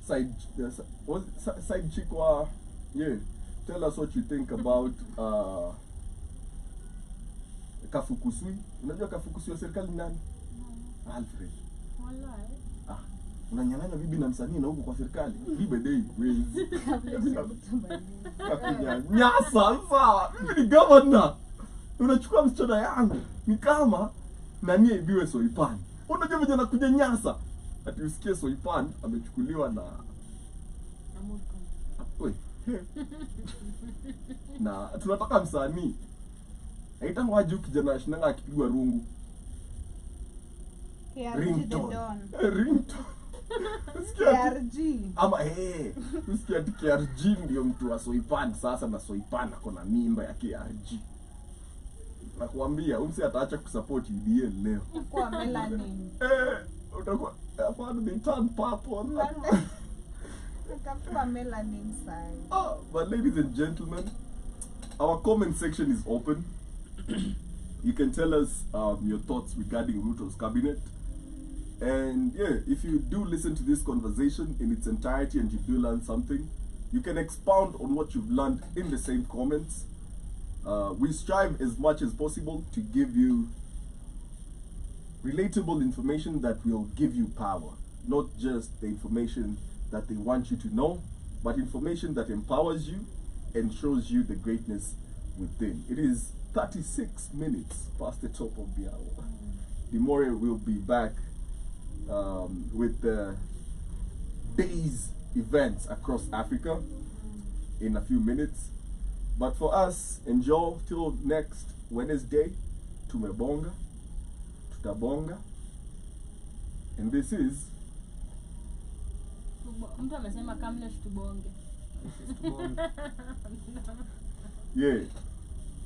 side chick wa, yeah, tell us what you think about kafukusui. Unajua kafukusui wa serikali nani? Alfred. Wallahi. Unanyang'anya bibi na msanii na huko kwa serikali. Bibi dei wezi. Nyasa sasa. Ni governor. Unachukua msichana yangu. Ni kama nani ibiwe Soipan. Unajua vijana anakuja Nyasa. Ati usikie Soipan amechukuliwa na Oi. Na tunataka msanii. Haitanga waju kijana shinanga akipigwa rungu. Ringtone. Ringtone. KRG. Ama usikia ati KRG ndio mtu wa Soipan sasa, na Soipan ako na mimba ya KRG. Nakwambia umsi ataacha kusupport UDA leo. Kwa melanin. Utakuwa after they turn purple. Utakuwa melanin side. But ladies and gentlemen, our comment section is open. You can tell us your thoughts regarding Ruto's cabinet. And yeah, if you do listen to this conversation in its entirety and you do learn something, you can expound on what you've learned in the same comments. We strive as much as possible to give you relatable information that will give you power. Not just the information that they want you to know, but information that empowers you and shows you the greatness within. It is 36 minutes past the top of the hour. Demore will be back with the day's events across Africa in a few minutes. But for us, enjoy till next Wednesday. Tumebonga, tutabonga, and this is Mtu amesema kamlesh tubonge. yeah.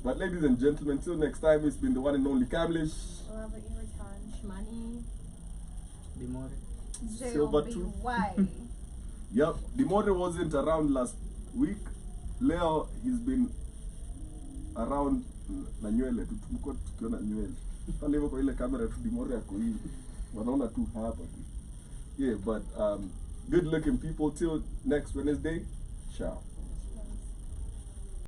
But ladies and gentlemen, till next time, it's been the one and only Kamlesh. Love it, return. Shmani. Dimore. Silver tooth. JOBY. Yep, Demore wasn't around last week. Leo, he's been around na nywele tu, tumekuwa tukiona nywele pale hivyo kwa ile kamera tu. Demore yako hivi wanaona tu hapa tu. Yeah, but good looking people till next Wednesday. Ciao.